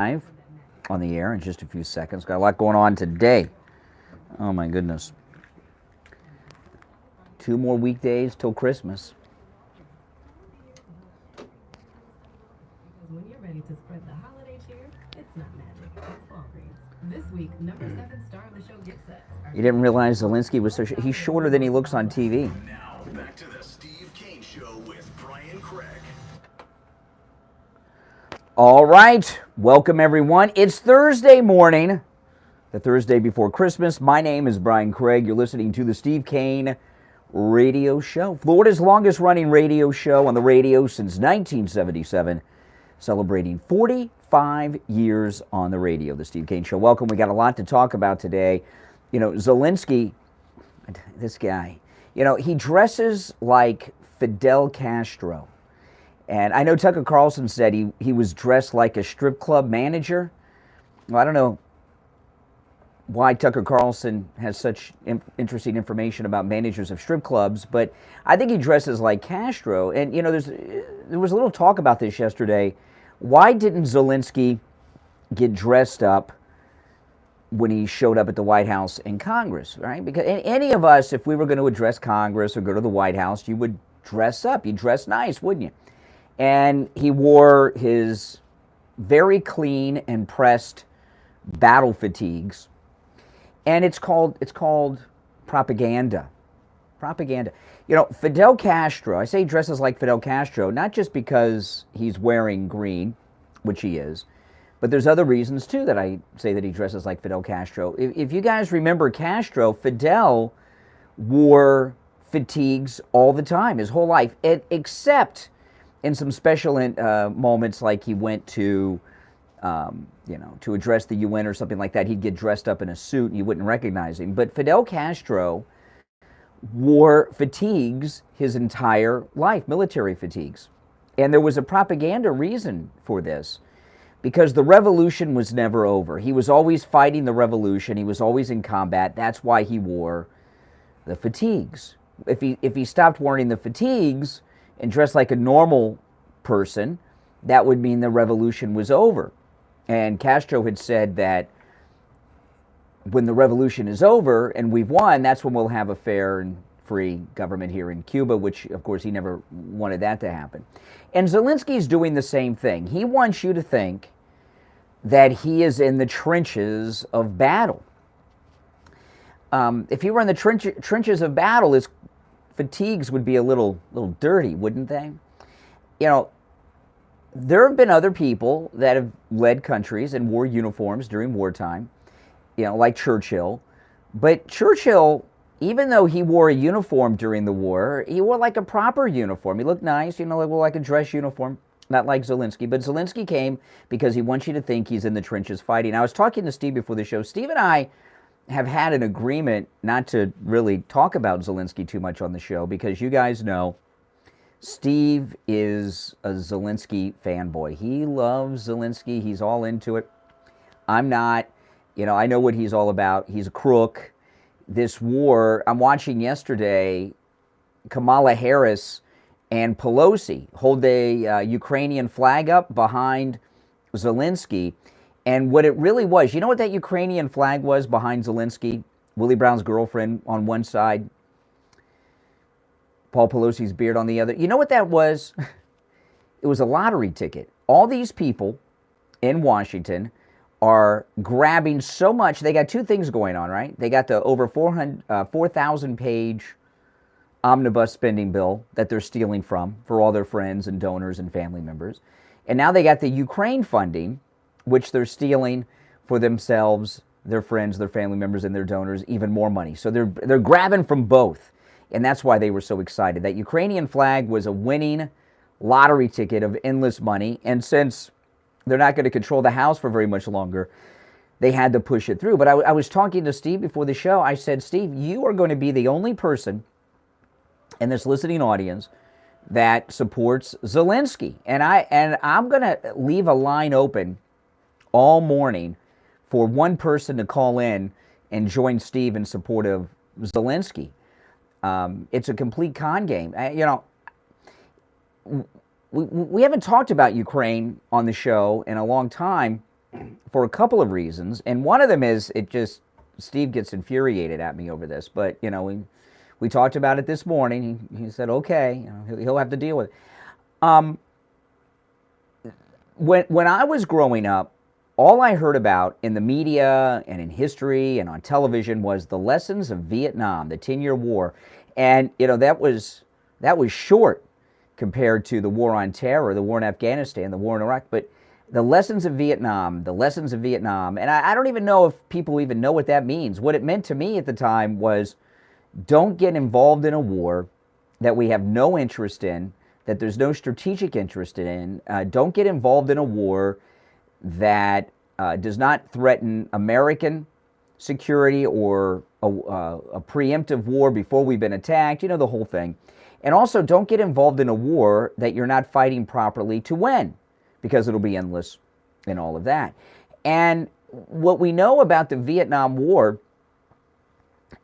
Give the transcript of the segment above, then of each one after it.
Live on the air in just a few seconds. Got a lot going on today. Oh my goodness. 2 more weekdays till Christmas. When you're ready to spread the holiday cheer, it's not magic, it's Walgreens. This week, number 7 star of the show gift sets. You didn't realize Zelensky was he's shorter than he looks on TV. Now, back to the Steve Kane Show with Brian Craig. All right, welcome everyone. It's Thursday morning, the Thursday before Christmas. My name is Brian Craig. You're listening to the Steve Kane Radio Show, Florida's longest running radio show on the radio since 1977, celebrating 45 years on the radio, the Steve Kane Show. Welcome. We got a lot to talk about today. You know, Zelensky, this guy, you know, he dresses like Fidel Castro. And I know Tucker Carlson said he was dressed like a strip club manager. Well, I don't know why Tucker Carlson has such interesting information about managers of strip clubs, but I think he dresses like Castro. And, you know, there was a little talk about this yesterday. Why didn't Zelensky get dressed up when he showed up at the White House and Congress, right? Because any of us, if we were going to address Congress or go to the White House, you would dress up. You'd dress nice, wouldn't you? And he wore his very clean and pressed battle fatigues. And it's called propaganda. Propaganda. You know, Fidel Castro, I say he dresses like Fidel Castro, not just because he's wearing green, which he is, but there's other reasons too that I say that he dresses like Fidel Castro. If you guys remember Castro, Fidel wore fatigues all the time, his whole life, except in some special moments, like he went to, to address the UN or something like that, he'd get dressed up in a suit and you wouldn't recognize him. But Fidel Castro wore fatigues his entire life, military fatigues. And there was a propaganda reason for this, because the revolution was never over. He was always fighting the revolution. He was always in combat. That's why he wore the fatigues. If he stopped wearing the fatigues and dressed like a normal person, that would mean the revolution was over. And Castro had said that when the revolution is over and we've won, that's when we'll have a fair and free government here in Cuba, which, of course, he never wanted that to happen. And Zelensky's doing the same thing. He wants you to think that he is in the trenches of battle. If he were in the trenches of battle, his fatigues would be a little dirty, wouldn't they? You know, there have been other people that have led countries and wore uniforms during wartime, you know, like Churchill. But Churchill, even though he wore a uniform during the war, he wore like a proper uniform. He looked nice, you know, like a dress uniform, not like Zelensky. But Zelensky came because he wants you to think he's in the trenches fighting. I was talking to Steve before the show. Steve and I have had an agreement not to really talk about Zelensky too much on the show, because you guys know Steve is a Zelensky fanboy. He loves Zelensky. He's all into it. I'm not. You know, I know what he's all about. He's a crook. This war, I'm watching yesterday, Kamala Harris and Pelosi hold a Ukrainian flag up behind Zelensky. And what it really was, you know what that Ukrainian flag was behind Zelensky? Willie Brown's girlfriend on one side, Paul Pelosi's beard on the other. You know what that was? It was a lottery ticket. All these people in Washington are grabbing so much. They got two things going on, right? They got the over 4,000 page omnibus spending bill that they're stealing from for all their friends and donors and family members. And now they got the Ukraine funding, which they're stealing for themselves, their friends, their family members, and their donors, even more money. So they're grabbing from both. And that's why they were so excited. That Ukrainian flag was a winning lottery ticket of endless money. And since they're not going to control the House for very much longer, they had to push it through. But I was talking to Steve before the show. I said, Steve, you are going to be the only person in this listening audience that supports Zelensky. And I'm going to leave a line open all morning for one person to call in and join Steve in support of Zelensky. It's a complete con game. We haven't talked about Ukraine on the show in a long time, for a couple of reasons, and one of them is Steve gets infuriated at me over this, but we talked about it this morning. He said, okay, he'll have to deal with it. When I was growing up, all I heard about in the media and in history and on television was the lessons of Vietnam, the 10-year war, and that was short compared to the war on terror, the war in Afghanistan, the war in Iraq, but the lessons of Vietnam, and I don't even know if people even know what that means. What it meant to me at the time was, don't get involved in a war that we have no interest in, that there's no strategic interest in. Don't get involved in a war that does not threaten American security or a preemptive war before we've been attacked, the whole thing. And also, don't get involved in a war that you're not fighting properly to win, because it'll be endless and all of that. And what we know about the Vietnam War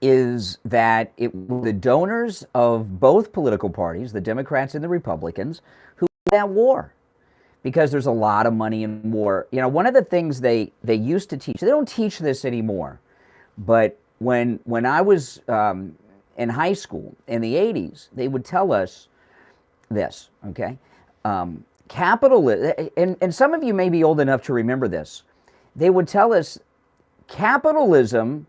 is that it was the donors of both political parties, the Democrats and the Republicans, who won that war, because there's a lot of money in war. One of the things they used to teach, they don't teach this anymore, but when I was in high school in the 80s, they would tell us this, okay? Capitalism, and some of you may be old enough to remember this. They would tell us capitalism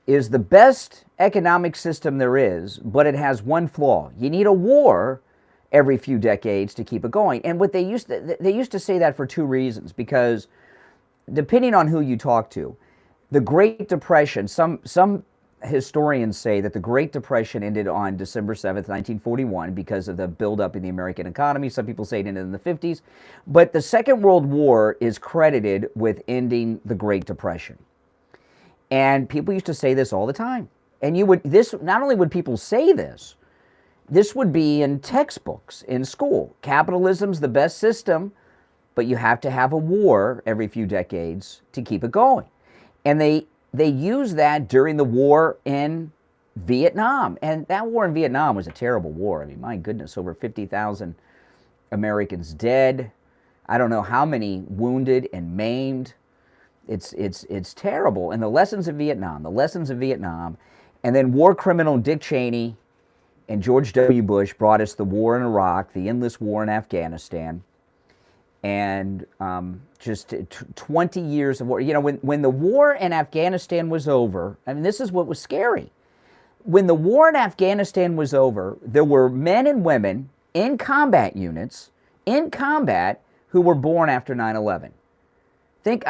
is the best economic system there is, but it has one flaw. You need a war every few decades to keep it going. And what they used to say that for two reasons, because depending on who you talk to, the Great Depression, some historians say that the Great Depression ended on December 7th, 1941 because of the buildup in the American economy. Some people say it ended in the 50s. But the Second World War is credited with ending the Great Depression. And people used to say this all the time. And not only would people say this would be in textbooks in school. Capitalism's the best system, but you have to have a war every few decades to keep it going. And they used that during the war in Vietnam. And that war in Vietnam was a terrible war. I mean, my goodness, over 50,000 Americans dead. I don't know how many wounded and maimed. It's terrible. And the lessons of Vietnam. And then war criminal Dick Cheney and George W. Bush brought us the war in Iraq, the endless war in Afghanistan. And just 20 years of war. When the war in Afghanistan was over, I mean, this is what was scary. When the war in Afghanistan was over, there were men and women in combat units, in combat, who were born after 9/11. Think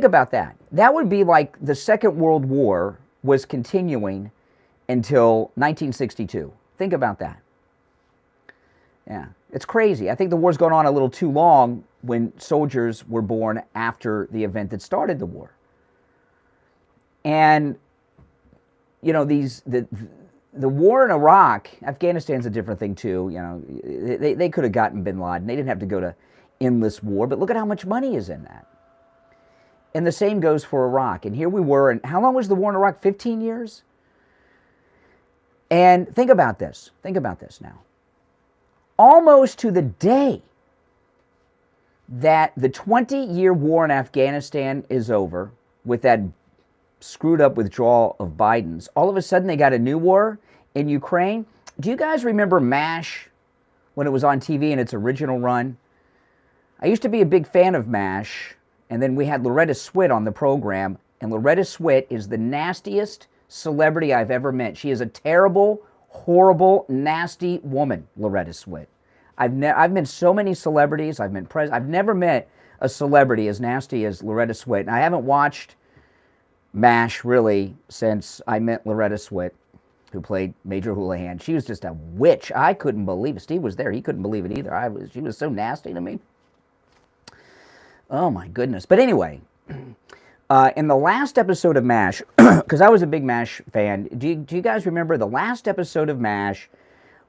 about that. That would be like the Second World War was continuing until 1962. Think about that. Yeah, it's crazy. I think the war's gone on a little too long when soldiers were born after the event that started the war. And, the war in Iraq, Afghanistan's a different thing too. They could have gotten bin Laden. They didn't have to go to endless war, but look at how much money is in that. And the same goes for Iraq. And here we were, and how long was the war in Iraq? 15 years? And think about this now. Almost to the day that the 20-year war in Afghanistan is over, with that screwed up withdrawal of Biden's, all of a sudden they got a new war in Ukraine. Do you guys remember MASH when it was on TV in its original run? I used to be a big fan of MASH, and then we had Loretta Swit on the program, and Loretta Swit is the nastiest celebrity I've ever met. She is a terrible, horrible, nasty woman, Loretta Swit. I've met so many celebrities. I've never met a celebrity as nasty as Loretta Swit. And I haven't watched MASH really since I met Loretta Swit, who played Major Houlihan. She was just a witch. I couldn't believe it. Steve was there. He couldn't believe it either. She was so nasty to me. Oh my goodness. But anyway, in the last episode of MASH, because I was a big MASH fan, do you guys remember the last episode of MASH,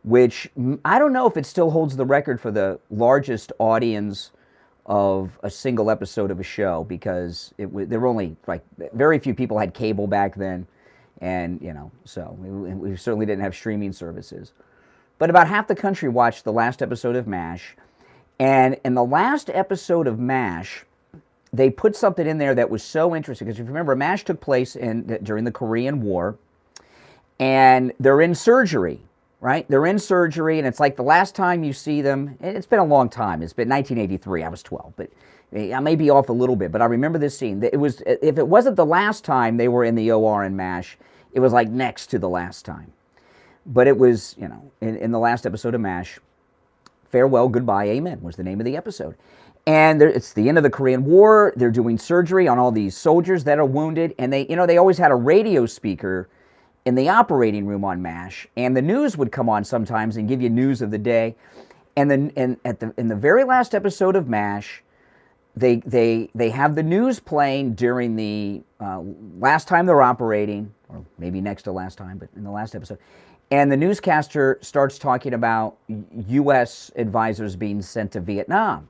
which I don't know if it still holds the record for the largest audience of a single episode of a show, because there were only very few people had cable back then, and so we certainly didn't have streaming services. But about half the country watched the last episode of MASH, and in the last episode of MASH, they put something in there that was so interesting, because if you remember, MASH took place during the Korean War, and they're in surgery, right? They're in surgery, and it's like the last time you see them, it's been a long time. It's been 1983. I was 12, but I may be off a little bit, but I remember this scene. It was, if it wasn't the last time they were in the OR in MASH, it was like next to the last time. But it was, you know, in the last episode of MASH, Farewell, Goodbye, Amen was the name of the episode. And it's the end of the Korean War. They're doing surgery on all these soldiers that are wounded, and they always had a radio speaker in the operating room on MASH, and the news would come on sometimes and give you news of the day. And then in the very last episode of MASH, they have the news playing during the last time they're operating, or maybe next to last time, but in the last episode. And the newscaster starts talking about U.S. advisors being sent to Vietnam.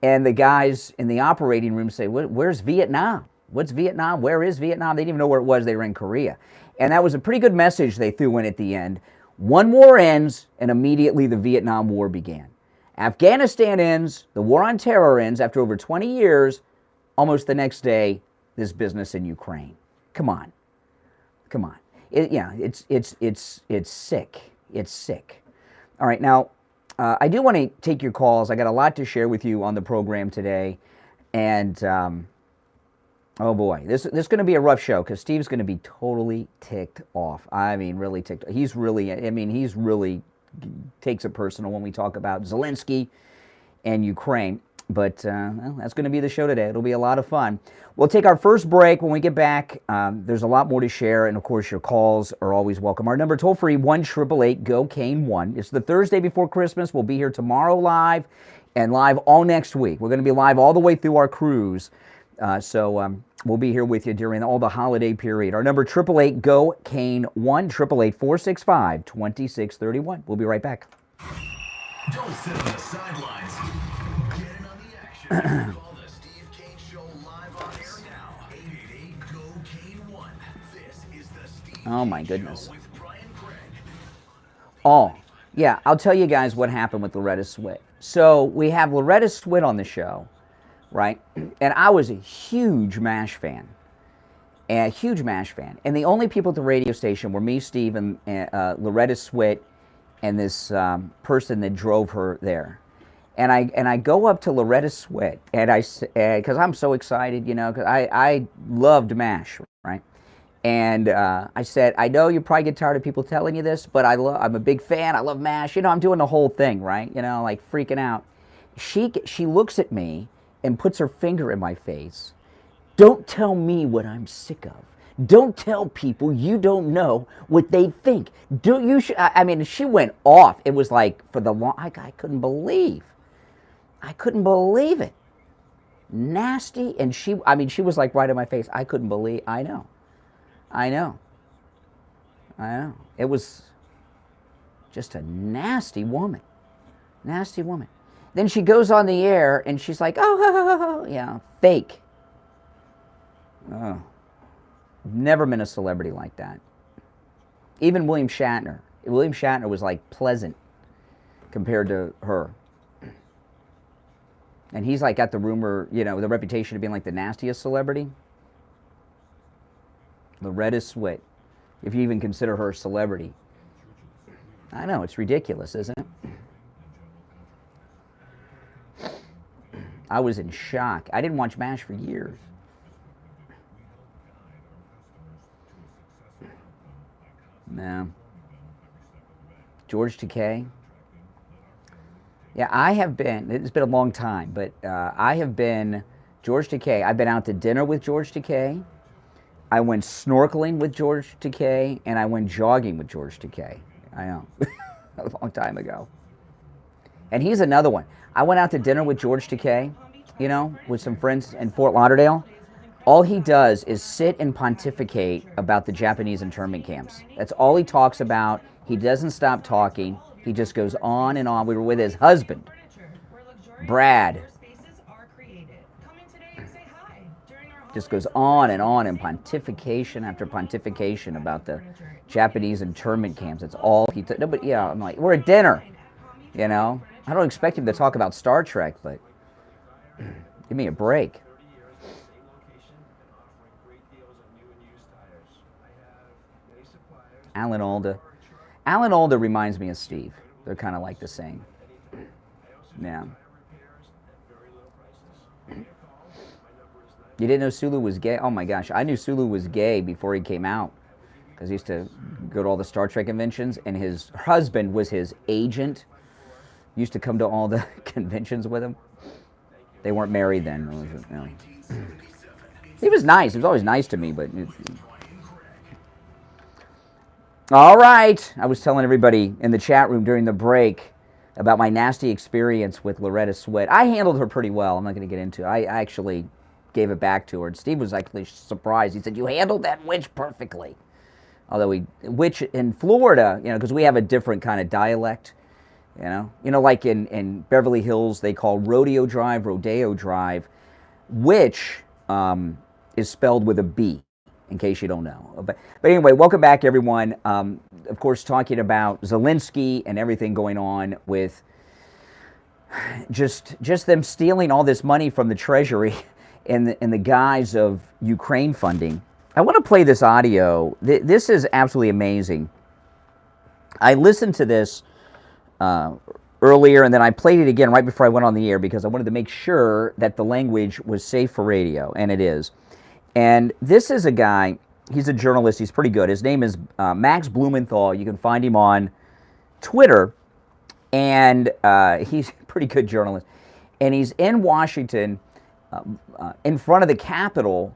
And the guys in the operating room say, where's Vietnam? What's Vietnam? Where is Vietnam? They didn't even know where it was. They were in Korea. And that was a pretty good message they threw in at the end. One war ends, and immediately the Vietnam War began. Afghanistan ends, the war on terror ends after over 20 years. Almost the next day, this business in Ukraine. Come on. Come on. It's sick. It's sick. All right, now, I do want to take your calls. I got a lot to share with you on the program today. And, oh boy, this is going to be a rough show, because Steve's going to be totally ticked off. I mean, really ticked off. He's really takes it personal when we talk about Zelensky and Ukraine. But well, that's going to be the show today. It'll be a lot of fun. We'll take our first break. When we get back, there's a lot more to share, and of course, your calls are always welcome. Our number toll-free, 1-888-GO-CANE-1. It's the Thursday before Christmas. We'll be here tomorrow live, and live all next week. We're going to be live all the way through our cruise. So we'll be here with you during all the holiday period. Our number, 888-GO-CANE-1, 888-465-2631. We'll be right back. Don't sit on the sidelines. Get in on the action. Call the Steve Kane Show live on air now. 888-GO-CANE-1. This is the Steve Oh my Kane goodness. Show with Brian Craig. Oh, yeah, I'll tell you guys what happened with Loretta Swit. So we have Loretta Swit on the show, right? And I was a huge MASH fan. And the only people at the radio station were me, Steve, and Loretta Swit, and this person that drove her there. And I go up to Loretta Swit, and I because I'm so excited, you know, because I loved MASH, right? And I said, I know you probably get tired of people telling you this, but I'm a big fan. I love MASH. You know, I'm doing the whole thing, right? You know, like freaking out. She looks at me and puts her finger in my face. Don't tell me what I'm sick of. Don't tell people you don't know what they think. I mean, she went off. It was like for the long. I couldn't believe it. Nasty, and she was like right in my face. I couldn't believe. I know. It was just a nasty woman. Then she goes on the air and she's like, oh, yeah, fake. Oh. Never been a celebrity like that. Even William Shatner. William Shatner was like pleasant compared to her. And he's like got the the reputation of being like the nastiest celebrity. Loretta Swit, if you even consider her a celebrity. I know, it's ridiculous, isn't it? I was in shock. I didn't watch MASH for years. No. George Takei. Yeah, I have been, it's been a long time, but I have been, George Takei, I've been out to dinner with George Takei. I went snorkeling with George Takei, and I went jogging with George Takei. I know, a long time ago. And he's another one. I went out to dinner with George Takei, with some friends in Fort Lauderdale. All he does is sit and pontificate about the Japanese internment camps. That's all he talks about. He doesn't stop talking. He just goes on and on. We were with his husband, Brad. Just goes on and on in pontification after pontification about the Japanese internment camps. That's all he no, but yeah, I'm like, we're at dinner, I don't expect him to talk about Star Trek, but give me a break. Alan Alda. Alan Alda reminds me of Steve. They're kind of like the same. Yeah. You didn't know Sulu was gay? Oh my gosh, I knew Sulu was gay before he came out, because he used to go to all the Star Trek conventions, and his husband was his agent. Used to come to all the conventions with him. They weren't married then. No. He was nice. He was always nice to me, but... All right. I was telling everybody in the chat room during the break about my nasty experience with Loretta Swit. I handled her pretty well. I'm not going to get into it. I actually gave it back to her. And Steve was actually surprised. He said, "You handled that witch perfectly." Although witch in Florida, because we have a different kind of dialect, like in Beverly Hills, they call Rodeo Drive. Witch is spelled with a B, in case you don't know. But anyway, welcome back, everyone. Of course, talking about Zelensky and everything going on with just them stealing all this money from the Treasury in the guise of Ukraine funding. I want to play this audio. This is absolutely amazing. I listened to this earlier, and then I played it again right before I went on the air because I wanted to make sure that the language was safe for radio, and it is. And this is a guy, he's a journalist, he's pretty good. His name is Max Blumenthal. You can find him on Twitter, and he's a pretty good journalist. And he's in Washington, in front of the Capitol,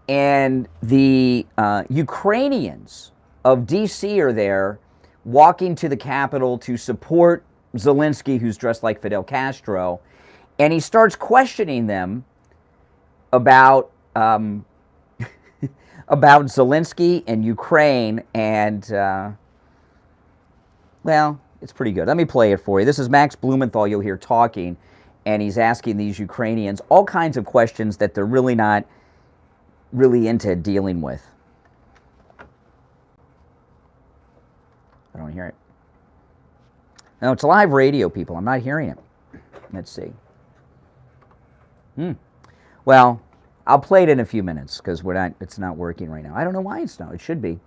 and the Ukrainians of D.C. are there walking to the Capitol to support Zelensky, who's dressed like Fidel Castro, and he starts questioning them about about Zelensky and Ukraine, and well, it's pretty good. Let me play it for you. This is Max Blumenthal you'll hear talking, and he's asking these Ukrainians all kinds of questions that they're really not really into dealing with. I don't hear it. No, it's live radio, people. I'm not hearing it. Let's see. Well, I'll play it in a few minutes because it's not working right now. I don't know why it's not. It should be.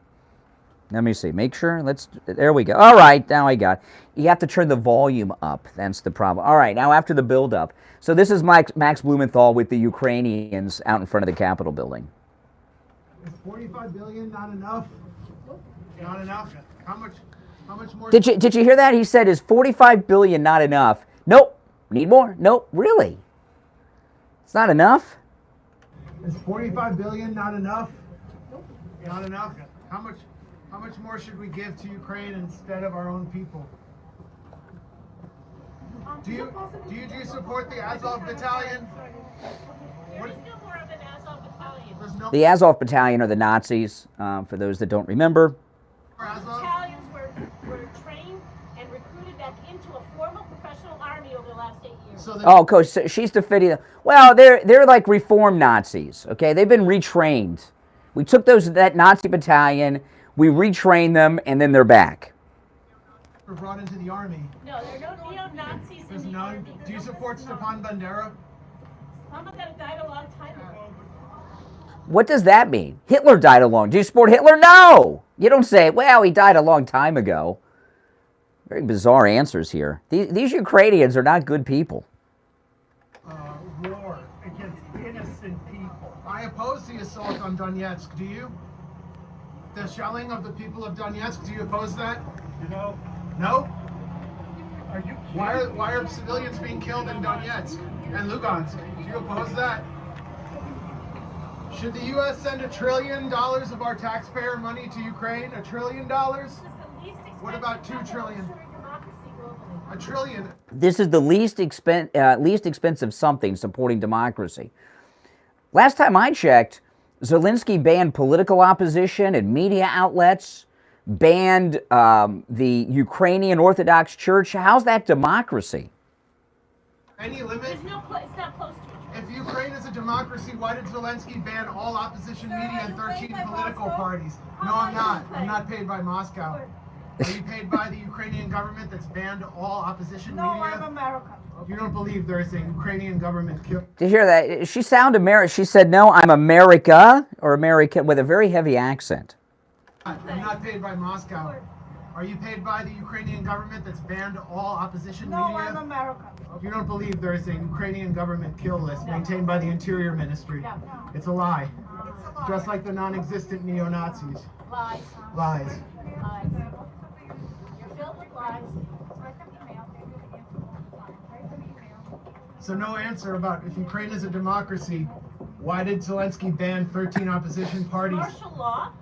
Let me see. Make sure. There we go. All right, now I got it. You have to turn the volume up. That's the problem. All right, now after the build-up. So this is Max Blumenthal with the Ukrainians out in front of the Capitol building. Is $45 billion not enough? Not enough? How much more? Did you hear that? He said, "Is $45 billion not enough?" Nope. Need more? Nope. Really? It's not enough? Is $45 billion not enough? Not enough? How much more should we give to Ukraine instead of our own people? Do you support the Azov Battalion? There is no more of an Azov Battalion. The Azov Battalion are the Nazis, for those that don't remember. Battalions were trained and recruited back into a formal professional army over the last 8 years. Coach, so she's defeating them. Well, they're like reformed Nazis, okay? They've been retrained. We took that Nazi battalion, we retrained them, and then they're back. Were brought into the army. No, there are no neo-Nazis There's in the none. army. Do you support Stepan Bandera? Stepan died a long time ago. What does that mean? Hitler died do you support Hitler? No! You don't say, well, he died a long time ago. Very bizarre answers here. These Ukrainians are not good people. War against innocent people. I oppose the assault on Donetsk. Do you? The shelling of the people of Donetsk. Do you oppose that? No. No? Are you? Why are civilians being killed in Donetsk and Lugansk? Do you oppose that? Should the U.S. send $1 trillion of our taxpayer money to Ukraine? $1 trillion? What about 2 trillion? $1 trillion. This is the least expensive something supporting democracy. Last time I checked, Zelensky banned political opposition and media outlets, banned the Ukrainian Orthodox Church. How's that democracy? Any limit? It's not close to it. If Ukraine is a democracy, why did Zelensky ban all opposition media and 13 political parties? No, I'm not. I'm not paid by Moscow. Are you paid by the Ukrainian government that's banned all opposition media? No, I'm America. You don't believe there is a Ukrainian government kill? Did you hear that? She said, no, I'm America, or American, with a very heavy accent. I'm not paid by Moscow. Are you paid by the Ukrainian government that's banned all opposition media? No, I'm American. You don't believe there is a Ukrainian government kill list maintained by the Interior Ministry? No. It's a lie. Just like the non-existent neo-Nazis. Lies. Lies. Lies. You're filled with lies. So no answer about if Ukraine is a democracy, why did Zelensky ban 13 opposition parties? Martial law?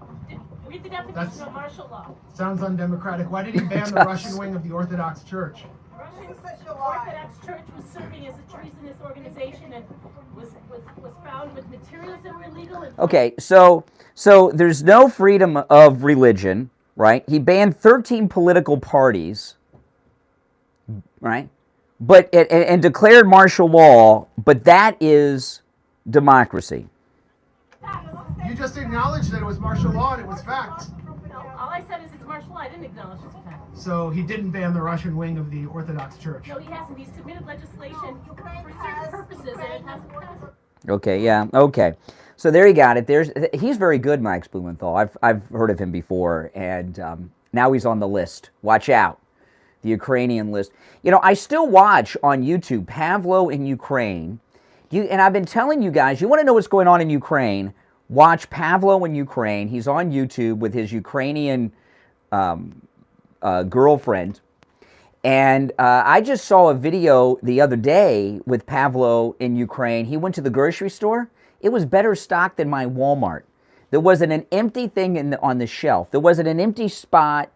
Read the definition of martial law. Sounds undemocratic. Why did he ban the Russian wing of the Orthodox Church? Russian Orthodox Church was serving as a treasonous organization and was found with materials that were illegal. Okay, so there's no freedom of religion, right? He banned 13 political parties, right? But and declared martial law, but that is democracy. You just acknowledged that it was martial law and it was fact. No, all I said is it's martial law. I didn't acknowledge it's a fact. So he didn't ban the Russian wing of the Orthodox Church. No, he hasn't. He submitted legislation for certain purposes and it hasn't passed. Okay, yeah, okay. So there you got it. He's very good, Max Blumenthal. I've heard of him before, and now he's on the list. Watch out, the Ukrainian list. You know, I still watch on YouTube Pavlo in Ukraine. And I've been telling you guys, you want to know what's going on in Ukraine, watch Pavlo in Ukraine. He's on YouTube with his Ukrainian girlfriend. And I just saw a video the other day with Pavlo in Ukraine. He went to the grocery store. It was better stocked than my Walmart. There wasn't an empty thing on the shelf. There wasn't an empty spot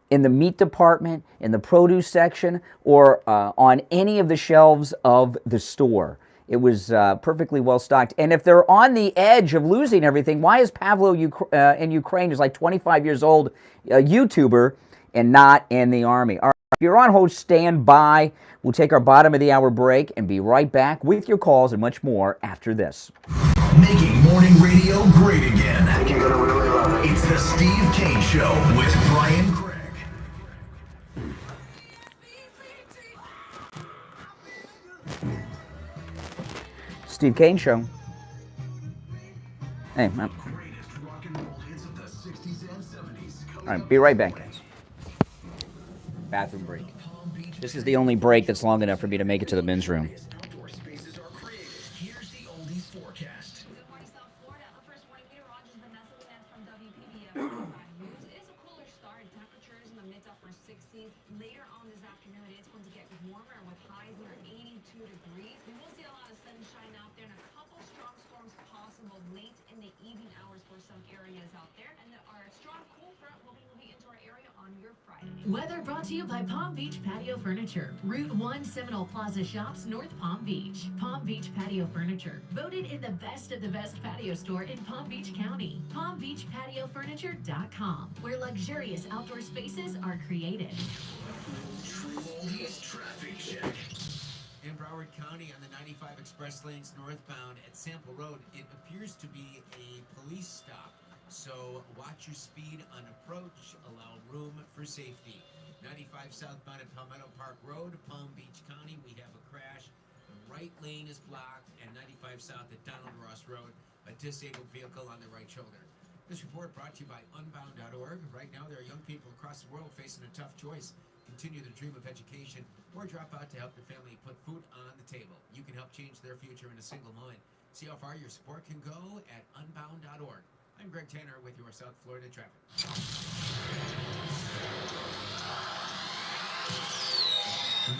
in the meat department, in the produce section, or on any of the shelves of the store. It was perfectly well stocked. And if they're on the edge of losing everything, why is Pavlo in Ukraine, who's like 25 years old, a YouTuber, and not in the army? All right, if you're on hold, stand by. We'll take our bottom of the hour break and be right back with your calls and much more after this. Making morning radio great again. It's the Steve Kane Show with Brian Craig. Steve Kane Show. Hey, man. All right, be right back, guys. Bathroom break. This is the only break that's long enough for me to make it to the men's room. Here's the oldies forecast. Good morning, South Florida. Up first morning meteorologist from WPBF. It is a cooler start. Temperatures in the mid-to-upper 60s. Later on this afternoon, it's going to get warmer with highs near 82 degrees. We will see a lot of sunshine out there and a couple strong storms possible late in the evening hours for some areas out there. And our strong cool front will be moving into our area on your Friday. Weather brought to you by Palm Beach Patio Furniture. Route 1 Seminole Plaza Shops, North Palm Beach. Palm Beach Patio Furniture. Voted in the best of the best patio store in Palm Beach County. PalmBeachPatioFurniture.com, where luxurious outdoor spaces are created. True oldies traffic check. In Broward County on the 95 Express Lanes northbound at Sample Road, it appears to be a police stop. So watch your speed on approach, allow room for safety. 95 southbound at Palmetto Park Road, Palm Beach County, we have a crash. The right lane is blocked, and 95 south at Donald Ross Road, a disabled vehicle on the right shoulder. This report brought to you by Unbound.org. Right now, there are young people across the world facing a tough choice. Continue their dream of education or drop out to help their family put food on the table. You can help change their future in a single moment. See how far your support can go at Unbound.org. I'm Greg Tanner with your South Florida traffic.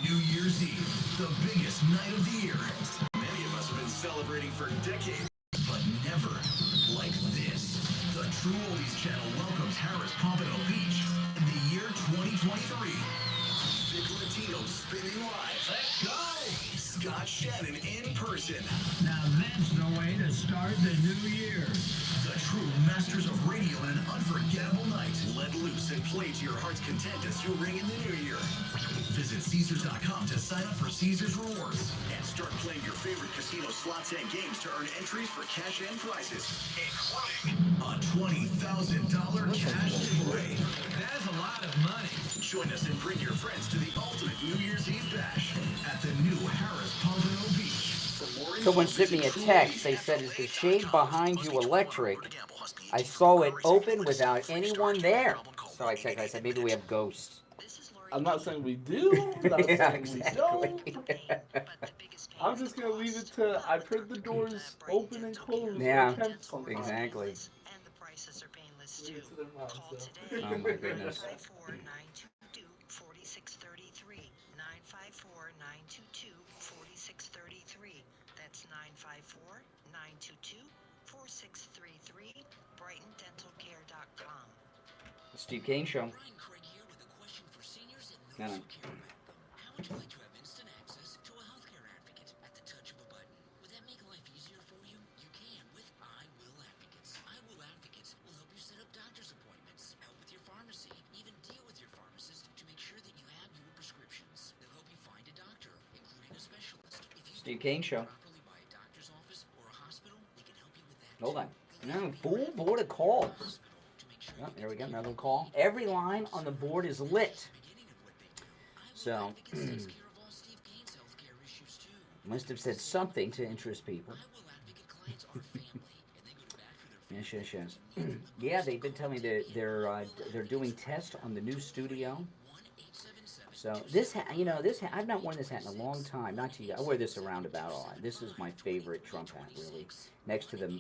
New Year's Eve, the biggest night of the year. Many of us have been celebrating for decades, but never like this. The True Oldies channel welcomes Harris Pompano Beach in the year 2023. Vic Latino spinning live. Let's go! Scott Shannon in person. Now that's the way to start the new year. The true masters of radio in an unforgettable night. Let loose and play to your heart's content as you ring in the new year. Visit Caesars.com to sign up for Caesars Rewards and start playing your favorite casino slots and games to earn entries for cash and prizes, including a $20,000 cash giveaway. That is a lot of money. Join us and bring your friends to the ultimate New Year's Eve bash at the new Harris Pompano Beach. From Someone sent me a text. They said, "Is the shade behind you electric?" I saw it open without anyone there. So I checked. I said, maybe we have ghosts. I'm not saying we do. I'm not Yeah, saying we don't. I'm just going to leave it to, I've heard the doors open and close. Yeah, exactly. And the prices are painless too. Call So. today. Oh my goodness. 954-922-4633. 954-922-4633. That's 954-922-4633. BrightonDentalCare.com. The Steve Kane Show. Brian Craig here with a question for seniors and those who care about them. How would you like to have instant access to a healthcare advocate at the touch of a button? Would that make life easier for you? You can with I Will Advocates. I Will Advocates will help you set up doctor's appointments, help with your pharmacy, even deal with your pharmacist to make sure that you have your prescriptions. They'll help you find a doctor, including a specialist. If you Steve Kane Show. properly by a doctor's office or a hospital, they can help you with that. Hold on. No, full board of calls. To make sure Oh, there we go, another call. Every line on the board is lit. So, must have said something to interest people. Yes, yes, yes. Yeah, they've been telling me they're doing tests on the new studio. So this hat, I've not worn this hat in a long time. Not to you, I wear this around about a lot. This is my favorite Trump hat, really. Next to the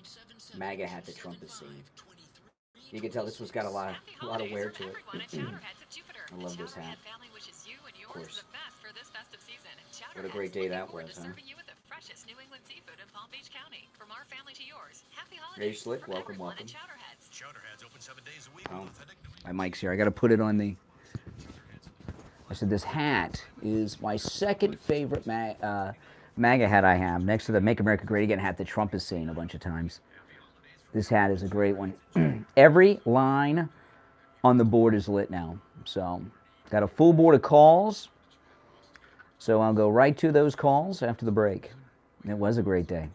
MAGA hat that Trump has seen. You can tell this one's got a lot of wear to it. I love this hat. Of course. What a great day that was, huh? Hey, Slick, welcome, welcome. Oh, my mic's here. I got to put it on the... I said this hat is my second favorite MAGA hat I have, next to the Make America Great Again hat that Trump has seen a bunch of times. This hat is a great one. Every line on the board is lit now. So, got a full board of calls. So I'll go right to those calls after the break. It was a great day.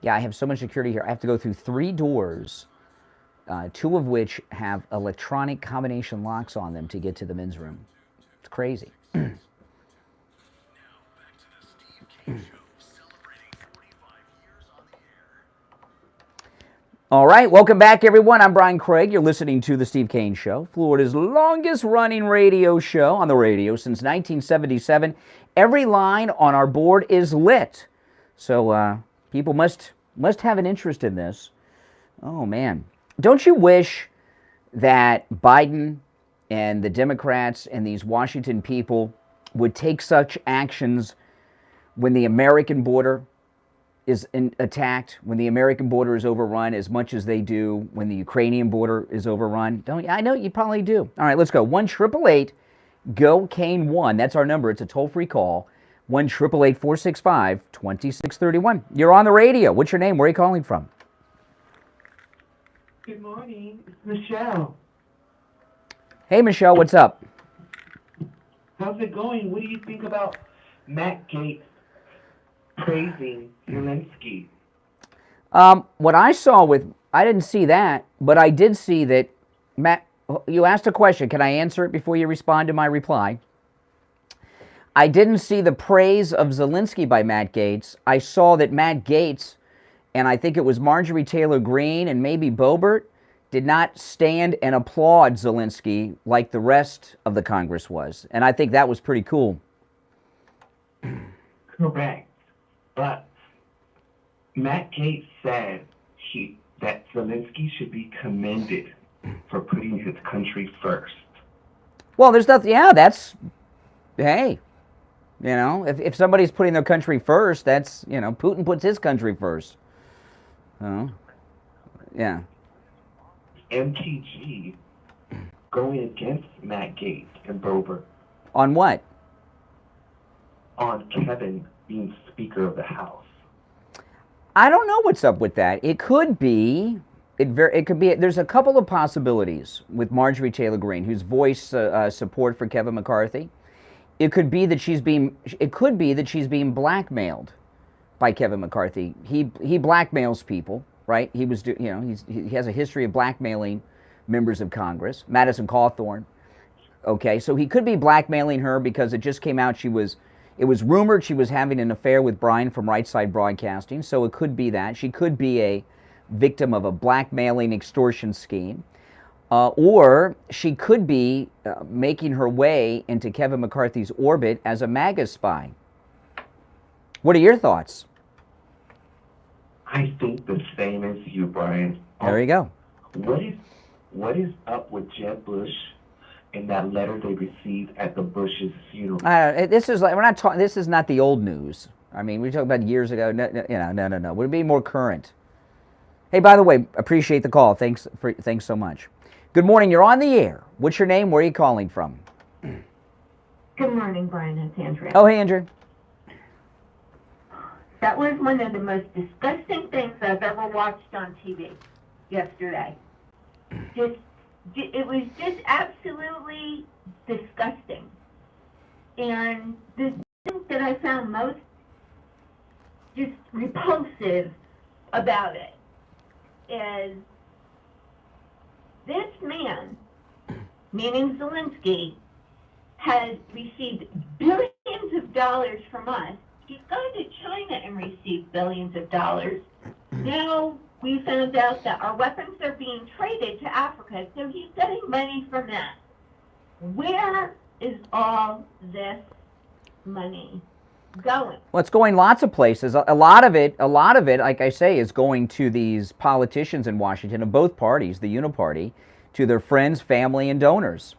Yeah, I have so much security here. I have to go through 3 doors, 2 of which have electronic combination locks on them to get to the men's room. It's crazy. All right, welcome back, everyone. I'm Brian Craig. You're listening to The Steve Kane Show, Florida's longest-running radio show on the radio since 1977. Every line on our board is lit. So people must have an interest in this. Oh, man. Don't you wish that Biden and the Democrats and these Washington people would take such actions when the American border is attacked, when the American border is overrun as much as they do when the Ukrainian border is overrun? Don't you? I know you probably do. All right, let's go. 1-888-GO-KANE-1. That's our number. It's a toll-free call. 1-888-465-2631. You're on the radio. What's your name? Where are you calling from? Good morning. It's Michelle. Hey, Michelle. What's up? How's it going? What do you think about Matt Gaetz praising Zelensky? What I saw I didn't see that, but I did see that Matt, you asked a question. Can I answer it before you respond to my reply? I didn't see the praise of Zelensky by Matt Gaetz. I saw that Matt Gaetz, and I think it was Marjorie Taylor Greene and maybe Boebert, did not stand and applaud Zelensky like the rest of the Congress was. And I think that was pretty cool. Correct. But Matt Gaetz said that Zelensky should be commended for putting his country first. Well, there's nothing, hey, if somebody's putting their country first, that's, Putin puts his country first. Yeah. MTG going against Matt Gaetz and Boebert. On what? On Kevin being Speaker of the House. I don't know what's up with that. It could be. It could be. There's a couple of possibilities with Marjorie Taylor Greene, who's voiced support for Kevin McCarthy. It could be that she's being blackmailed by Kevin McCarthy. He blackmails people, right? He has a history of blackmailing members of Congress, Madison Cawthorn. Okay, so he could be blackmailing her because it just came out it was rumored she was having an affair with Brian from Right Side Broadcasting, so it could be that. She could be a victim of a blackmailing extortion scheme. Or she could be making her way into Kevin McCarthy's orbit as a MAGA spy. What are your thoughts? I think the same as you, Brian. There you go. What is up with Jeb Bush and that letter they received at the Bush's funeral? This is like we're not talking. This is not the old news. I mean, we talked about years ago. No. Would it be more current? Hey, by the way, appreciate the call. Thanks so much. Good morning. You're on the air. What's your name? Where are you calling from? Good morning, Brian. It's Andrea. Oh, hey, Andrea. That was one of the most disgusting things I've ever watched on TV yesterday. It was just absolutely disgusting. And the thing that I found most just repulsive about it is this man, meaning Zelensky, has received billions of dollars from us. He's gone to China and received billions of dollars. Now we found out that our weapons are being traded to Africa, so he's getting money from that. Where is all this money going? Well, it's going lots of places. A lot of it, like I say, is going to these politicians in Washington of both parties, the Uniparty, to their friends, family, and donors.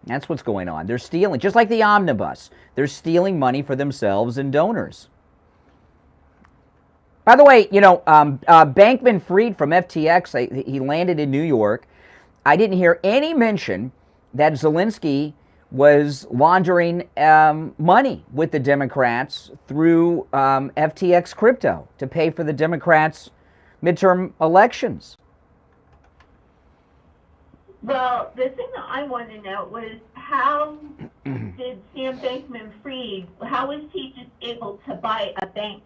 That's what's going on. They're stealing, just like the omnibus. They're stealing money for themselves and donors. By the way, Bankman-Fried from FTX, he landed in New York. I didn't hear any mention that Zelensky was laundering money with the Democrats through FTX crypto to pay for the Democrats' midterm elections. Well, the thing that I want to know was how did Sam Bankman-Fried, how was he just able to buy a bank?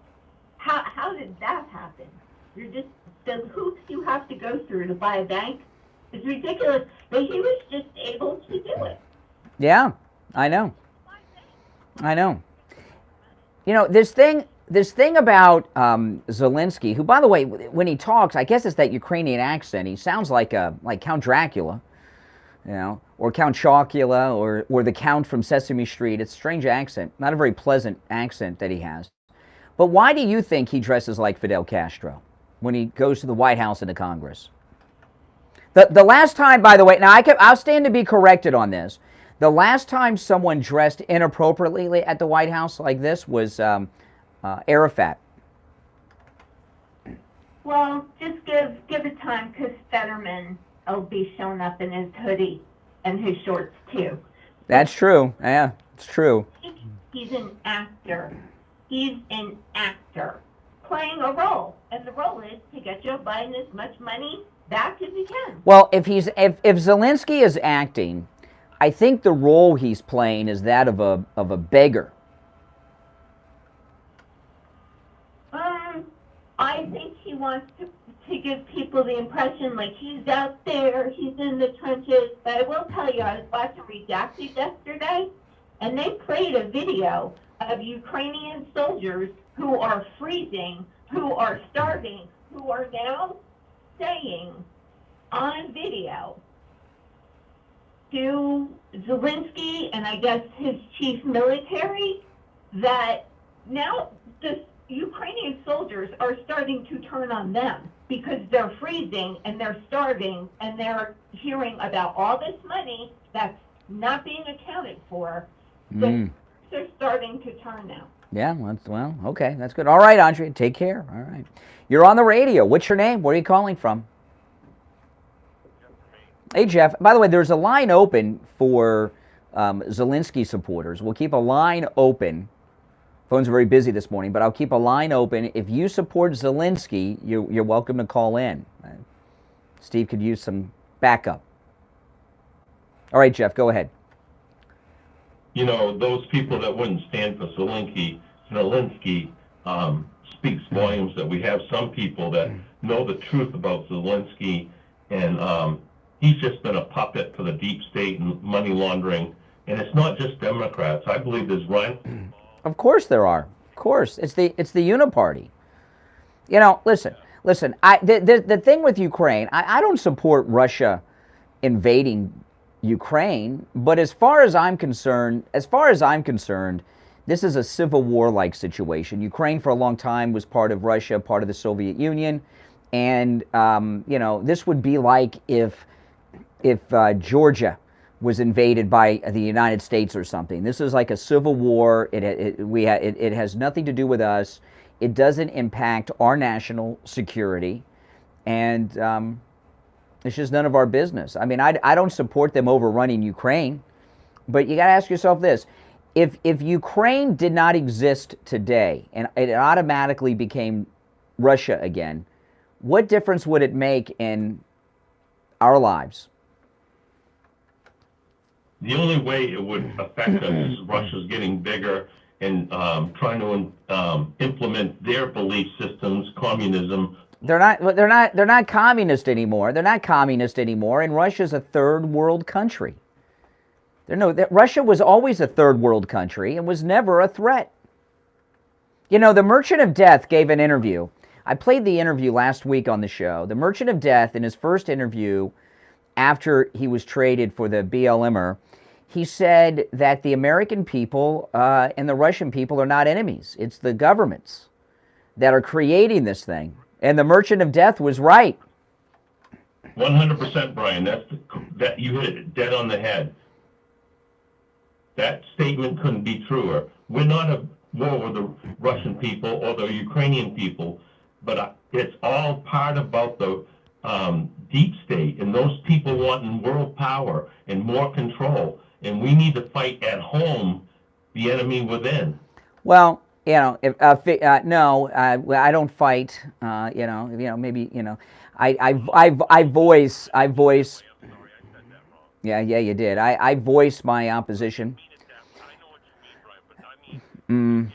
How did that happen? You're just, the hoops you have to go through to buy a bank is ridiculous, but he was just able to do it. Yeah, I know. This thing about Zelensky, who, by the way, when he talks, I guess it's that Ukrainian accent. He sounds like Count Dracula, or Count Chocula, or the Count from Sesame Street. It's a strange accent, not a very pleasant accent that he has. But why do you think he dresses like Fidel Castro when he goes to the White House and to Congress? The last time, by the way, now I'll stand to be corrected on this. The last time someone dressed inappropriately at the White House like this was Arafat. Well, just give it time, because Fetterman will be showing up in his hoodie and his shorts too. That's true. Yeah, it's true. He's an actor. He's an actor playing a role, and the role is to get Joe Biden as much money back as he can. Well, if Zelensky is acting, I think the role he's playing is that of a beggar. I think he wants to give people the impression like he's out there, he's in the trenches. But I will tell you, I was watching Redacted yesterday, and they played a video of Ukrainian soldiers who are freezing, who are starving, who are now saying on video to Zelensky and I guess his chief military that now the Ukrainian soldiers are starting to turn on them because they're freezing and they're starving and they're hearing about all this money that's not being accounted for. So they're starting to turn now. Yeah, well, okay, that's good. All right, Andrea, take care. All right. You're on the radio. What's your name? Where are you calling from? Hey, Jeff. By the way, there's a line open for Zelensky supporters. We'll keep a line open. Phones are very busy this morning, but I'll keep a line open. If you support Zelensky, you're welcome to call in. Steve could use some backup. All right, Jeff, go ahead. Those people that wouldn't stand for Zelensky speaks volumes that we have some people that know the truth about Zelensky, and he's just been a puppet for the deep state and money laundering. And it's not just Democrats. I believe there's Ryan. Of course there are. Of course. It's the uniparty. You know, listen. The thing with Ukraine, I don't support Russia invading Ukraine, but as far as I'm concerned, this is a civil war-like situation. Ukraine for a long time was part of Russia, part of the Soviet Union, and you know, this would be like if Georgia was invaded by the United States or something. This is like a civil war. It has nothing to do with us. It doesn't impact our national security, and it's just none of our business. I mean, I don't support them overrunning Ukraine, but you got to ask yourself this. If Ukraine did not exist today and it automatically became Russia again, what difference would it make in our lives? The only way it would affect us is Russia's getting bigger and trying to implement their belief systems, communism. They're not communist anymore. They're not communist anymore, and Russia's a third world country. Russia was always a third world country and was never a threat. You know, the Merchant of Death gave an interview. I played the interview last week on the show. The Merchant of Death, in his first interview after he was traded for the BLMer, he said that the American people and the Russian people are not enemies. It's the governments that are creating this thing. And the Merchant of Death was right. 100%, Brian. That you hit it dead on the head. That statement couldn't be truer. We're not at war with the Russian people or the Ukrainian people, but it's all part about the deep state and those people wanting world power and more control. And we need to fight at home the enemy within. Well, you know, no, I don't fight. You know, maybe, you know, I voice. Yeah, you did. I voice my opposition. No,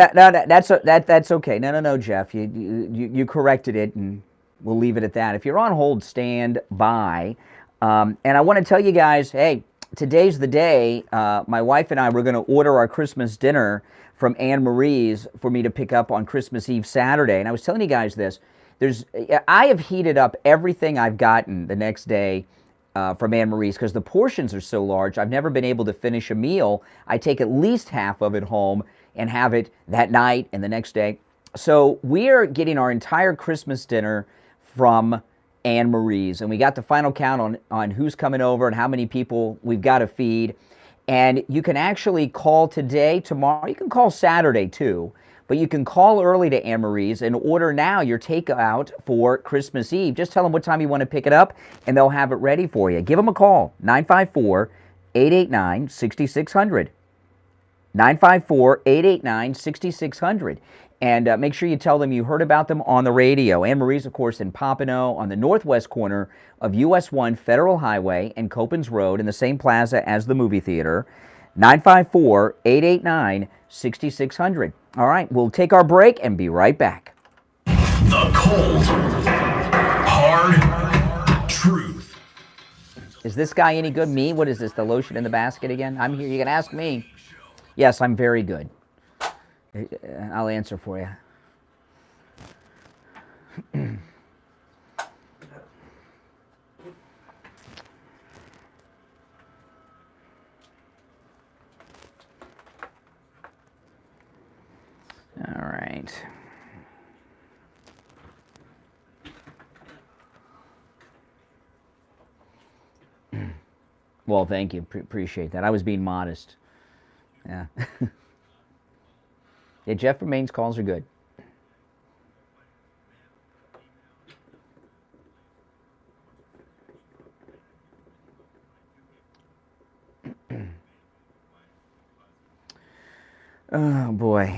that's okay. No, Jeff, you corrected it, and we'll leave it at that. If you're on hold, stand by. And I want to tell you guys, hey, today's the day. My wife and I were going to order our Christmas dinner from Anne Marie's for me to pick up on Christmas Eve Saturday. And I was telling you guys this. I have heated up everything I've gotten the next day from Anne Marie's because the portions are so large. I've never been able to finish a meal. I take at least half of it home and have it that night and the next day. So we are getting our entire Christmas dinner from Anne Marie's, and we got the final count on who's coming over and how many people we've got to feed. And you can actually call today, tomorrow. You can call Saturday too, but you can call early to Anne Marie's and order now your takeout for Christmas Eve. Just tell them what time you want to pick it up, and they'll have it ready for you. Give them a call, 954-889-6600. 954-889-6600. And make sure you tell them you heard about them on the radio. Anne Marie's, of course, in Pompano on the northwest corner of US 1 Federal Highway and Copans Road in the same plaza as the movie theater. 954-889-6600. All right, we'll take our break and be right back. The cold, hard truth. Is this guy any good? Me? What is this, the lotion in the basket again? I'm here. You can ask me. Yes, I'm very good. I'll answer for you. All right. Well, thank you. Appreciate that. I was being modest. Yeah. Yeah, Jeff Remain's calls are good. Oh, boy.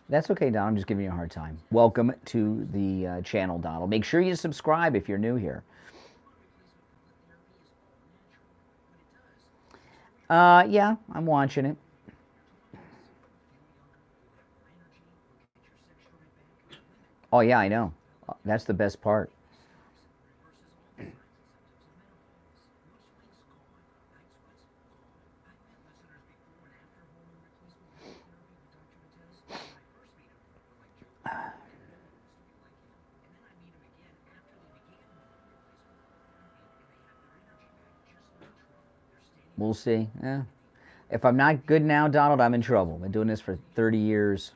That's okay, Don. I'm just giving you a hard time. Welcome to the channel, Donald. Make sure you subscribe if you're new here. Yeah, I'm watching it. Oh, yeah, I know. That's the best part. We'll see. Yeah. If I'm not good now, Donald, I'm in trouble. I've been doing this for 30 years.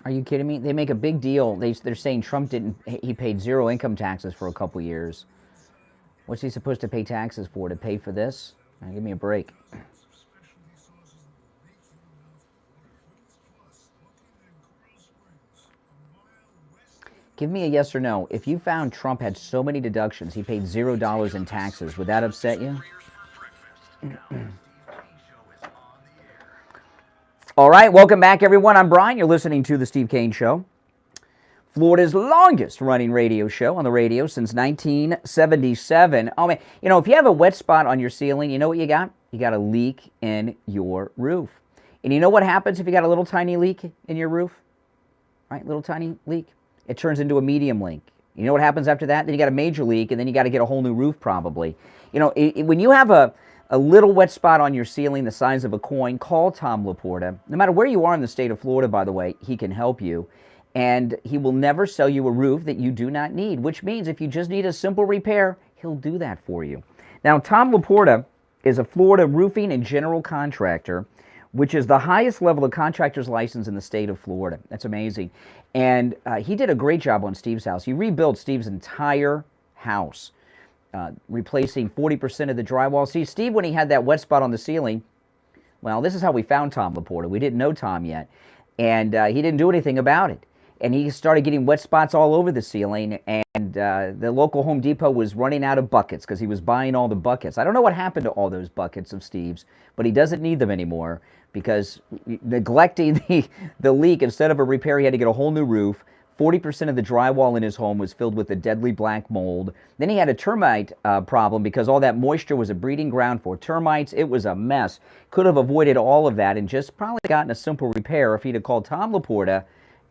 Are you kidding me? They make a big deal. They're saying Trump he paid zero income taxes for a couple years. What's he supposed to pay taxes for? To pay for this? Give me a break. Give me a yes or no. If you found Trump had so many deductions, he paid $0 in taxes, would that upset you? All right, welcome back, everyone. I'm Brian. You're listening to The Steve Kane Show, Florida's longest-running radio show on the radio since 1977. Oh, man, you know, if you have a wet spot on your ceiling, you know what you got? You got a leak in your roof. And you know what happens if you got a little tiny leak in your roof? Right, little tiny leak? It turns into a medium leak. You know what happens after that? Then you got a major leak, and then you got to get a whole new roof probably. You know, when you have a little wet spot on your ceiling the size of a coin, call Tom Laporta. No matter where you are in the state of Florida, by the way, he can help you. And he will never sell you a roof that you do not need, which means if you just need a simple repair, he'll do that for you. Now, Tom Laporta is a Florida roofing and general contractor, which is the highest level of contractor's license in the state of Florida. That's amazing. And he did a great job on Steve's house. He rebuilt Steve's entire house. Replacing 40% of the drywall. See, Steve, when he had that wet spot on the ceiling, well, this is how we found Tom Laporta. We didn't know Tom yet, and he didn't do anything about it. And he started getting wet spots all over the ceiling, and the local Home Depot was running out of buckets because he was buying all the buckets. I don't know what happened to all those buckets of Steve's, but he doesn't need them anymore because neglecting the leak, instead of a repair, he had to get a whole new roof. 40% of the drywall in his home was filled with a deadly black mold. Then he had a termite problem because all that moisture was a breeding ground for termites. It was a mess. Could have avoided all of that and just probably gotten a simple repair if he'd have called Tom Laporta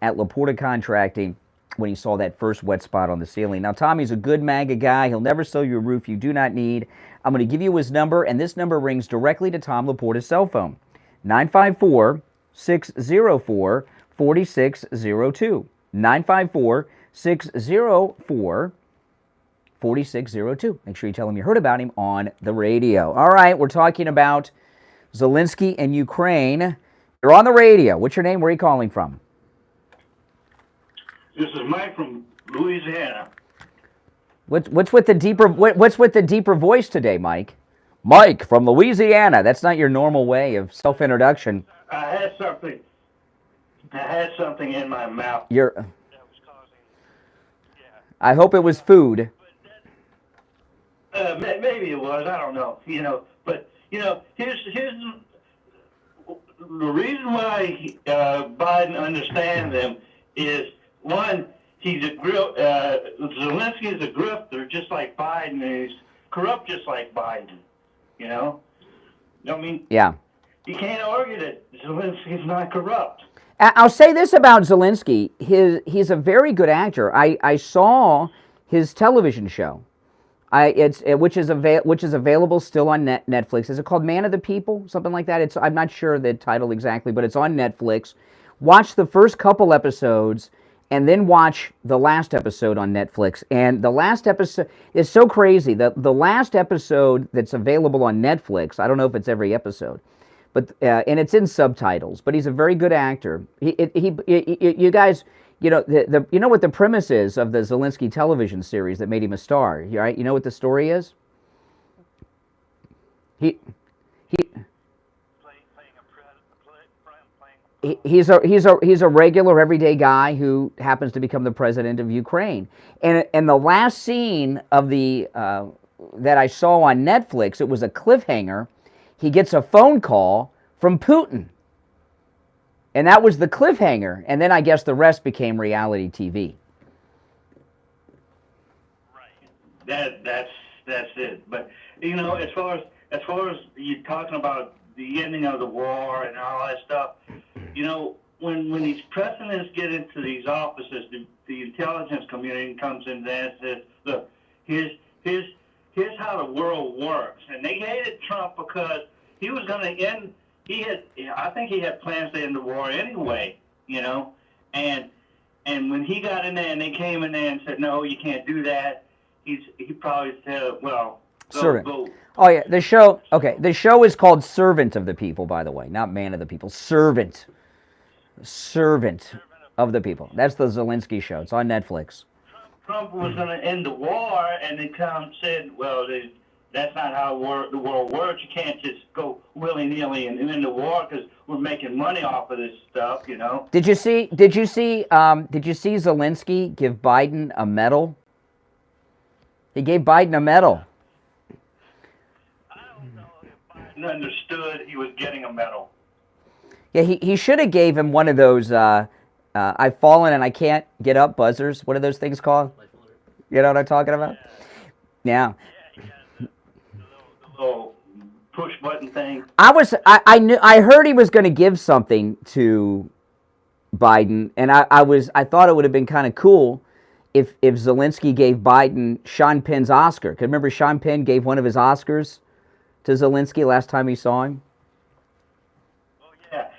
at Laporta Contracting when he saw that first wet spot on the ceiling. Now, Tommy's a good MAGA guy. He'll never sell you a roof you do not need. I'm going to give you his number, and this number rings directly to Tom Laporta's cell phone, 954-604-4602. 954-604-4602. Make sure you tell him you heard about him on the radio. All right, we're talking about Zelensky and Ukraine. You're on the radio. What's your name? Where are you calling from? This is Mike from Louisiana. What's with the deeper voice today, Mike? Mike from Louisiana. That's not your normal way of self-introduction. I had something in my mouth. I hope it was food. Maybe it was. I don't know. But here's the reason why Biden understands them is, one, he's Zelensky is a grifter just like Biden, and he's corrupt just like Biden. I mean, yeah. You can't argue that Zelensky's not corrupt. I'll say this about Zelensky. He's a very good actor. I saw his television show. Which is available still on Netflix. Is it called Man of the People? Something like that. I'm not sure the title exactly, but it's on Netflix. Watch the first couple episodes and then watch the last episode on Netflix. And the last episode is so crazy. The last episode that's available on Netflix, I don't know if it's every episode, but and it's in subtitles, but he's a very good actor. You guys, you know, you know what the premise is of the Zelensky television series that made him a star, right? You know what the story is? He's a regular everyday guy who happens to become the president of Ukraine. And the last scene of the that I saw on Netflix, it was a cliffhanger. He gets a phone call from Putin. And that was the cliffhanger. And then I guess the rest became reality TV. Right. That's it. But you know, as far as you're talking about the ending of the war and all that stuff, you know, when these presidents get into these offices, the intelligence community comes in there and says, look, here's how the world works. And they hated Trump because he was going to end. I think he had plans to end the war anyway, you know. And when he got in there and they came in there and said, no, you can't do that, he probably said, well, go. Oh yeah, the show. Okay, the show is called Servant of the People, by the way, not Man of the People. Servant of the People. That's the Zelensky show. It's on Netflix. Trump was going to end the war, and they said, well, that's not how the world works. You can't just go willy-nilly and end the war because we're making money off of this stuff, you know. Did you see Zelensky give Biden a medal? He gave Biden a medal. I don't know if Biden understood he was getting a medal. Yeah, he should have gave him one of those I've fallen and I can't get up buzzers. What are those things called? You know what I'm talking about? Yeah. The little push button thing. I heard he was going to give something to Biden, and I thought it would have been kind of cool if Zelensky gave Biden Sean Penn's Oscar. Because remember, Sean Penn gave one of his Oscars to Zelensky last time he saw him? Oh, yeah.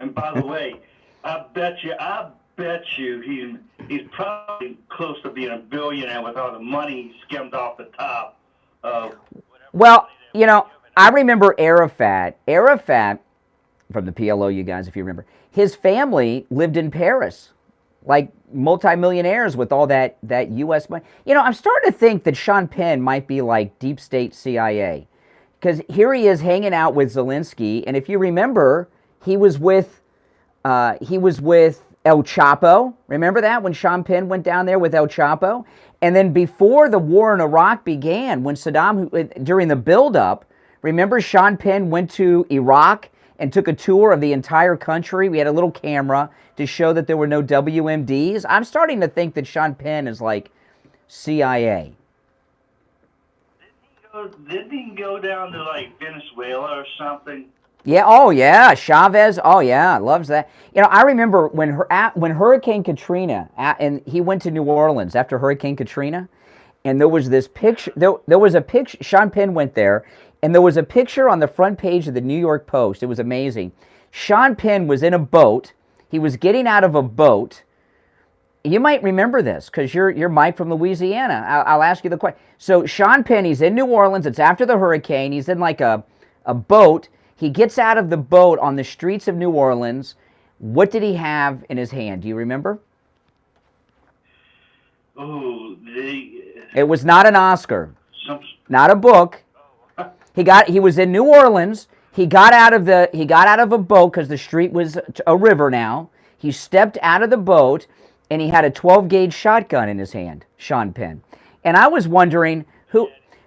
And by the way, I bet you he's probably close to being a billionaire with all the money he skimmed off the top of. Well, you know, I remember Arafat from the PLO, you guys, if you remember. His family lived in Paris, like multimillionaires with all that U.S. money. You know, I'm starting to think that Sean Penn might be like deep state CIA, because here he is hanging out with Zelensky, and if you remember, he was with El Chapo. Remember that, when Sean Penn went down there with El Chapo? And then before the war in Iraq began, when during the buildup, remember Sean Penn went to Iraq and took a tour of the entire country? We had a little camera to show that there were no WMDs. I'm starting to think that Sean Penn is like CIA. Didn't he go down to like Venezuela or something? Yeah, oh yeah, Chavez, oh yeah, loves that. You know, I remember when Hurricane Katrina, and he went to New Orleans after Hurricane Katrina, and there was this picture, there was a picture, Sean Penn went there, and there was a picture on the front page of the New York Post. It was amazing. Sean Penn was in a boat, he was getting out of a boat. You might remember this, because you're Mike from Louisiana. I'll ask you the question. So Sean Penn, he's in New Orleans, it's after the hurricane, he's in like a boat. He gets out of the boat on the streets of New Orleans. What did he have in his hand? Do you remember? Oh, it was not an Oscar, not a book. He was in New Orleans. He got out of a boat because the street was a river now. He stepped out of the boat and he had a 12-gauge shotgun in his hand, Sean Penn. And I was wondering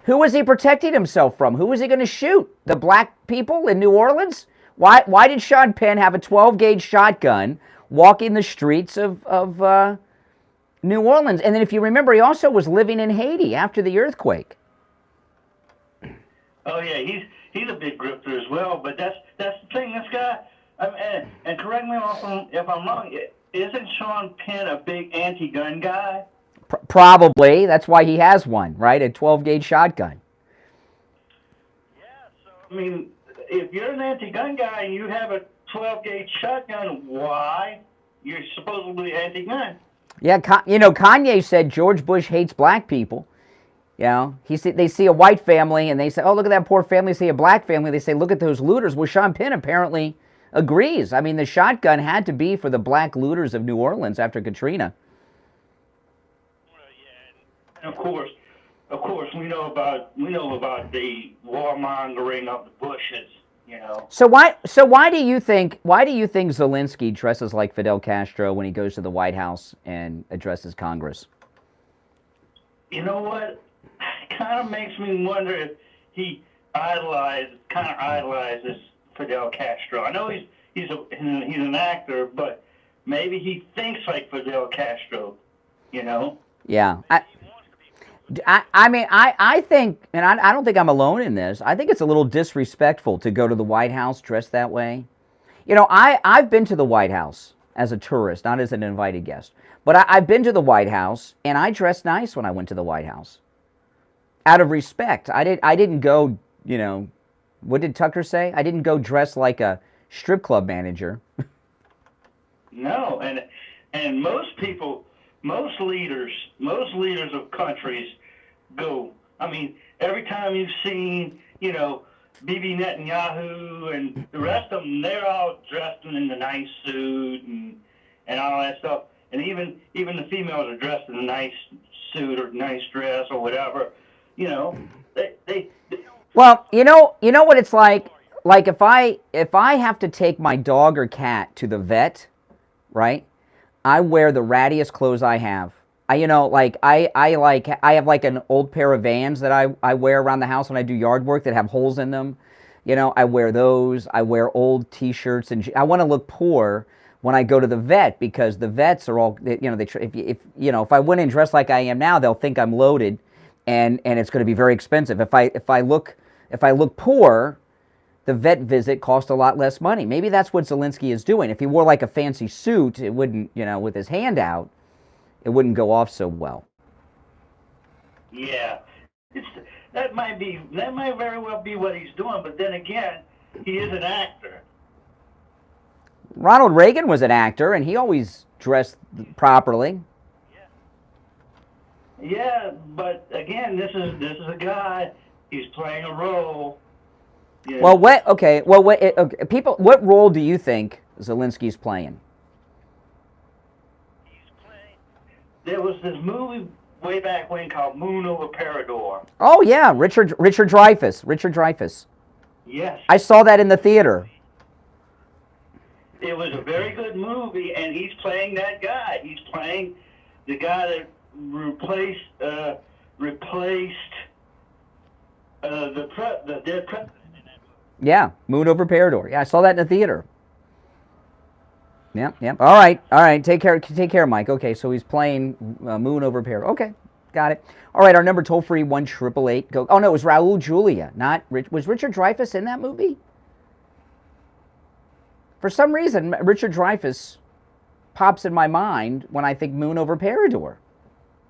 who was he protecting himself from? Who was he going to shoot? The black people in New Orleans? Why did Sean Penn have a 12-gauge shotgun walking the streets of New Orleans? And then if you remember, he also was living in Haiti after the earthquake. Oh yeah, he's a big grifter as well. But that's the thing. This guy, And correct me if I'm wrong. Isn't Sean Penn a big anti-gun guy? Probably. That's why he has one, right? A 12-gauge shotgun. I mean, if you're an anti-gun guy and you have a 12-gauge shotgun, why? You're supposedly anti-gun. Yeah, Kanye said George Bush hates black people. You know, they see a white family and they say, oh, look at that poor family. They see a black family. They say, look at those looters. Well, Sean Penn apparently agrees. I mean, the shotgun had to be for the black looters of New Orleans after Katrina. And of course, we know about the warmongering of the Bushes. You know. So why do you think Zelensky dresses like Fidel Castro when he goes to the White House and addresses Congress? You know what? It kind of makes me wonder if he idolizes Fidel Castro. I know he's an actor, but maybe he thinks like Fidel Castro. You know? Yeah. I mean, I think, and I don't think I'm alone in this, I think it's a little disrespectful to go to the White House dressed that way. You know, I've been to the White House as a tourist, not as an invited guest. But I've been to the White House, and I dressed nice when I went to the White House. Out of respect. I didn't go, you know, what did Tucker say? I didn't go dressed like a strip club manager. No, and most leaders of countries go. I mean, every time you've seen, you know, Bibi Netanyahu and the rest of them, they're all dressed in the nice suit and all that stuff. And even the females are dressed in a nice suit or nice dress or whatever. You know, they Well, you know what it's like. Like if I have to take my dog or cat to the vet, right? I wear the rattiest clothes I have. I have like an old pair of Vans that I wear around the house when I do yard work that have holes in them. You know, I wear those. I wear old T-shirts, and I want to look poor when I go to the vet because the vets are all, you know, if I went in dressed like I am now, they'll think I'm loaded, and it's going to be very expensive. If I look poor, the vet visit costs a lot less money. Maybe that's what Zelensky is doing. If he wore like a fancy suit, it wouldn't, you know, with his hand out, it wouldn't go off so well. Yeah, that might very well be what he's doing. But then again, he is an actor. Ronald Reagan was an actor, and he always dressed properly. Yeah, but again, this is a guy. He's playing a role. Yeah. Well, what role do you think Zelensky's playing? There was this movie way back when called Moon Over Parador. Oh yeah, Richard Dreyfuss. Yes. I saw that in the theater. It was a very good movie, and he's playing that guy. He's playing the guy that replaced the dead president. Yeah, Moon Over Parador. Yeah, I saw that in the theater. Yep. All right. Take care, Mike. Okay, so he's playing Moon Over Parador. Okay, got it. All right, our number toll-free 1-888 go. Oh no, it was Raul Julia, not Rich. Was Richard Dreyfuss in that movie? For some reason, Richard Dreyfuss pops in my mind when I think Moon Over Parador.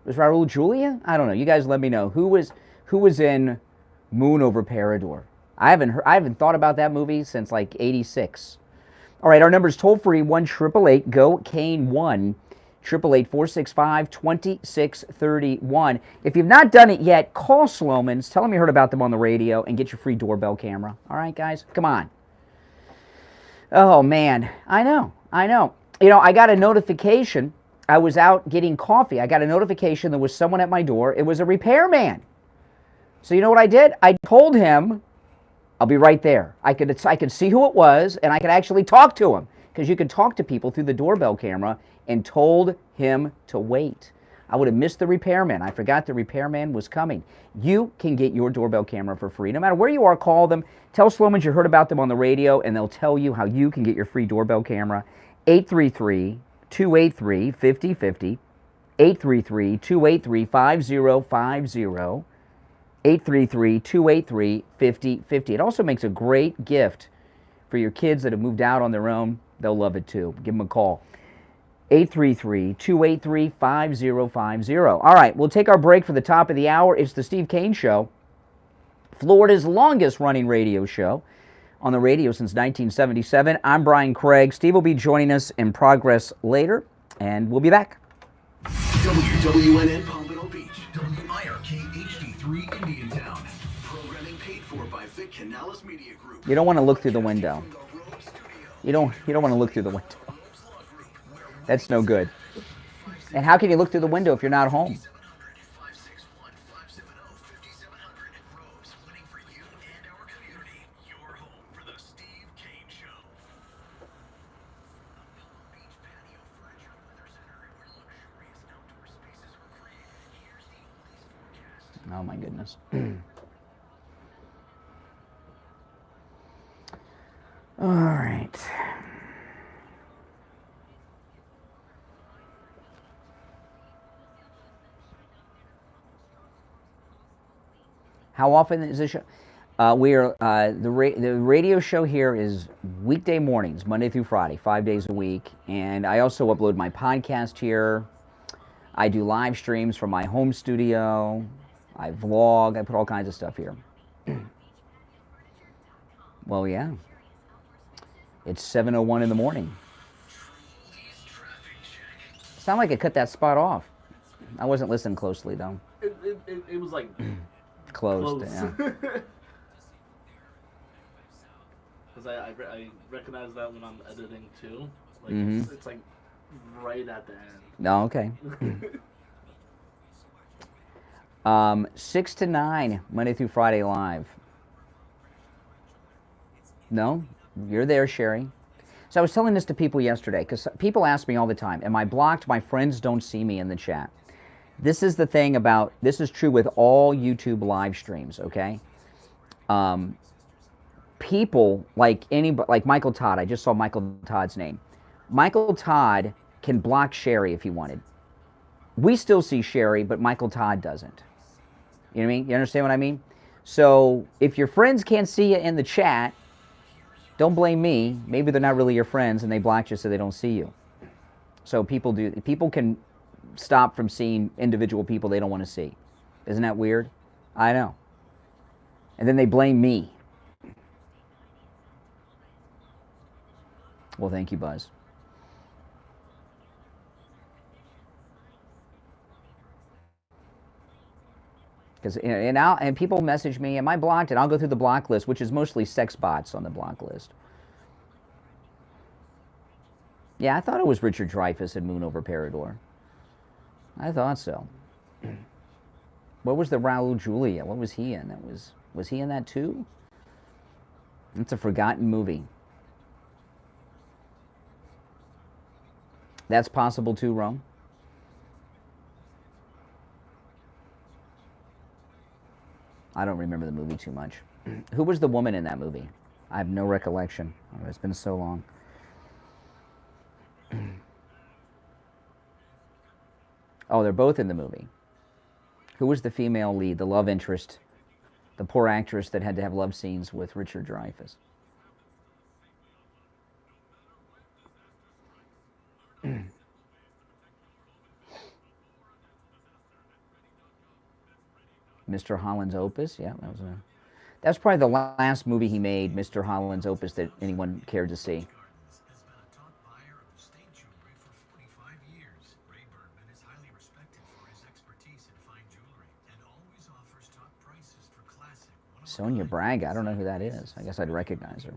Was Raul Julia? I don't know. You guys let me know who was in Moon Over Parador. I haven't thought about that movie since like '86. All right, our number is toll-free 1-888 go Kane 1-888-465-2631. If you've not done it yet, call Sloman's. Tell them you heard about them on the radio and get your free doorbell camera. All right, guys, come on. Oh man, I know. You know, I got a notification. I was out getting coffee. I got a notification there was someone at my door. It was a repairman. So you know what I did? I told him I'll be right there. I could see who it was, and I could actually talk to him because you can talk to people through the doorbell camera, and told him to wait. I would have missed the repairman. I forgot the repairman was coming. You can get your doorbell camera for free. No matter where you are, call them. Tell Slomans you heard about them on the radio, and they'll tell you how you can get your free doorbell camera. 833-283-5050. 833-283-5050. 833-283-5050. It also makes a great gift for your kids that have moved out on their own. They'll love it too. Give them a call. 833-283-5050. All right, we'll take our break for the top of the hour. It's the Steve Kane Show, Florida's longest running radio show on the radio since 1977. I'm Brian Craig. Steve will be joining us in progress later, and we'll be back. WWNN Pompano Beach, WIRK HD3 Indiantown. Programming paid for by Vic Canales Media Group. You don't want to look through the window. You don't want to look through the window. That's no good. And how can you look through the window if you're not home? Oh my goodness. All right. How often is this show? The radio show here is weekday mornings, Monday through Friday, 5 days a week. And I also upload my podcast here. I do live streams from my home studio. I vlog. I put all kinds of stuff here. Well, yeah. It's 7:01 in the morning. Sound like I cut that spot off. I wasn't listening closely, though. It was like... Closed. Yeah. Because I recognize that when I'm editing, too. Like, Mm-hmm. it's like right at the end. No, okay. 6 to 9, Monday through Friday live. No? You're there, Sherry. So I was telling this to people yesterday, because people ask me all the time, am I blocked? My friends don't see me in the chat. This is the thing about, this is true with all YouTube live streams, okay? People, like Michael Todd, I just saw Michael Todd's name. Michael Todd can block Sherry if he wanted. We still see Sherry, but Michael Todd doesn't. You know what I mean? You understand what I mean? So if your friends can't see you in the chat, don't blame me. Maybe they're not really your friends and they blocked you so they don't see you. So people can stop from seeing individual people they don't want to see. Isn't that weird? I know. And then they blame me. Well, thank you, Buzz. And people message me, am I blocked? And I'll go through the block list, which is mostly sex bots on the block list. Yeah, I thought it was Richard Dreyfuss in Moon Over Parador. I thought so. What was the Raul Julia? What was he in? Was he in that too? It's a forgotten movie. That's possible too, Rome. I don't remember the movie too much. Who was the woman in that movie? I have no recollection. Oh, it's been so long. Oh, they're both in the movie. Who was the female lead, the love interest, the poor actress that had to have love scenes with Richard Dreyfuss? Mr. Holland's Opus, yeah, that was probably the last movie he made, Mr. Holland's Opus, that anyone cared to see. Sonia Braga, I don't know who that is. I guess I'd recognize her.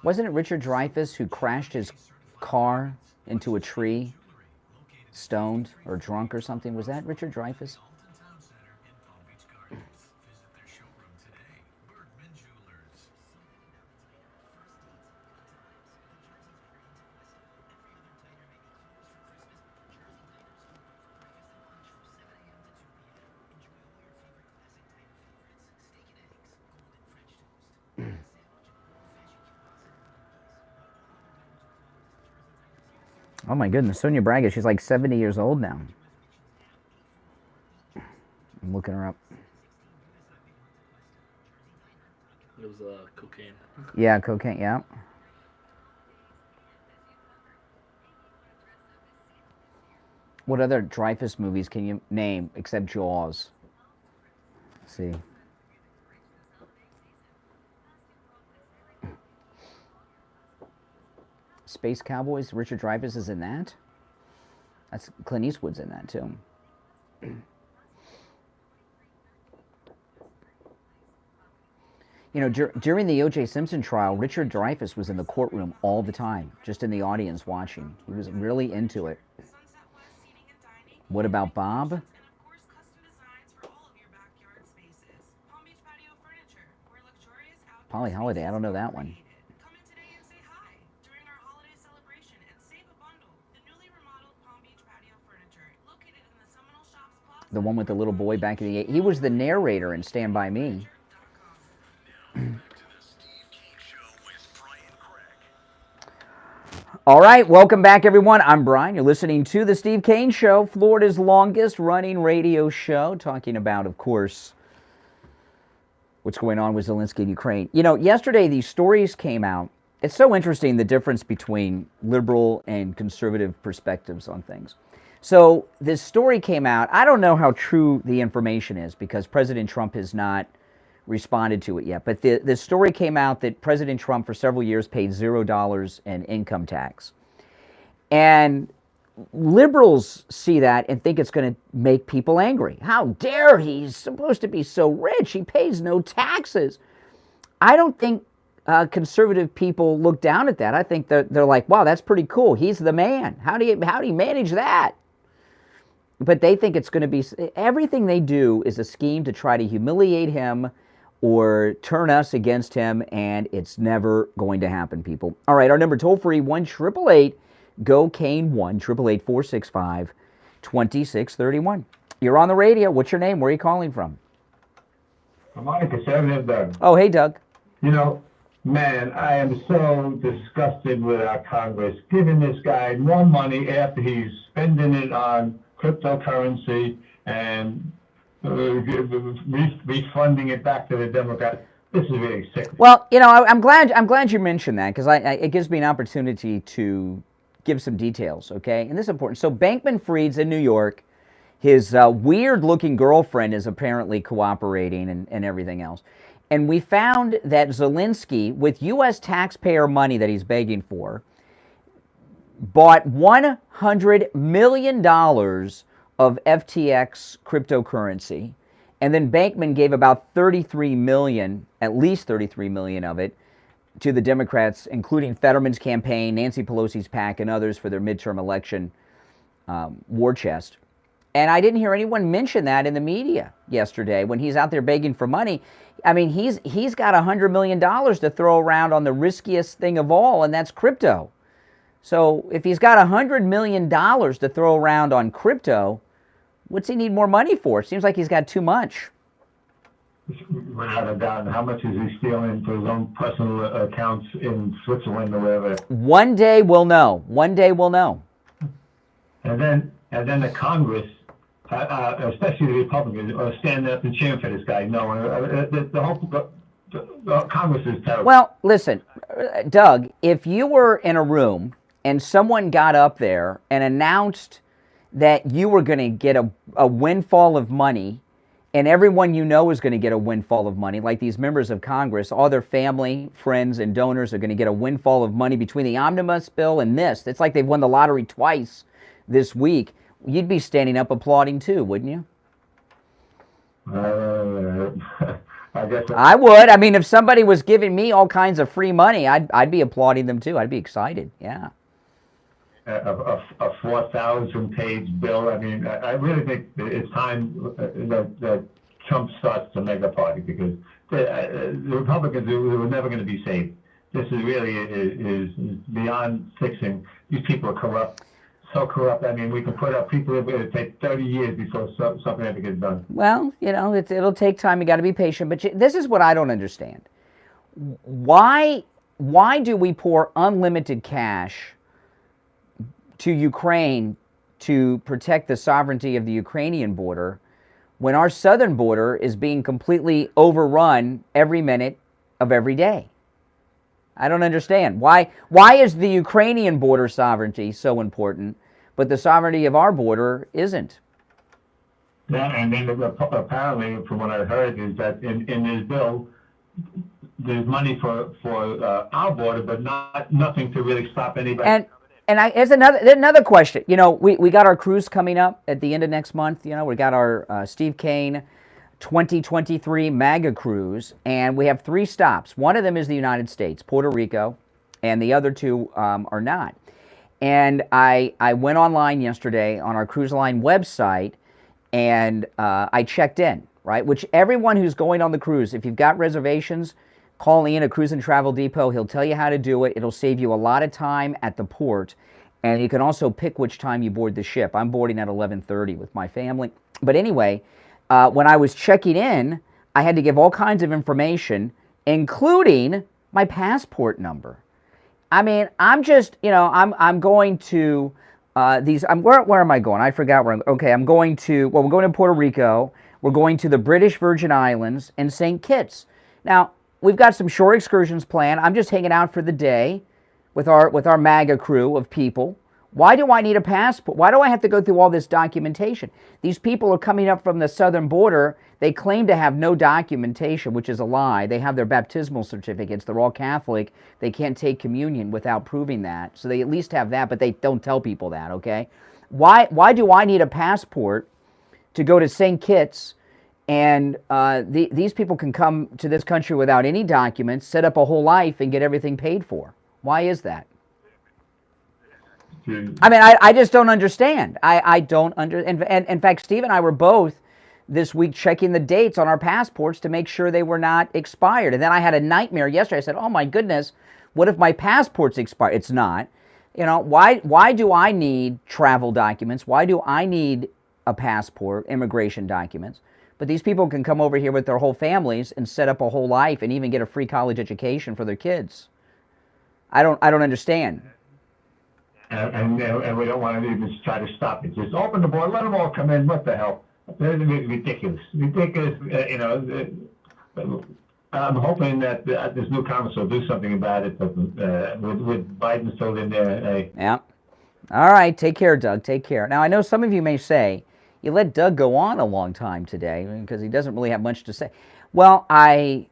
Wasn't it Richard Dreyfuss who crashed his car into a tree, stoned or drunk or something? Was that Richard Dreyfuss? Oh my goodness, Sonia Braga, she's like 70 years old now. I'm looking her up. It was cocaine. Yeah, cocaine, yeah. What other Dreyfus movies can you name except Jaws? Let's see. Space Cowboys, Richard Dreyfuss is in that? That's Clint Eastwood's in that too. You know, during the O.J. Simpson trial, Richard Dreyfuss was in the courtroom all the time, just in the audience watching. He was really into it. What about Bob? Polly Holiday, I don't know that one. The one with the little boy back in the 80s. He was the narrator in Stand By Me. All right, welcome back, everyone. I'm Brian. You're listening to The Steve Kane Show, Florida's longest running radio show, talking about, of course, what's going on with Zelensky in Ukraine. You know, yesterday these stories came out. It's so interesting, the difference between liberal and conservative perspectives on things. So this story came out. I don't know how true the information is because President Trump has not responded to it yet. But the story came out that President Trump for several years paid $0 in income tax. And liberals see that and think it's going to make people angry. How dare he? He's supposed to be so rich. He pays no taxes. I don't think conservative people look down at that. I think they're like, wow, that's pretty cool. He's the man. How do you manage that? But they think it's going to be, everything they do is a scheme to try to humiliate him or turn us against him, and it's never going to happen, people. All right, our number toll-free, 1-888-GO-KANE, 1-888-465-2631. You're on the radio. What's your name? Where are you calling from? I'm on a conservative, Doug. Oh, hey, Doug. You know, man, I am so disgusted with our Congress giving this guy more money after he's spending it on cryptocurrency and refunding it back to the Democrats. This is really sick. Well, you know, I'm glad you mentioned that because it gives me an opportunity to give some details, okay? And this is important. So Bankman-Fried's in New York. His weird-looking girlfriend is apparently cooperating and everything else. And we found that Zelensky, with U.S. taxpayer money that he's begging for, bought $100 million of FTX cryptocurrency, and then Bankman gave about 33 million, at least 33 million of it, to the Democrats, including Fetterman's campaign, Nancy Pelosi's PAC, and others for their midterm election war chest. And I didn't hear anyone mention that in the media yesterday when he's out there begging for money. I mean, he's got $100 million to throw around on the riskiest thing of all, and that's crypto. So if he's got $100 million to throw around on crypto, what's he need more money for? It seems like he's got too much. Without a doubt. How much is he stealing for his own personal accounts in Switzerland or wherever? One day we'll know. One day we'll know. And then the Congress, especially the Republicans, are standing up and cheering for this guy. No, the Congress is terrible. Well, listen, Doug, if you were in a room and someone got up there and announced that you were going to get a windfall of money, and everyone you know is going to get a windfall of money, like these members of Congress, all their family, friends, and donors are going to get a windfall of money between the omnibus bill and this. It's like they've won the lottery twice this week. You'd be standing up applauding too, wouldn't you? I guess I would. I mean, if somebody was giving me all kinds of free money, I'd be applauding them too. I'd be excited. Yeah. A 4,000-page bill. I mean, I really think it's time that Trump starts to mega party because the Republicans were never going to be saved. This is really beyond fixing. These people are corrupt. So corrupt. I mean, we can put up people. It'll take 30 years before something ever gets done. Well, you know, it'll take time. You got to be patient. But this is what I don't understand. Why do we pour unlimited cash to Ukraine to protect the sovereignty of the Ukrainian border when our southern border is being completely overrun every minute of every day? I don't understand. Why is the Ukrainian border sovereignty so important, but the sovereignty of our border isn't? Yeah, and then apparently, from what I heard, is that in this bill, there's money for our border, but nothing to really stop anybody. And there's another question. You know, we got our cruise coming up at the end of next month. You know, we got our Steve Kane 2023 MAGA cruise, and we have 3 stops. One of them is the United States, Puerto Rico, and the other 2 are not. And I went online yesterday on our cruise line website, and I checked in, right? Which everyone who's going on the cruise, if you've got reservations, call in a Cruise and Travel Depot. He'll tell you how to do it. It'll save you a lot of time at the port, and you can also pick which time you board the ship. I'm boarding at 11:30 with my family. But anyway, when I was checking in, I had to give all kinds of information, including my passport number. I mean, I'm just, you know, I'm going to where am I going? I forgot where okay, I'm going to, well, we're going to Puerto Rico. We're going to the British Virgin Islands and St. Kitts. Now, we've got some shore excursions planned. I'm just hanging out for the day with our MAGA crew of people. Why do I need a passport? Why do I have to go through all this documentation? These people are coming up from the southern border. They claim to have no documentation, which is a lie. They have their baptismal certificates. They're all Catholic. They can't take communion without proving that. So they at least have that, but they don't tell people that, okay? Why do I need a passport to go to St. Kitts? And these people can come to this country without any documents, set up a whole life, and get everything paid for. Why is that? I mean, I just don't understand. I don't understand. And in fact, Steve and I were both this week checking the dates on our passports to make sure they were not expired. And then I had a nightmare yesterday. I said, oh my goodness, what if my passport's expired? It's not. You know, why do I need travel documents? Why do I need a passport, immigration documents? But these people can come over here with their whole families and set up a whole life and even get a free college education for their kids. I don't understand. And we don't want to even try to stop it. Just open the door, let them all come in. What the hell? Ridiculous. You know, I'm hoping that this new Congress will do something about it. But with Biden still in there. Yeah. All right. Take care, Doug. Take care. Now, I know some of you may say, you let Doug go on a long time today because he doesn't really have much to say. Well, I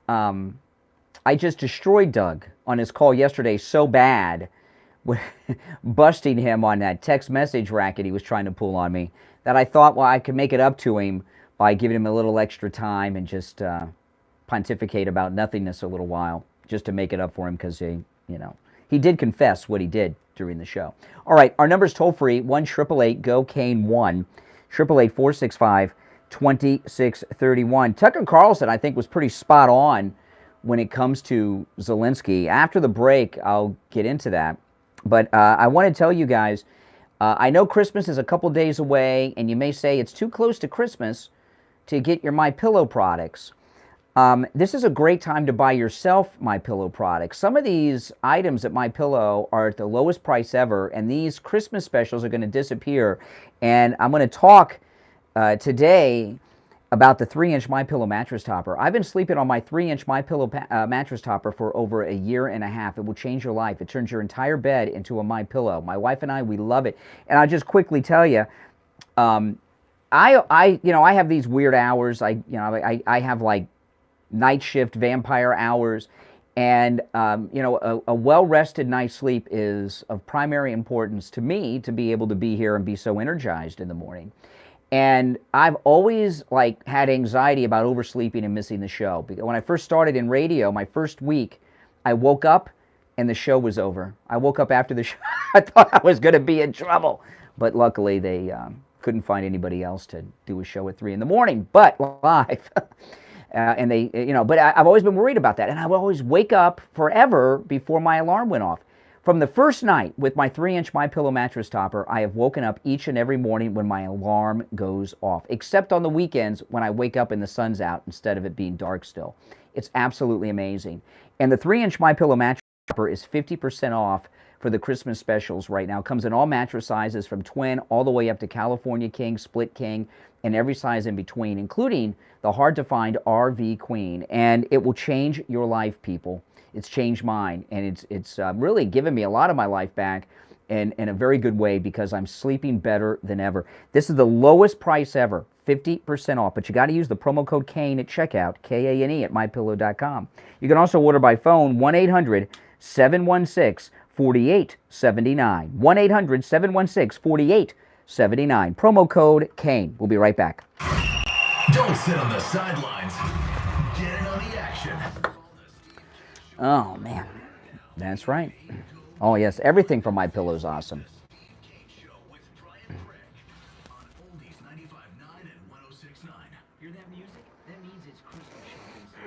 just destroyed Doug on his call yesterday so bad, busting him on that text message racket he was trying to pull on me, that I thought, well, I could make it up to him by giving him a little extra time and just pontificate about nothingness a little while, just to make it up for him because he did confess what he did during the show. All right, our number's toll free 1-888-GO-CANE-1, 888-465-2631. Tucker Carlson, I think, was pretty spot on when it comes to Zelensky. After the break, I'll get into that. But I want to tell you guys, I know Christmas is a couple days away, and you may say it's too close to Christmas to get your MyPillow products. This is a great time to buy yourself MyPillow products. Some of these items at MyPillow are at the lowest price ever, and these Christmas specials are going to disappear. And I'm going to talk today about the 3-inch MyPillow mattress topper. I've been sleeping on my 3-inch MyPillow mattress topper for over a year and a half. It will change your life. It turns your entire bed into a MyPillow. My wife and I, we love it. And I'll just quickly tell you, I have these weird hours. I have like night shift vampire hours, and a well-rested night's sleep is of primary importance to me to be able to be here and be so energized in the morning. And I've always had anxiety about oversleeping and missing the show. Because when I first started in radio, my first week, I woke up and the show was over. I woke up after the show. I thought I was going to be in trouble, but luckily they couldn't find anybody else to do a show at 3 in the morning, but live. And they, but I've always been worried about that. And I would always wake up forever before my alarm went off. From the first night with my 3-inch MyPillow mattress topper, I have woken up each and every morning when my alarm goes off, except on the weekends when I wake up and the sun's out instead of it being dark still. It's absolutely amazing. And the 3-inch MyPillow mattress topper is 50% off for the Christmas specials right now. It comes in all mattress sizes from twin all the way up to California king, split king, and every size in between, including the hard-to-find RV queen. And it will change your life, people. It's changed mine, and it's really given me a lot of my life back in a very good way because I'm sleeping better than ever. This is the lowest price ever, 50% off, but you got to use the promo code KANE at checkout, K-A-N-E at mypillow.com. You can also order by phone, 1-800-716-4879, 1-800-716-4879, promo code KANE. We'll be right back. Don't sit on the sidelines. Get in on the action. Oh, man. That's right. Oh, yes. Everything from MyPillow is awesome. Hear that music? That means it's Christmas shopping season. For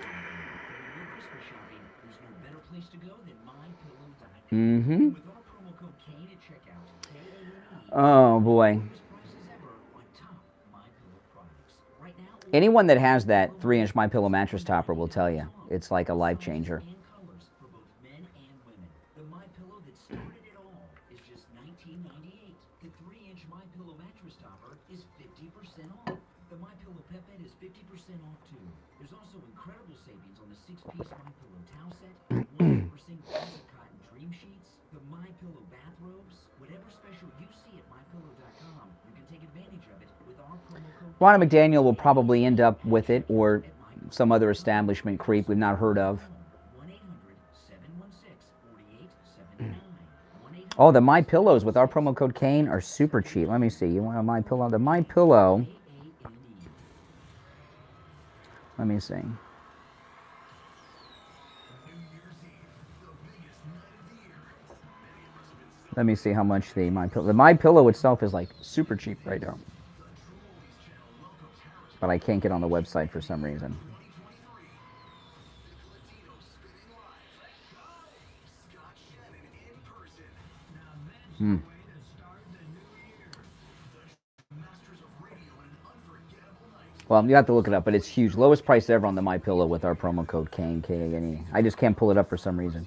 your Christmas shopping, there's no better place to go than mypillow.com. Mm-hmm. With our promo code KANE at checkout, K-A-N-E, Oh, boy. prices ever on top MyPillow products. Right now, Anyone that has that 3-inch MyPillow mattress topper will tell you it's like a life changer. colors for both men and women. The MyPillow that started it all is just $19.98. The 3-inch MyPillow mattress topper is 50% off. The MyPillow pet bed is 50% off too. There's also incredible savings on the 6-piece MyPillow towel set, 100% classic cotton dream sheets, the MyPillow bathrobes. Whatever special you see at mypillow.com, you can take advantage of it with our promo code. Ronald McDaniel will probably end up with it, or some other establishment creep we've not heard of. 1-800-716-4879. Oh, the MyPillows with our promo code KANE are super cheap. Let me see. You want a MyPillow? The MyPillow. Let me see. Let me see how much the MyPillow. The MyPillow itself is like super cheap right now. But I can't get on the website for some reason. Well, you have to look it up, but it's huge. Lowest price ever on the MyPillow with our promo code KANE, K-A-N-E. I just can't pull it up for some reason.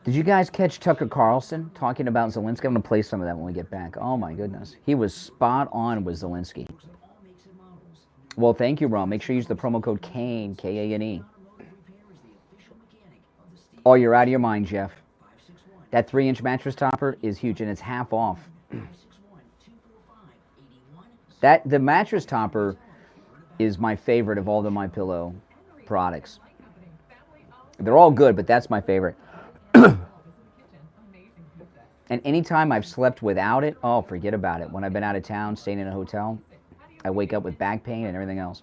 Did you guys catch Tucker Carlson talking about Zelensky? I'm going to play some of that when we get back. Oh, my goodness. He was spot on with Zelensky. Well, thank you, Ron. Make sure you use the promo code KANE, K-A-N-E. Oh, you're out of your mind, Jeff. That 3-inch mattress topper is huge, and it's half off. The mattress topper is my favorite of all the MyPillow products. They're all good, but that's my favorite. And anytime I've slept without it, oh, forget about it. When I've been out of town, staying in a hotel, I wake up with back pain and everything else.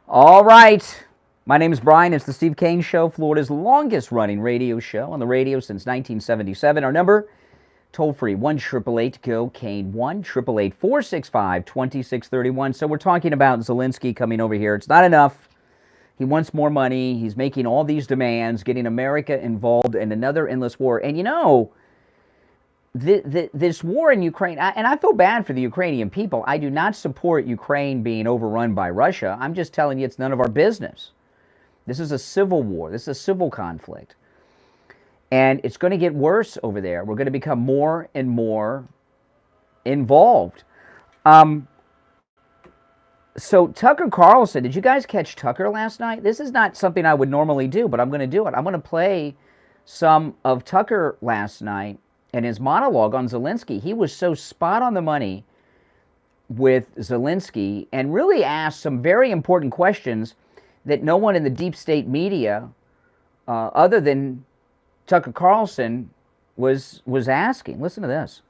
All right. My name is Brian. It's the Steve Kane Show, Florida's longest-running radio show on the radio since 1977. Our number, toll-free, 1-888-GO-KANE, 1-888-465-2631. So we're talking about Zelensky coming over here. It's not enough. He wants more money. He's making all these demands, getting America involved in another endless war. And you know, this war in Ukraine, and I feel bad for the Ukrainian people. I do not support Ukraine being overrun by Russia. I'm just telling you it's none of our business. This is a civil war. This is a civil conflict. And it's going to get worse over there. We're going to become more and more involved. So Tucker Carlson, did you guys catch Tucker last night? This is not something I would normally do, but I'm going to do it. I'm going to play some of Tucker last night and his monologue on Zelensky. He was so spot on the money with Zelensky and really asked some very important questions that no one in the deep state media, other than Tucker Carlson, was asking. Listen to this.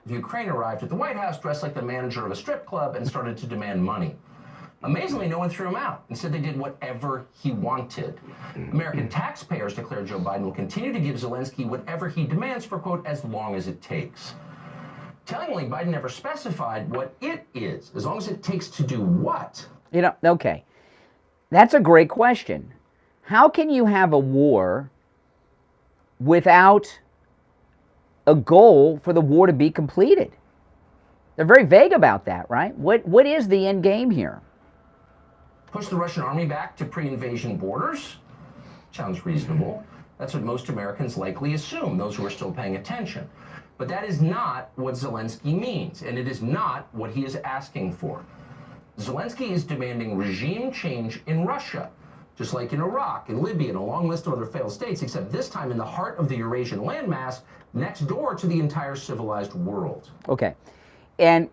Ukraine arrived at the White House dressed like the manager of a strip club and started to demand money. Amazingly, no one threw him out. Instead, they did whatever he wanted. American taxpayers declared Joe Biden will continue to give Zelensky whatever he demands for, quote, as long as it takes. Tellingly, Biden never specified what it is, as long as it takes to do what? You know, okay. That's a great question. How can you have a war without a goal for the war to be completed? They're very vague about that, right? What is the end game here? Push the Russian army back to pre-invasion borders? Sounds reasonable. That's what most Americans likely assume, those who are still paying attention. But that is not what Zelensky means, and it is not what he is asking for. Zelensky is demanding regime change in Russia, just like in Iraq, in Libya, and a long list of other failed states, except this time in the heart of the Eurasian landmass, next door to the entire civilized world. Okay. And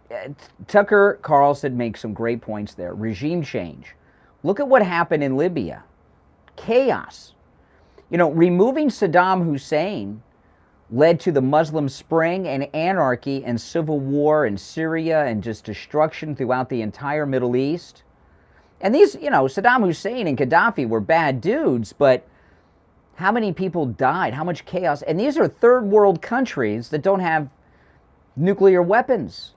Tucker Carlson makes some great points there. Regime change. Look at what happened in Libya. Chaos. You know, removing Saddam Hussein led to the Muslim Spring and anarchy and civil war in Syria and just destruction throughout the entire Middle East. And these, you know, Saddam Hussein and Gaddafi were bad dudes, but how many people died? How much chaos? And these are third world countries that don't have nuclear weapons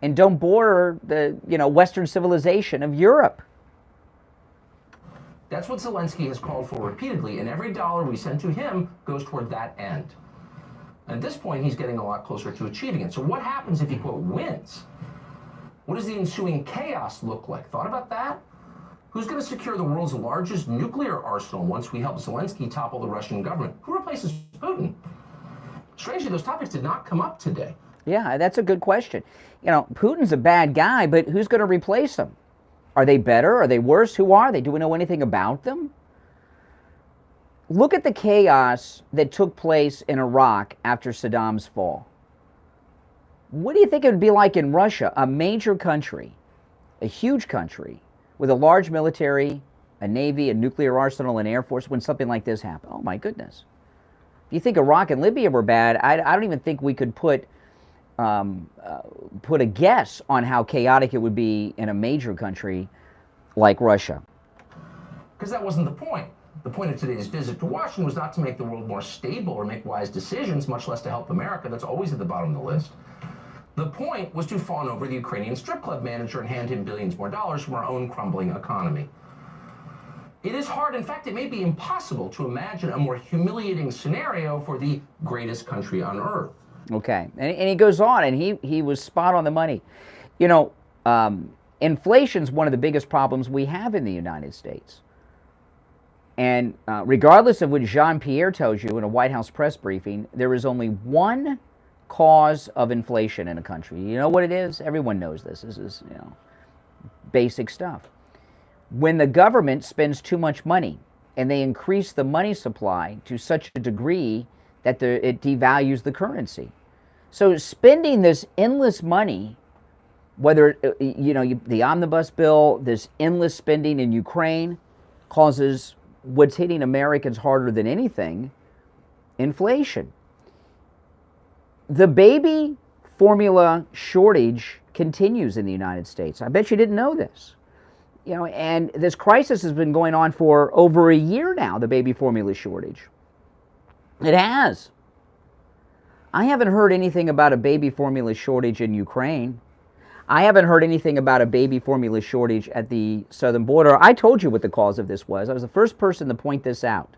and don't border the, you know, Western civilization of Europe. That's what Zelensky has called for repeatedly, and every dollar we send to him goes toward that end. At this point, he's getting a lot closer to achieving it. So what happens if he, quote, wins? What does the ensuing chaos look like? Thought about that? Who's going to secure the world's largest nuclear arsenal once we help Zelensky topple the Russian government? Who replaces Putin? Strangely, those topics did not come up today. Yeah, that's a good question. You know, Putin's a bad guy, but who's going to replace him? Are they better? Are they worse? Who are they? Do we know anything about them? Look at the chaos that took place in Iraq after Saddam's fall. What do you think it would be like in Russia, a major country, a huge country, with a large military, a navy, a nuclear arsenal, an air force, when something like this happened? Oh my goodness. If you think Iraq and Libya were bad, I don't even think we could put a guess on how chaotic it would be in a major country like Russia. Because that wasn't the point. The point of today's visit to Washington was not to make the world more stable or make wise decisions, much less to help America. That's always at the bottom of the list. The point was to fawn over the Ukrainian strip club manager and hand him billions more dollars from our own crumbling economy. It is hard, in fact, it may be impossible to imagine a more humiliating scenario for the greatest country on earth. Okay, and he goes on, and he was spot on the money. You know, inflation's one of the biggest problems we have in the United States. And regardless of what Jean-Pierre tells you in a White House press briefing, there is only one cause of inflation in a country. You know what it is? Everyone knows this. This is, you know, basic stuff. When the government spends too much money and they increase the money supply to such a degree that it devalues the currency. So spending this endless money, whether, you know, the omnibus bill, this endless spending in Ukraine, causes what's hitting Americans harder than anything, inflation. The baby formula shortage continues in the United States. I bet you didn't know this. You know, and this crisis has been going on for over a year now, the baby formula shortage. It has. I haven't heard anything about a baby formula shortage in Ukraine. I haven't heard anything about a baby formula shortage at the southern border. I told you what the cause of this was. I was the first person to point this out.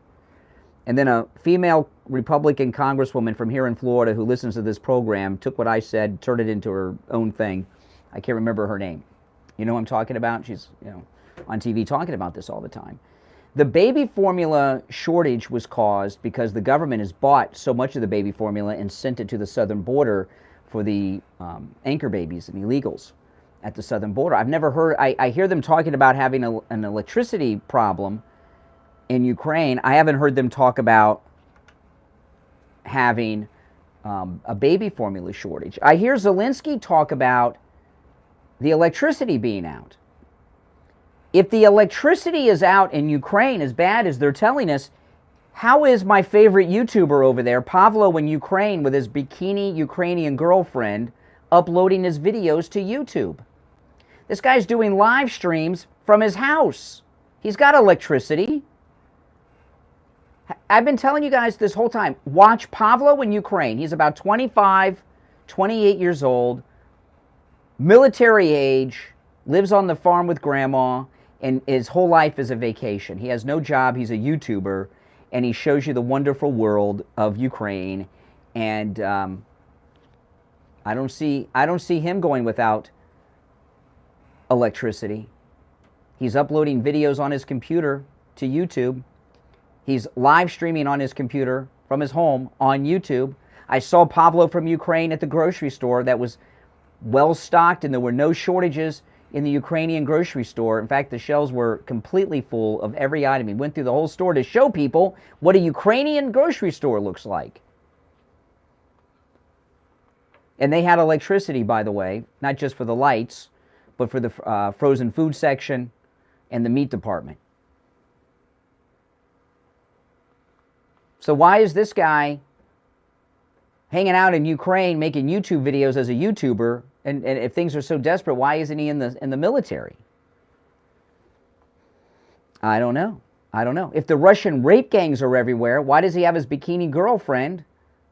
And then a female Republican congresswoman from here in Florida who listens to this program took what I said, turned it into her own thing. I can't remember her name. You know who I'm talking about? She's, you know, on TV talking about this all the time. The baby formula shortage was caused because the government has bought so much of the baby formula and sent it to the southern border for the anchor babies and illegals at the southern border. I've never heard, I hear them talking about having an electricity problem in Ukraine. I haven't heard them talk about having a baby formula shortage. I hear Zelensky talk about the electricity being out. If the electricity is out in Ukraine as bad as they're telling us, how is my favorite YouTuber over there, Pavlo in Ukraine, with his bikini Ukrainian girlfriend, uploading his videos to YouTube? This guy's doing live streams from his house. He's got electricity. I've been telling you guys this whole time, watch Pavlo in Ukraine. He's about 25, 28 years old, military age, lives on the farm with grandma, and his whole life is a vacation. He has no job. He's a YouTuber, and he shows you the wonderful world of Ukraine. And I don't see him going without electricity. He's uploading videos on his computer to YouTube. He's live streaming on his computer from his home on YouTube. I saw Pavlo from Ukraine at the grocery store that was well stocked, and there were no shortages in the Ukrainian grocery store. In fact, the shelves were completely full of every item. He went through the whole store to show people what a Ukrainian grocery store looks like. And they had electricity, by the way, not just for the lights, but for the frozen food section and the meat department. So why is this guy hanging out in Ukraine making YouTube videos as a YouTuber? And if things are so desperate, why isn't he in the military? I don't know. I don't know. If the Russian rape gangs are everywhere, why does he have his bikini girlfriend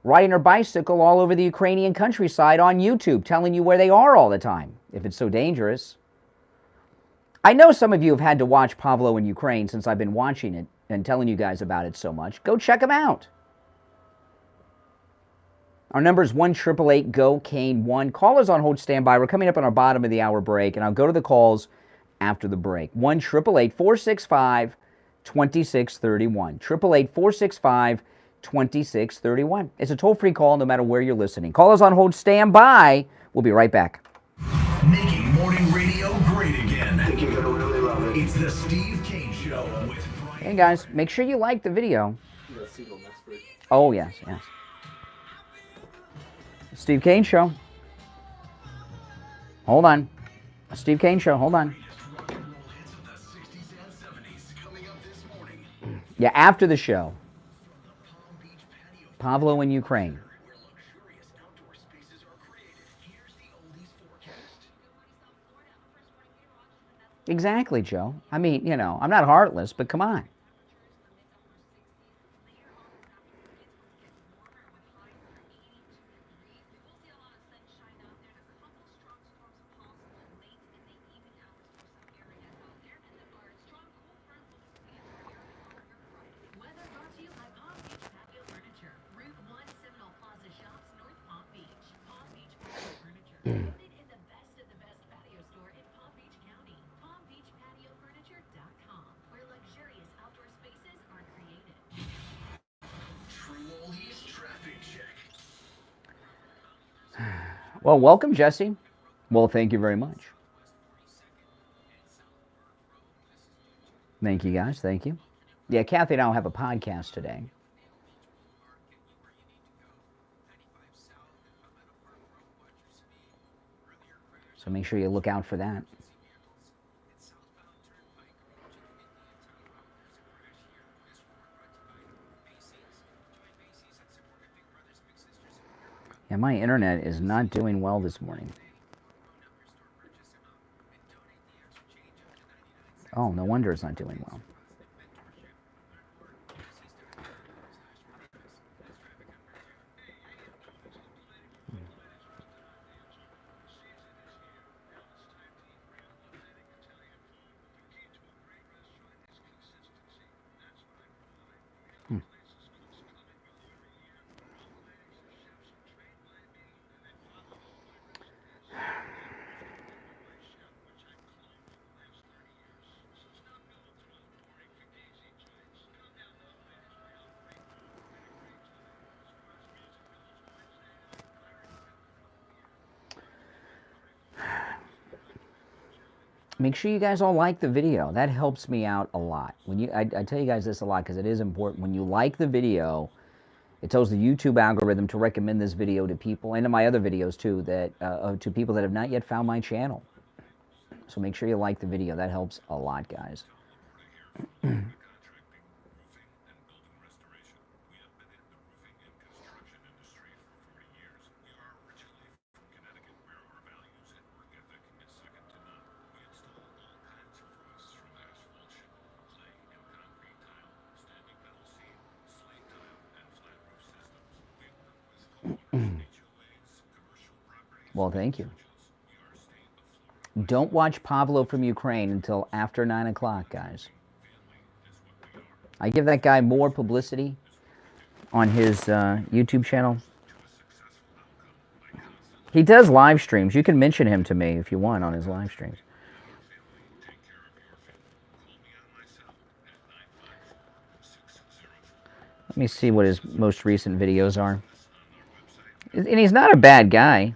riding her bicycle all over the Ukrainian countryside on YouTube, telling you where they are all the time, if it's so dangerous? I know some of you have had to watch Pavlo in Ukraine since I've been watching it and telling you guys about it so much. Go check him out. Our number is 1-888-GO-KANE-1. Callers on hold, stand by. We're coming up on our bottom of the hour break, and I'll go to the calls after the break. 1-888-465-2631. 1-888-465-2631. It's a toll-free call no matter where you're listening. Callers on hold, stand by. We'll be right back. Making morning radio great again. I think you're going to really love it. It's the Steve Kane Show with Brian. Hey, guys, make sure you like the video. Oh, yes, yes. Steve Kane Show. Hold on. Steve Kane Show, hold on. Yeah, after the show. Pavlo in Ukraine. Exactly, Joe. I mean, you know, I'm not heartless, but come on. Well, welcome, Jesse. Well, thank you very much. Thank you, guys. Thank you. Yeah, Kathy and I will have a podcast today. So make sure you look out for that. Yeah, my internet is not doing well this morning. Oh, no wonder it's not doing well. Make sure you guys all like the video. That helps me out a lot. When I tell you guys this a lot because it is important. When you like the video, it tells the YouTube algorithm to recommend this video to people, and to my other videos too, that to people that have not yet found my channel. So make sure you like the video. That helps a lot, guys. Well, thank you. Don't watch Pablo from Ukraine until after 9 o'clock, guys. I give that guy more publicity on his YouTube channel. He does live streams. You can mention him to me if you want on his live streams. Let me see what his most recent videos are. And he's not a bad guy.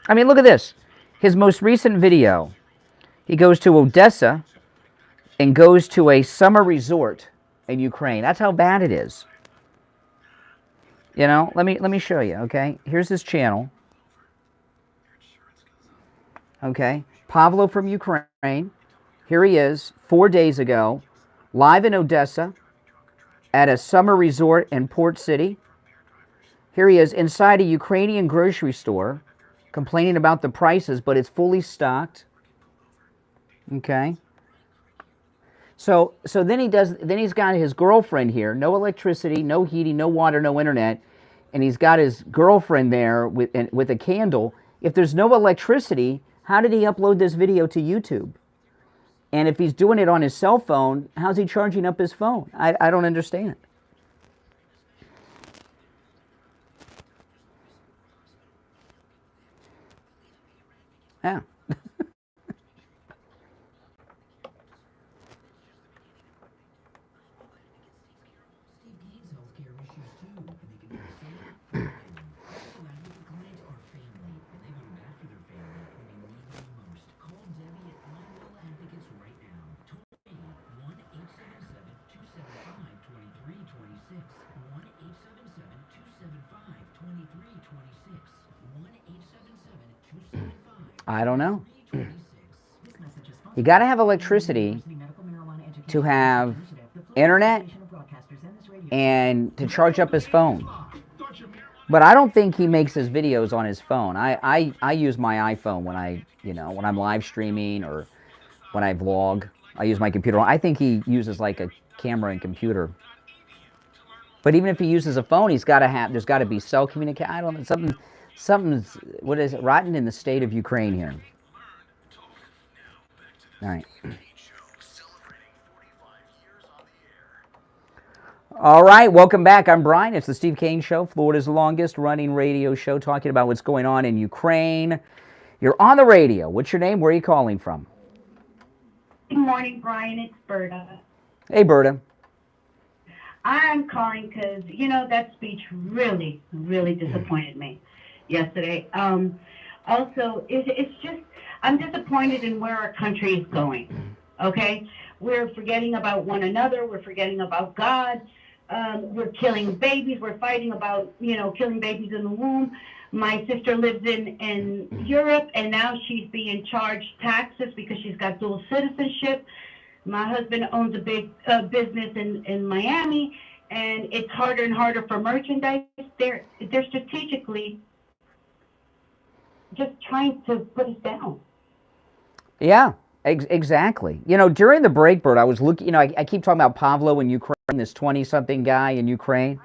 I mean, look at this. His most recent video, he goes to Odessa and goes to a summer resort in Ukraine. That's how bad it is. You know, let me show you, okay? Here's his channel. Okay, Pablo from Ukraine. Here he is, 4 days ago, live in Odessa at a summer resort in Port City. Here he is inside a Ukrainian grocery store, complaining about the prices, but it's fully stocked. Okay. So then he's got his girlfriend here, no electricity, no heating, no water, no internet, and he's got his girlfriend there with a candle. If there's no electricity, how did he upload this video to YouTube? And if he's doing it on his cell phone, how's he charging up his phone? I don't understand. Yeah. I don't know. You got to have electricity to have internet and to charge up his phone. But I don't think he makes his videos on his phone. I use my iPhone when when I'm live streaming or when I vlog. I use my computer. I think he uses like a camera and computer. But even if he uses a phone, there's got to be cell communication. I don't know, something's, what is it, rotten in the state of Ukraine here. All right. All right, welcome back. I'm Brian. It's the Steve Kane Show, Florida's longest running radio show, talking about what's going on in Ukraine. You're on the radio. What's your name? Where are you calling from? Good morning, Brian. It's Berta. Hey, Berta. I'm calling because, that speech really, really disappointed me yesterday. Also, it's just, I'm disappointed in where our country is going, okay? We're forgetting about one another. We're forgetting about God. We're killing babies. We're fighting about, killing babies in the womb. My sister lives in Europe, and now she's being charged taxes because she's got dual citizenship. My husband owns a big business in Miami, and it's harder and harder for merchandise. They're strategically just trying to put us down. Yeah, exactly. During the break, Bert, I was looking, I keep talking about Pablo in Ukraine, this 20-something guy in Ukraine.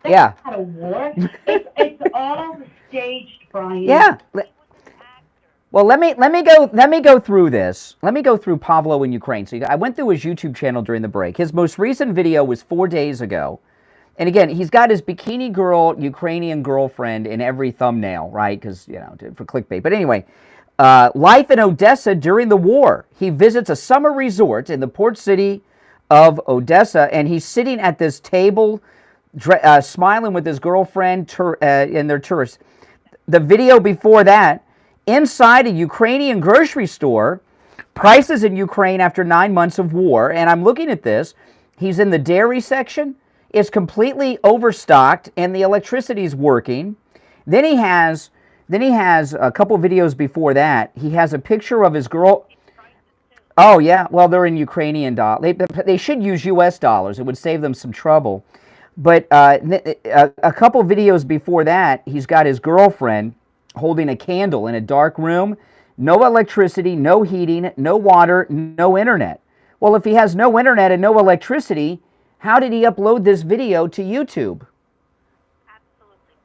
Yeah. Not a war. It's all staged, Brian. Yeah. Well, let me go through this. Let me go through Pablo in Ukraine. So I went through his YouTube channel during the break. His most recent video was 4 days ago. And again, he's got his bikini girl, Ukrainian girlfriend in every thumbnail, right? Because, for clickbait. But anyway, life in Odessa during the war. He visits a summer resort in the port city of Odessa, and he's sitting at this table, smiling with his girlfriend and their tourists. The video before that, inside a Ukrainian grocery store, prices in Ukraine after 9 months of war. And I'm looking at this. He's in the dairy section. It's completely overstocked, and the electricity's working. Then he has Then he has a couple videos before that. He has a picture of his girl. Oh, yeah. Well, they're in Ukrainian dollars. They should use U.S. dollars. It would save them some trouble. But a couple videos before that, he's got his girlfriend holding a candle in a dark room. No electricity, no heating, no water, no internet. Well, if he has no internet and no electricity, how did he upload this video to YouTube?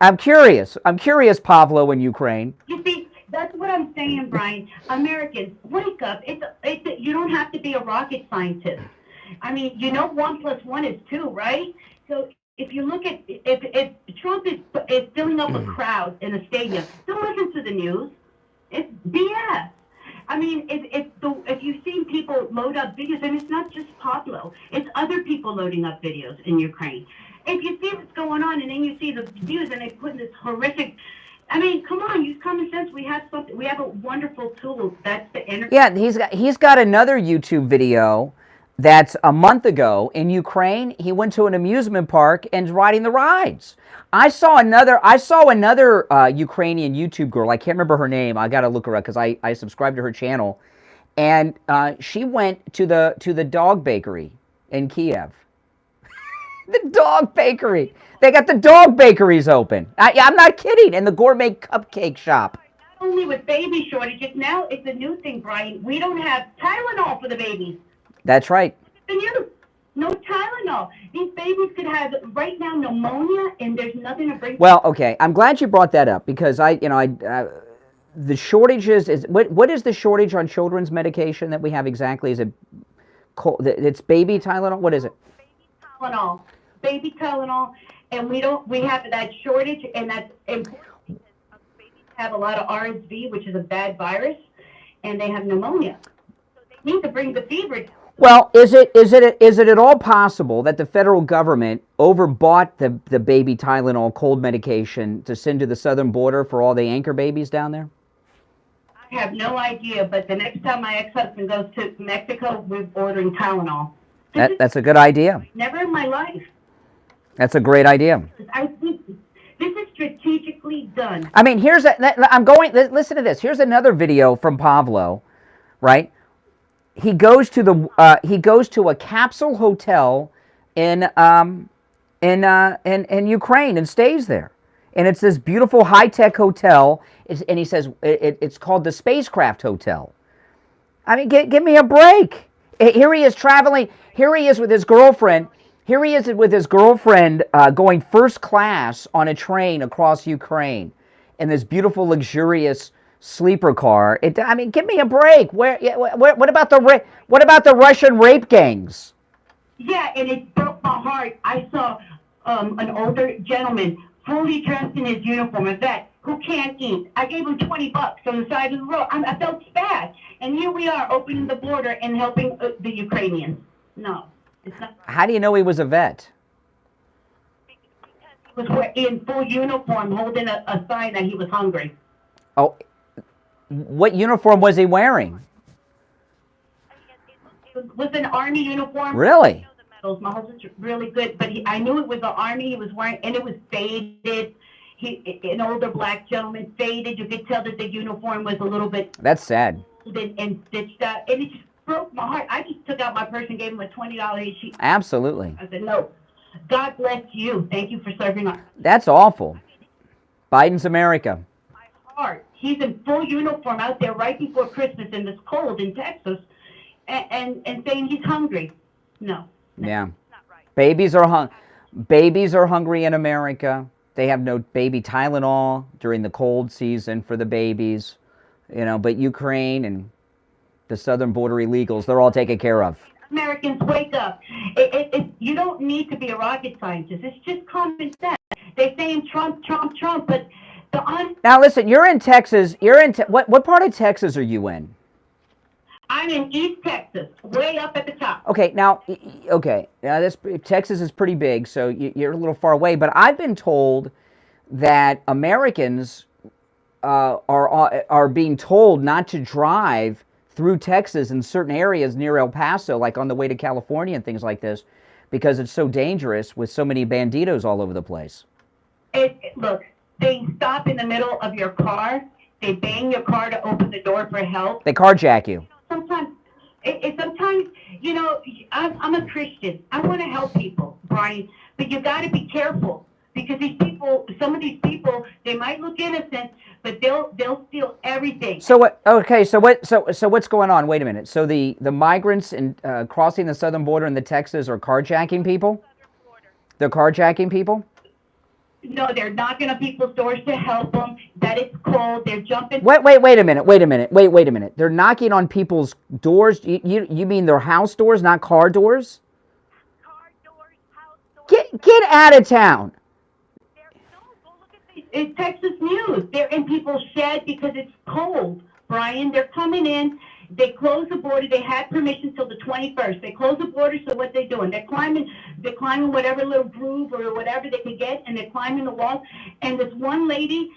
I'm curious. I'm curious, Pavlo in Ukraine. You see, that's what I'm saying, Brian. Americans, wake up. You don't have to be a rocket scientist. I mean, you know 1 + 1 is 2, right? So if you look at, if Trump is filling up a crowd in a stadium, don't listen to the news. It's BS. I mean, if you've seen people load up videos, and it's not just Pablo, it's other people loading up videos in Ukraine. If you see what's going on, and then you see the views, and they put in this horrific. I mean, come on, use common sense. We have something. We have a wonderful tool. That's the internet. Yeah, he's got another YouTube video that's a month ago in Ukraine. He went to an amusement park and riding the rides. I saw another Ukrainian YouTube girl. I can't remember her name. I got to look her up because I subscribe to her channel, and she went to the dog bakery in Kiev. The dog bakery. They got the dog bakeries open. I'm not kidding. And the gourmet cupcake shop. Not only with baby shortages, now it's a new thing, Brian. We don't have Tylenol for the babies. That's right. No Tylenol. These babies could have right now pneumonia, and there's nothing to bring. Well, okay. I'm glad you brought that up because the shortages is what is the shortage on children's medication that we have exactly? Is it it's baby Tylenol? What is it? Baby Tylenol, and we have that shortage, and that's important because babies have a lot of RSV, which is a bad virus, and they have pneumonia. So they need to bring the fever down. Well, is it at all possible that the federal government overbought the baby Tylenol cold medication to send to the southern border for all the anchor babies down there? I have no idea, but the next time my ex-husband goes to Mexico, we're ordering Tylenol. That's a good idea. Never in my life. That's a great idea. I think this is strategically done. I mean, listen to this. Here's another video from Pavlo, right? He goes to a capsule hotel in Ukraine and stays there. And it's this beautiful high-tech hotel, and he says it's called the Spacecraft Hotel. I mean, give me a break. Here he is traveling. Here he is with his girlfriend. Going first class on a train across Ukraine in this beautiful, luxurious sleeper car. I mean, give me a break. What about the Russian rape gangs? Yeah, and it broke my heart. I saw an older gentleman fully dressed in his uniform, a vet, who can't eat. I gave him $20 on the side of the road. I felt bad. And here we are opening the border and helping the Ukrainians. No, it's not. How do you know he was a vet? He was in full uniform holding a sign that he was hungry. Oh, what uniform was he wearing? It was an army uniform. Really? My husband's really good, but I knew it was the army he was wearing, and it was faded. An older black gentleman, faded. You could tell that the uniform was a little bit. That's sad. And stitched up, and it just broke my heart. I just took out my purse and gave him a $20 each. Absolutely. I said, no. God bless you. Thank you for serving us. That's awful. Biden's America. My heart. He's in full uniform out there right before Christmas in this cold in Texas, and saying he's hungry. No. Yeah. Babies are hungry in America. They have no baby Tylenol during the cold season for the babies, but Ukraine and the southern border illegals, they're all taken care of. Americans, wake up. You don't need to be a rocket scientist. It's just common sense. They're saying Trump, but Now listen, you're in Texas. What part of Texas are you in? I'm in East Texas, way up at the top. Okay, now Texas is pretty big, so you're a little far away. But I've been told that Americans are being told not to drive through Texas in certain areas near El Paso, like on the way to California and things like this, because it's so dangerous with so many banditos all over the place. Look, They stop in the middle of your car. They bang your car to open the door for help. They carjack you. Sometimes, sometimes, you know, I'm a Christian. I want to help people, Brian, but you got to be careful because these people, some of these people, they might look innocent, but they'll steal everything. So what? Okay, so what's going on? Wait a minute. So the migrants crossing the southern border into Texas are carjacking people? They're carjacking people? No, they're knocking on people's doors to help them. That it's cold. They're jumping. Wait a minute. They're knocking on people's doors. You mean their house doors, not car doors? Car doors, house doors. Get out of town. It's Texas news. They're in people's shed because it's cold, Brian. They're coming in. They close the border. They had permission till the 21st. They close the border, so what they doing? They're climbing whatever little groove or whatever they could get, and they're climbing the wall. And this one lady,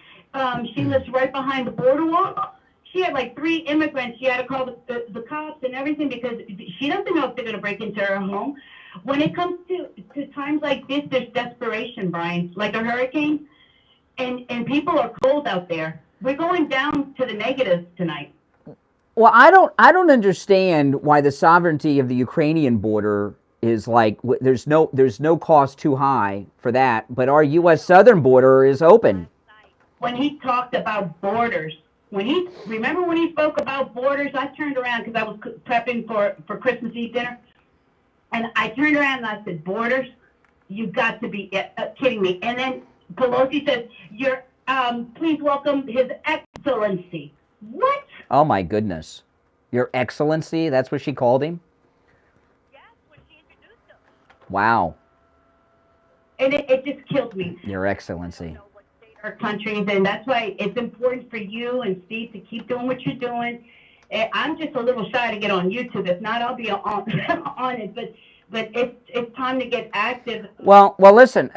she lives right behind the border wall. She had like 3 immigrants. She had to call the cops and everything because she doesn't know if they're going to break into her home. When it comes to times like this, there's desperation, Brian, like a hurricane. And people are cold out there. We're going down to the negatives tonight. Well, I don't understand why the sovereignty of the Ukrainian border is like there's no cost too high for that, but our U.S. southern border is open. When he talked about borders, remember when he spoke about borders, I turned around because I was prepping for Christmas Eve dinner, and I turned around and I said, "Borders, you got to be kidding me!" And then Pelosi says, please welcome His Excellency." What? Oh my goodness. Your Excellency, that's what she called him? Yes, when she introduced him. Wow. And it just killed me. Your Excellency. Our countries, and that's why it's important for you and Steve to keep doing what you're doing. I'm just a little shy to get on YouTube. If not, I'll be on it. But it's time to get active. Well, listen,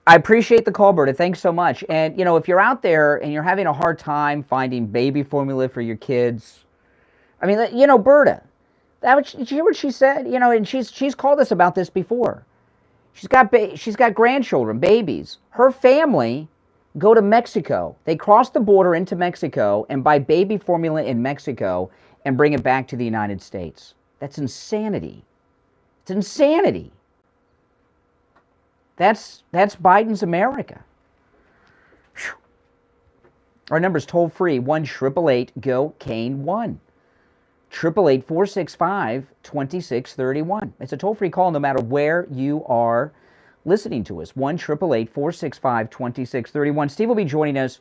I appreciate the call, Berta. Thanks so much. And, you know, if you're out there and you're having a hard time finding baby formula for your kids, I mean, you know, Berta, did you hear what she said? You know, and she's called us about this before. She's got grandchildren, babies. Her family go to Mexico. They cross the border into Mexico and buy baby formula in Mexico and bring it back to the United States. That's insanity. It's insanity. That's Biden's America. Whew. Our number's toll free 1-888-GO-KANE-1. 888-465-2631. It's a toll free call no matter where you are listening to us. 1-888-465-2631. Steve will be joining us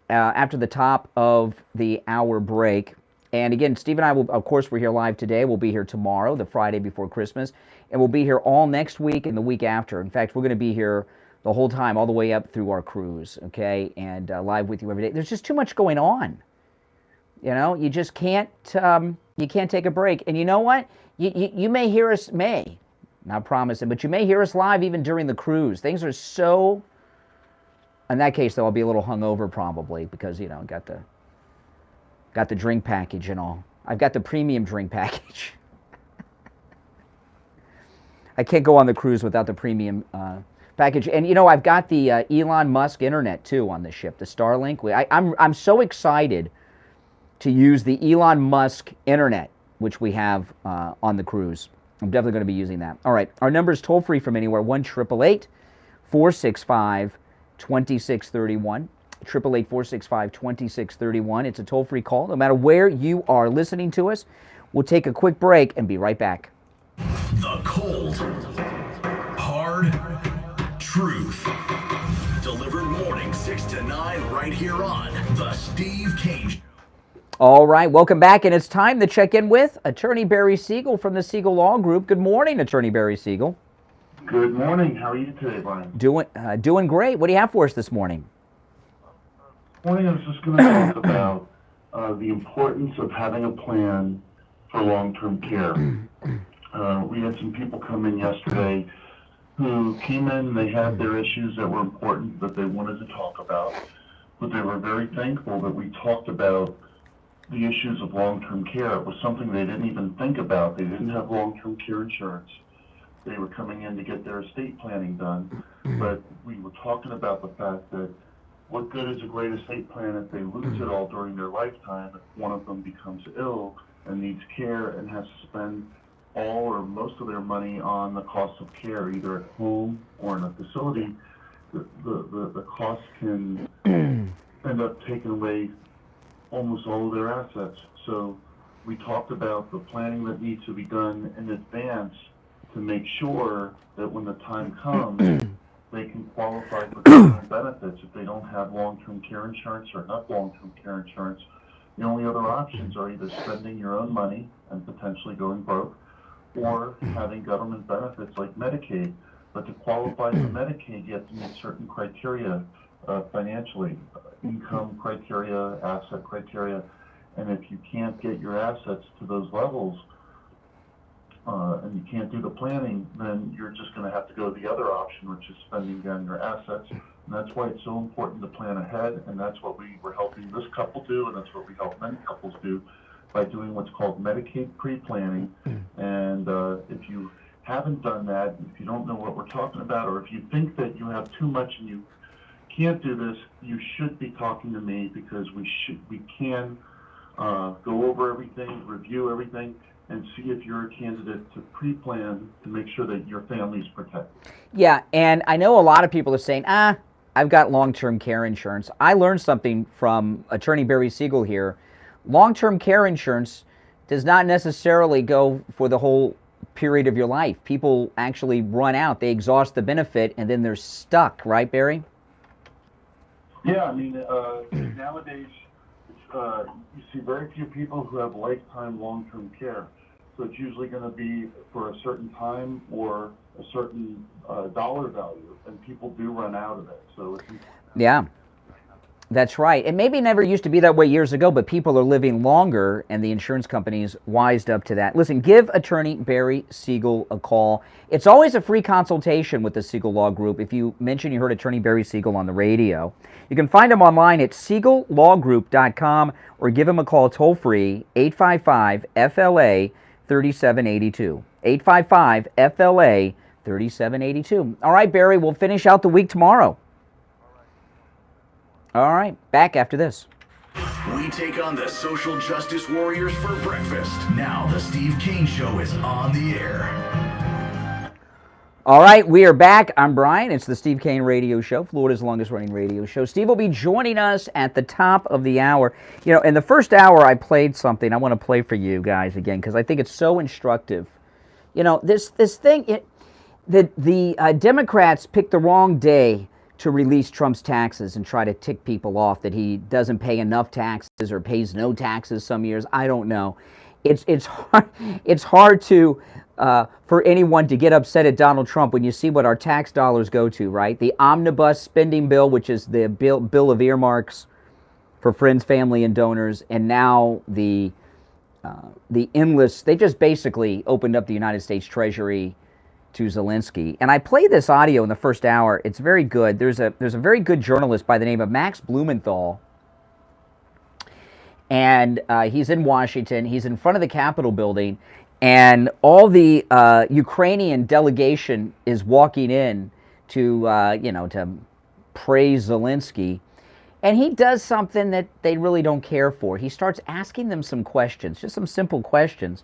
after the top of the hour break. And again, Steve and I will, of course, we're here live today. We'll be here tomorrow, the Friday before Christmas. And we'll be here all next week and the week after. In fact, we're going to be here the whole time, all the way up through our cruise, okay? And live with you every day. There's just too much going on. You know, you just can't, you can't take a break. And you know what? You may hear us, not promising, but you may hear us live even during the cruise. Things are so, in that case, though, I'll be a little hungover probably because, you know, got the drink package and all. I've got the premium drink package. I can't go on the cruise without the premium package. And, you know, I've got the Elon Musk internet, too, on the ship, the Starlink. I'm so excited to use the Elon Musk internet, which we have on the cruise. I'm definitely going to be using that. All right, our number is toll-free from anywhere, 1-888-465-2631. 888-465-2631. It's a toll-free call, no matter where you are listening to us. We'll take a quick break and be right back. The cold, hard truth. Delivered morning 6 to 9 right here on The Steve Kane Show. All right, welcome back, and it's time to check in with Attorney Barry Siegel from the Siegel Law Group. Good morning, Attorney Barry Siegel. Good morning. How are you today, Brian? Doing great. What do you have for us this morning? This morning I was just going to talk about the importance of having a plan for long-term care. We had some people come in yesterday who came in and they had their issues that were important that they wanted to talk about, but they were very thankful that we talked about the issues of long-term care. It was something they didn't even think about. They didn't have long-term care insurance. They were coming in to get their estate planning done, but we were talking about the fact that what good is a great estate plan if they lose it all during their lifetime, if one of them becomes ill and needs care and has to spend all or most of their money on the cost of care, either at home or in a facility. The cost can end up taking away almost all of their assets. So we talked about the planning that needs to be done in advance to make sure that when the time comes, they can qualify for government benefits if they don't have long-term care insurance or enough long-term care insurance. The only other options are either spending your own money and potentially going broke, or having government benefits like Medicaid. But to qualify for Medicaid, you have to meet certain criteria financially, income criteria, asset criteria, and if you can't get your assets to those levels, and you can't do the planning, then you're just going to have to go the other option, which is spending down your assets. And that's why it's so important to plan ahead, and that's what we were helping this couple do, and that's what we help many couples do by doing what's called Medicaid pre-planning. And if you haven't done that, if you don't know what we're talking about, or if you think that you have too much and you can't do this, you should be talking to me, because we can go over everything, review everything, and see if you're a candidate to pre-plan to make sure that your family's protected. Yeah, and I know a lot of people are saying, I've got long-term care insurance. I learned something from Attorney Barry Siegel here. Long-term care insurance does not necessarily go for the whole period of your life. People actually run out. They exhaust the benefit, and then they're stuck, right, Barry? Yeah, I mean, nowadays, you see very few people who have lifetime long-term care. So it's usually going to be for a certain time or a certain dollar value, and people do run out of it. So it's yeah, that's right. It maybe never used to be that way years ago, but people are living longer, and the insurance companies wised up to that. Listen, give Attorney Barry Siegel a call. It's always a free consultation with the Siegel Law Group if you mention you heard Attorney Barry Siegel on the radio. You can find him online at siegellawgroup.com or give him a call toll-free, 855-FLA-3782. 855-FLA-3782. All right, Barry, we'll finish out the week tomorrow. All right, back after this. We take on the social justice warriors for breakfast. Now the Steve Kane Show is on the air. All right, we are back. I'm Brian. It's the Steve Kane Radio Show, Florida's longest-running radio show. Steve will be joining us at the top of the hour. You know, in the first hour, I played something I want to play for you guys again because I think it's so instructive. You know, this thing, the Democrats picked the wrong day to release Trump's taxes and try to tick people off that he doesn't pay enough taxes or pays no taxes some years. I don't know. It's hard to for anyone to get upset at Donald Trump when you see what our tax dollars go to, right? The omnibus spending bill, which is the bill of earmarks for friends, family, and donors, and now the endless. They just basically opened up the United States Treasury to Zelensky. And I played this audio in the first hour. It's very good. There's a very good journalist by the name of Max Blumenthal, and he's in Washington. He's in front of the Capitol building, and all the Ukrainian delegation is walking in to to praise Zelensky. And he does something that they really don't care for. He starts asking them some questions, just some simple questions.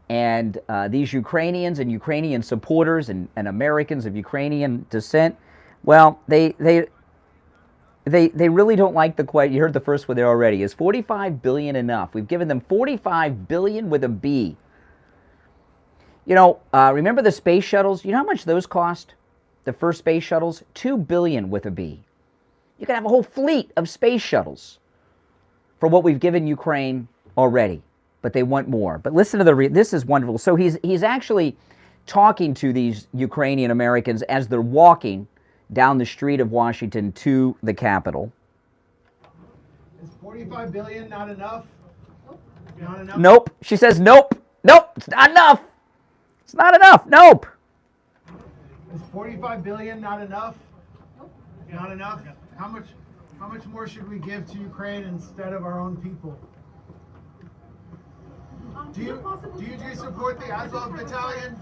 And these Ukrainians and Ukrainian supporters and Americans of Ukrainian descent, well, they really don't like the question. You heard the first one there already. Is $45 billion enough? We've given them $45 billion with a B. You know, remember the space shuttles? You know how much those cost? The first space shuttles? $2 billion with a B. You can have a whole fleet of space shuttles for what we've given Ukraine already. But they want more. But listen to this is wonderful. So he's actually talking to these Ukrainian Americans as they're walking down the street of Washington to the Capitol. Is $45 billion not enough? Not enough? Nope. She says nope. Nope. It's not enough. It's not enough. Nope. Is $45 billion not enough? Not enough? How much more should we give to Ukraine instead of our own people? Do you support the Azov Battalion?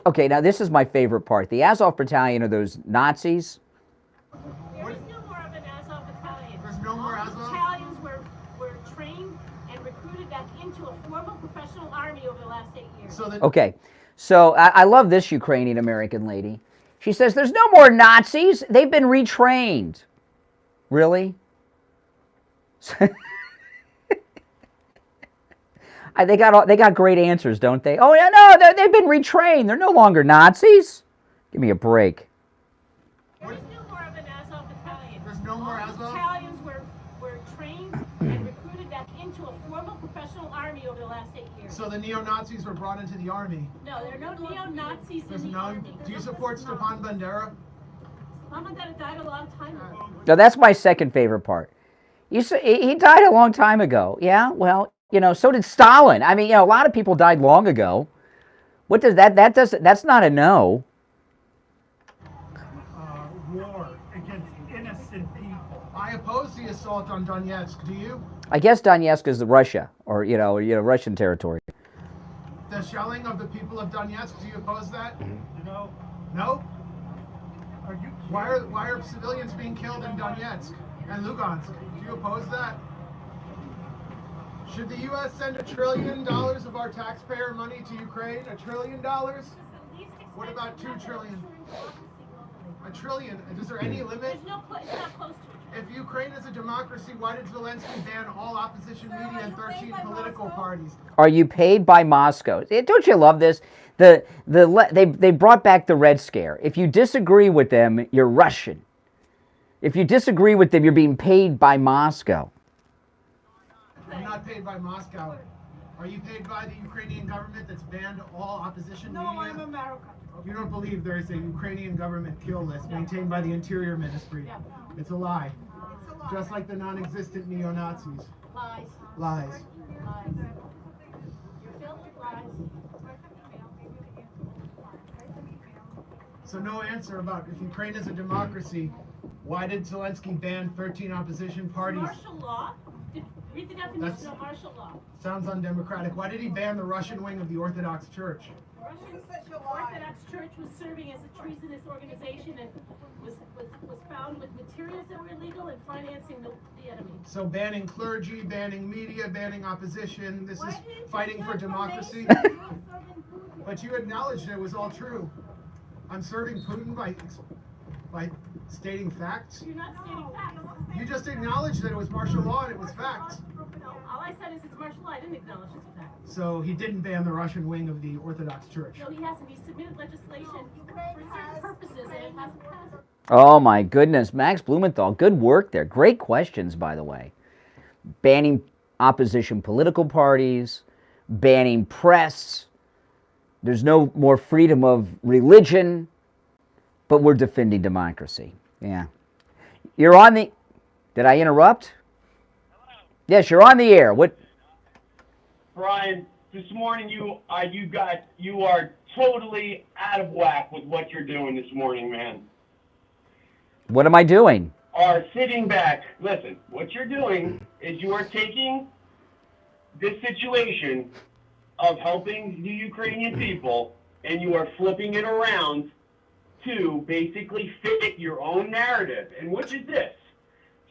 Okay, now this is my favorite part. The Azov Battalion are those Nazis. There is no more of an Azov battalion. There's no more Azov? Battalions were trained and recruited back into a formal professional army over the last 8 years. Okay, so I love this Ukrainian American lady. She says, there's no more Nazis. They've been retrained. Really? They got great answers, don't they? Oh, yeah, no, they've been retrained. They're no longer Nazis. Give me a break. There is no more of an Azov battalion. There's no more Azov? Battalions were trained and recruited back into a formal professional army over the last 8 years. So the neo-Nazis were brought into the army? No, there are no neo-Nazis There's in the none? army. Do you support Stepan Bandera? Stepan Bandera died a long time ago. Now, that's my second favorite part. He died a long time ago. Yeah, well, so did Stalin. I mean, a lot of people died long ago. What does that's not a no. War against innocent people. I oppose the assault on Donetsk. Do you? I guess Donetsk is Russia, or Russian territory. The shelling of the people of Donetsk. Do you oppose that? No. No? Are you? Why are civilians being killed in Donetsk and Lugansk? Do you oppose that? Should the U.S. send $1 trillion of our taxpayer money to Ukraine? $1 trillion? What about $2 trillion? $1 trillion. Is there any limit? There's no place, not close to it. If Ukraine is a democracy, why did Zelensky ban all opposition media and 13 political parties? Are you paid by Moscow? Don't you love this? They brought back the Red Scare. If you disagree with them, you're Russian. If you disagree with them, you're being paid by Moscow. I'm not paid by Moscow. Are you paid by the Ukrainian government that's banned all opposition media? No, I'm American. You don't believe there is a Ukrainian government kill list maintained by the Interior Ministry? Yeah. It's a lie. It's a lie. Just like the non-existent neo-Nazis. Lies. Lies. Lies. You're filled with lies. So no answer about if Ukraine is a democracy, why did Zelensky ban 13 opposition parties? Martial law? Read the definition of martial law. Sounds undemocratic. Why did he ban the Russian wing of the Orthodox Church? The Orthodox Church was serving as a treasonous organization and was found with materials that were illegal and financing the enemy. So banning clergy, banning media, banning opposition, this is fighting for democracy? But you acknowledged it was all true. I'm serving Putin by stating facts? You're not stating facts. You just acknowledged that it was martial law and it was facts. No, all I said is it's martial law. I didn't acknowledge it's a fact. So he didn't ban the Russian wing of the Orthodox Church. No, he hasn't. He submitted legislation for certain purposes and it hasn't passed. Oh my goodness, Max Blumenthal, good work there. Great questions, by the way. Banning opposition political parties, banning press. There's no more freedom of religion, but we're defending democracy. Yeah. You're on the... Did I interrupt? Yes, you're on the air. What? Brian, this morning you are totally out of whack with what you're doing this morning, man. What am I doing? Are sitting back. Listen, what you're doing is you are taking this situation of helping the Ukrainian people and you are flipping it around to basically fit your own narrative. And which is this?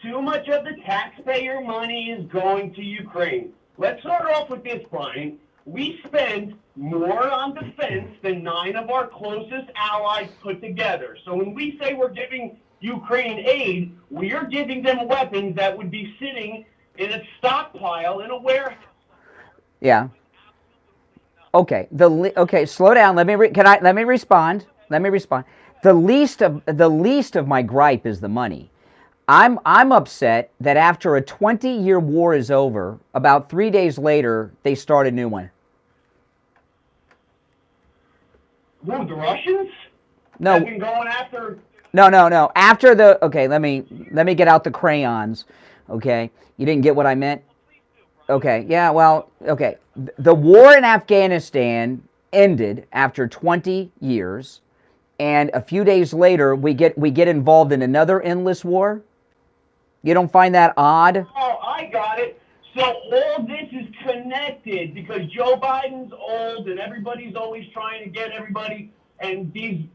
Too much of the taxpayer money is going to Ukraine. Let's start off with this, Brian. We spend more on defense than 9 of our closest allies put together. So when we say we're giving Ukraine aid, we are giving them weapons that would be sitting in a stockpile in a warehouse. Yeah. Okay. Okay. Slow down. Let me respond. Let me respond. The least of my gripe is the money. I'm upset that after a 20-year war is over, about 3 days later they start a new one. Who, the Russians? No. Have been going after. No. After the okay, let me get out the crayons. Okay, you didn't get what I meant. Okay, yeah, well, okay. The war in Afghanistan ended after 20 years, and a few days later we get involved in another endless war. You don't find that odd? Oh, I got it. So all this is connected because Joe Biden's old and everybody's always trying to get everybody and these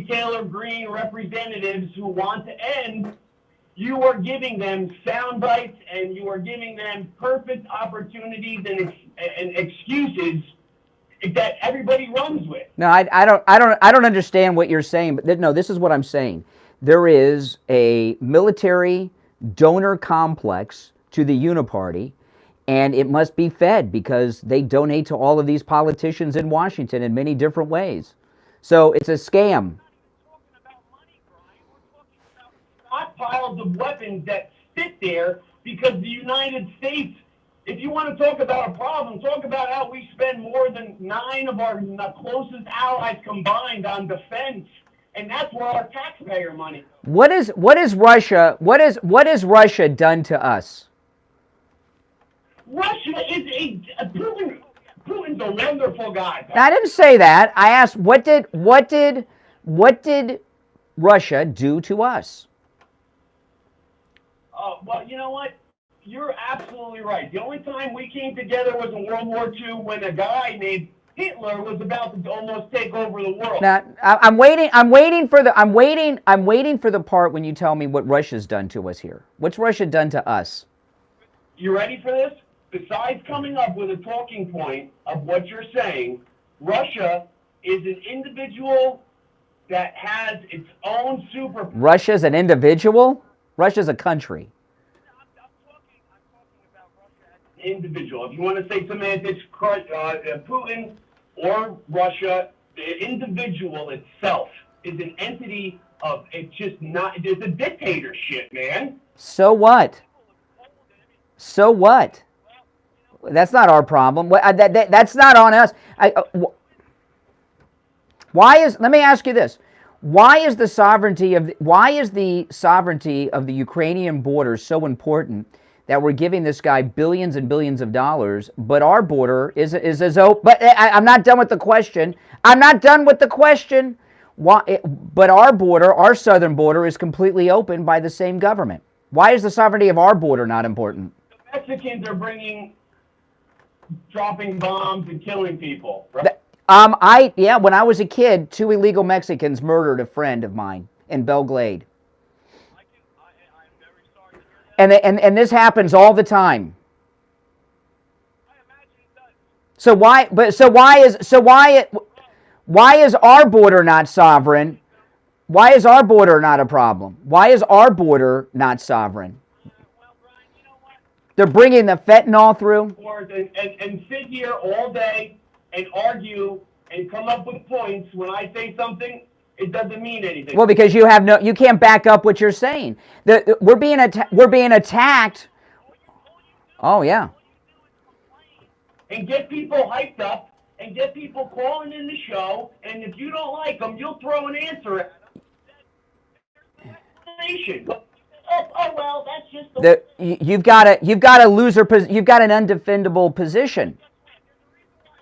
Taylor Green representatives who want to end, you are giving them sound bites and you are giving them perfect opportunities and excuses that everybody runs with. No, I don't understand what you're saying, but no, this is what I'm saying. There is a military donor complex to the Uniparty, and it must be fed because they donate to all of these politicians in Washington in many different ways. So it's a scam. Stockpiles of weapons that sit there because the United States, if you want to talk about a problem, talk about how we spend more than 9 of our closest allies combined on defense, and that's where our taxpayer money. What is Russia? What has Russia done to us? Russia is Putin's a wonderful guy. I didn't say that. I asked what did Russia do to us? Well, you know what? You're absolutely right. The only time we came together was in World War II when a guy named Hitler was about to almost take over the world. Now, I'm waiting for the part when you tell me what Russia's done to us here. What's Russia done to us? You ready for this? Besides coming up with a talking point of what you're saying, Russia is an individual that has its own super. Russia's an individual? Russia's a country. Individual. If you want to say semantics, Putin or Russia, the individual itself is an entity of, it's just not, it's a dictatorship, man. So what? So what? That's not our problem. That's not on us. Let me ask you this. Why is the sovereignty of the Ukrainian border so important that we're giving this guy billions and billions of dollars, but our border is as open? But I'm not done with the question. Why? But our border, our southern border, is completely open by the same government. Why is the sovereignty of our border not important? The Mexicans are dropping bombs and killing people, right? When I was a kid, 2 illegal Mexicans murdered a friend of mine in Belgrade. And this happens all the time. So why is our border not sovereign? Why is our border not a problem? Why is our border not sovereign? They're bringing the fentanyl through. And sit here all day and argue and come up with points. When I say something, it doesn't mean anything. Well, because you can't back up what you're saying. We're being attacked. Oh yeah. And get people hyped up and get people calling in the show. And if you don't like them, you'll throw an answer at them. Oh well, that's just you've got a loser. You've got an undefendable position.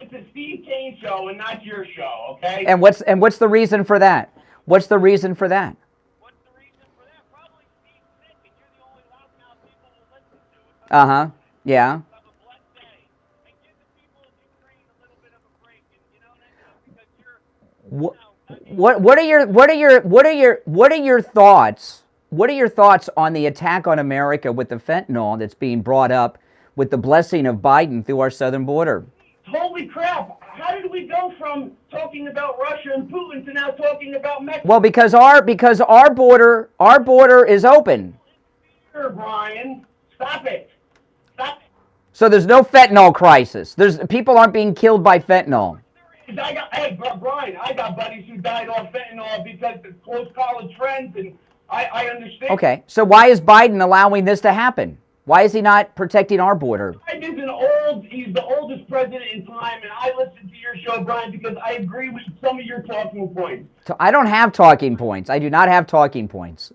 It's a Steve Kane show and not your show, okay? And what's the reason for that? What's the reason for that? Probably Steve's sick and you're the only loudmouth people will listen to it. Uh-huh. Yeah. Have a blessed day. And give the people of Ukraine a little bit of a break, and because what are your thoughts? What are your thoughts on the attack on America with the fentanyl that's being brought up with the blessing of Biden through our southern border? Holy crap! How did we go from talking about Russia and Putin to now talking about Mexico? Well, because our border is open. Here, Brian, stop it. Stop. So there's no fentanyl crisis. People aren't being killed by fentanyl. Brian, I got buddies who died off fentanyl because of close college friends, and I understand. Okay, so why is Biden allowing this to happen? Why is he not protecting our border? He's the oldest president in time, and I listen to your show, Brian, because I agree with some of your talking points. So I don't have talking points. I do not have talking points.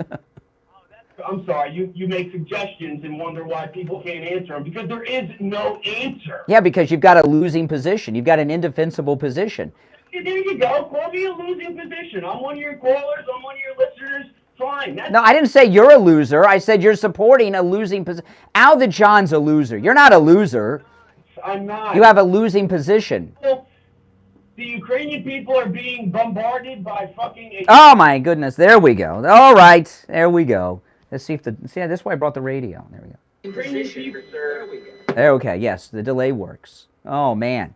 I'm sorry, you make suggestions and wonder why people can't answer them, because there is no answer. Yeah, because you've got a losing position. You've got an indefensible position. There you go. Call me a losing position. I'm one of your callers. I'm one of your listeners. Fine. No, I didn't say you're a loser. I said you're supporting a losing position. Al the John's a loser. You're not a loser. I'm not. You have a losing position. The Ukrainian people are being bombarded by fucking... Oh my goodness, there we go. All right, there we go. Let's see if the... See, that's why I brought the radio. There we go. Ukrainian people... There we go. Okay, yes, the delay works. Oh man.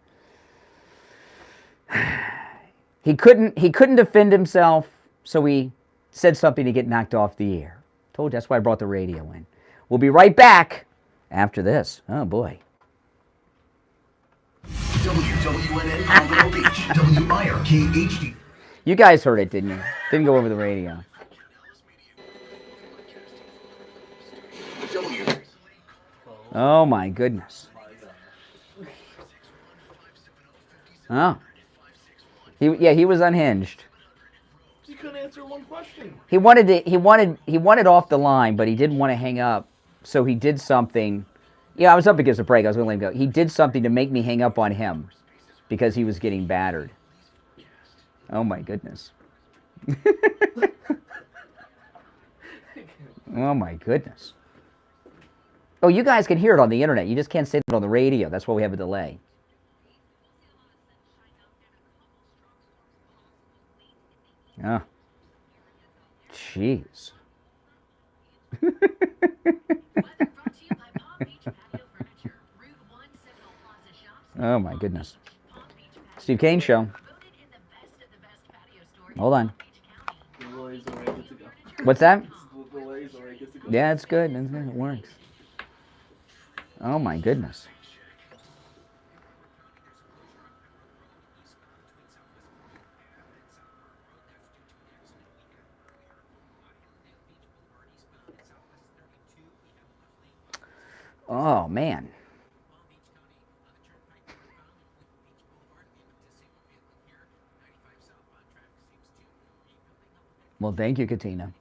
He couldn't defend himself, so he said something to get knocked off the air. Told you, that's why I brought the radio in. We'll be right back after this. Oh boy. WWNN Pompano Beach, WIRK HD. You guys heard it, didn't you? Didn't go over the radio. Oh my goodness. Oh. He was unhinged. He couldn't answer one question. He wanted off the line, but he didn't want to hang up. So he did something. Yeah, I was up against a break. I was going to let him go. He did something to make me hang up on him because he was getting battered. Oh my goodness. Oh my goodness. Oh, you guys can hear it on the internet. You just can't say it on the radio. That's why we have a delay. Oh. Jeez. Oh my goodness. Steve Kane Show. Hold on. What's that? Yeah, it's good. It works. Oh my goodness. Oh man. Well, thank you, Katina.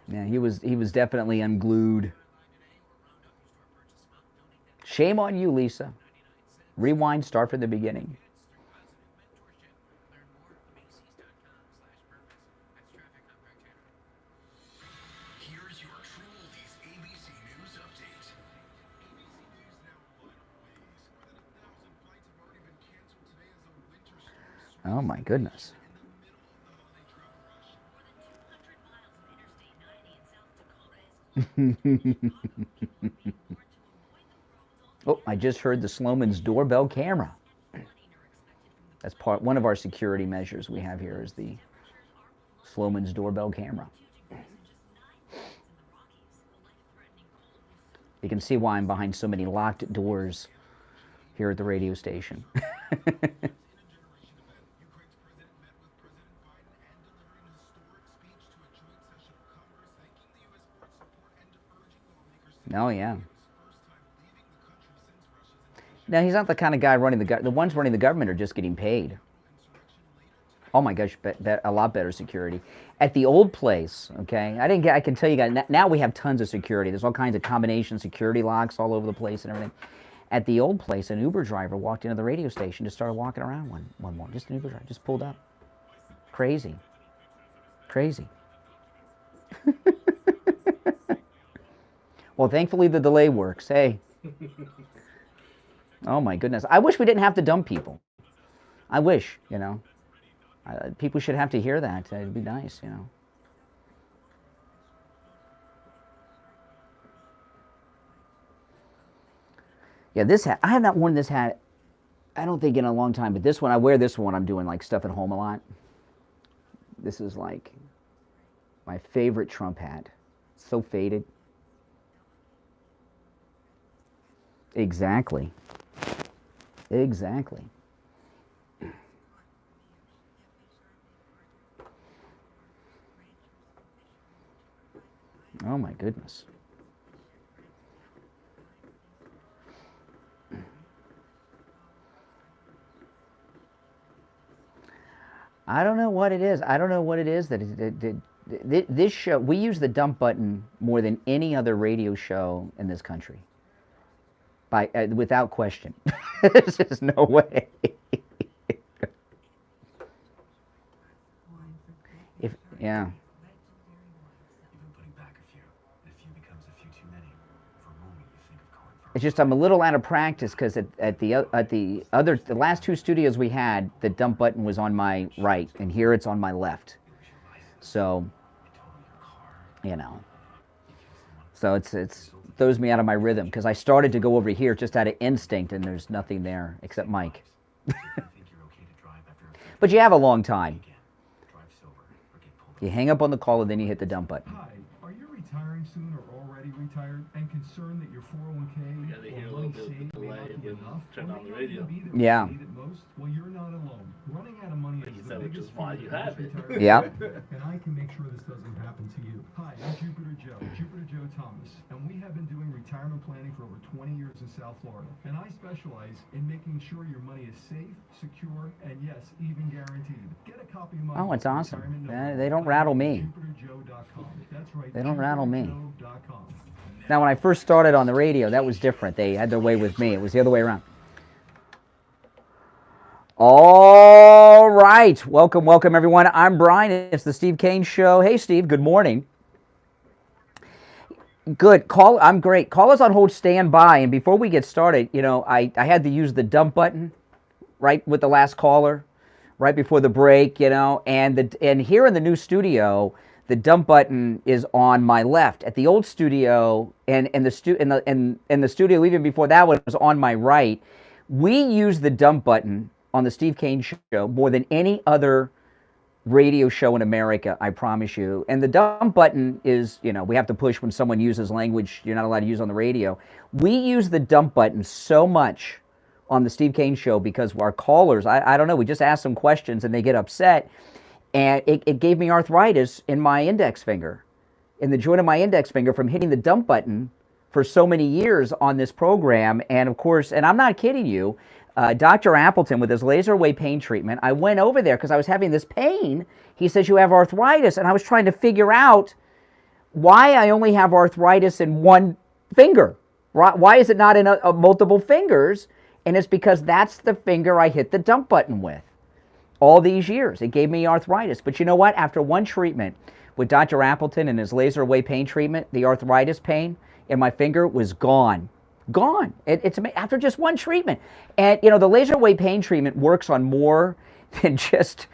Yeah, he was definitely unglued. Shame on you, Lisa. Rewind, start from the beginning. Oh my goodness. Oh, I just heard the Sloman's doorbell camera. That's one of our security measures we have here is the Sloman's doorbell camera. You can see why I'm behind so many locked doors here at the radio station. Oh, yeah. Now, he's not the kind of guy running the ones running the government are just getting paid. Oh, my gosh, a lot better security. At the old place, okay, I can tell you guys, now we have tons of security. There's all kinds of combination security locks all over the place and everything. At the old place, an Uber driver walked into the radio station, just started walking around one morning. Just an Uber driver, just pulled up. Crazy. Crazy. Well, thankfully the delay works. Hey. Oh my goodness. I wish we didn't have to dump people. I wish, you know. People should have to hear that. It'd be nice, you know. Yeah, this hat. I have not worn this hat, I don't think in a long time, but this one, I wear this one. I'm doing like stuff at home a lot. This is like my favorite Trump hat. It's so faded. Exactly. Exactly. Oh my goodness. I don't know what it is. I don't know what it is that this show, we use the dump button more than any other radio show in this country. Without question. There's just no way. Yeah. It's just I'm a little out of practice because at the last two studios we had, the dump button was on my right, and here it's on my left. So, you know, so it's throws me out of my rhythm because I started to go over here just out of instinct, and there's nothing there except Mike. But you have a long time. You hang up on the call and then you hit the dump button. Hi, are you retiring soon or already retired and concerned that your 401k or money saved may not be enough? Turn on the radio. Yeah. Well, you're not alone. Running out of money is the biggest why you have it. Yeah. And I can make sure this doesn't happen to you. Hi, I'm Jupiter Joe Thomas, and we have been doing retirement planning for over 20 years in South Florida. And I specialize in making sure your money is safe, secure, and yes, even guaranteed. Get a copy of my Oh, it's awesome. They don't rattle me. That's right. They don't rattle me. Now, when I first started on the radio, that was different. They had their way with me. It was the other way around. All right. Welcome, everyone. I'm Brian. It's the Steve Kane Show. Hey, Steve. Good morning. Good. I'm great. Call us on hold, stand by. And before we get started, you know, I had to use the dump button right with the last caller, right before the break, you know, and here in the new studio, the dump button is on my left. At the old studio and the studio even before that one was on my right. We use the dump button on the Steve Kane Show more than any other radio show in America, I promise you. And the dump button is, you know, we have to push when someone uses language you're not allowed to use on the radio. We use the dump button so much on the Steve Kane Show because our callers, I don't know, we just ask them questions and they get upset. And it gave me arthritis in my index finger, in the joint of my index finger from hitting the dump button for so many years on this program. And of course, and I'm not kidding you, Dr. Appleton with his laser wave pain treatment, I went over there because I was having this pain. He says, you have arthritis. And I was trying to figure out why I only have arthritis in one finger. Why is it not in multiple fingers? And it's because that's the finger I hit the dump button with all these years. It gave me arthritis. But you know what? After one treatment with Dr. Appleton and his laser wave pain treatment, the arthritis pain in my finger was gone. Gone. It's after just one treatment. And, you know, the laser wave pain treatment works on more than just,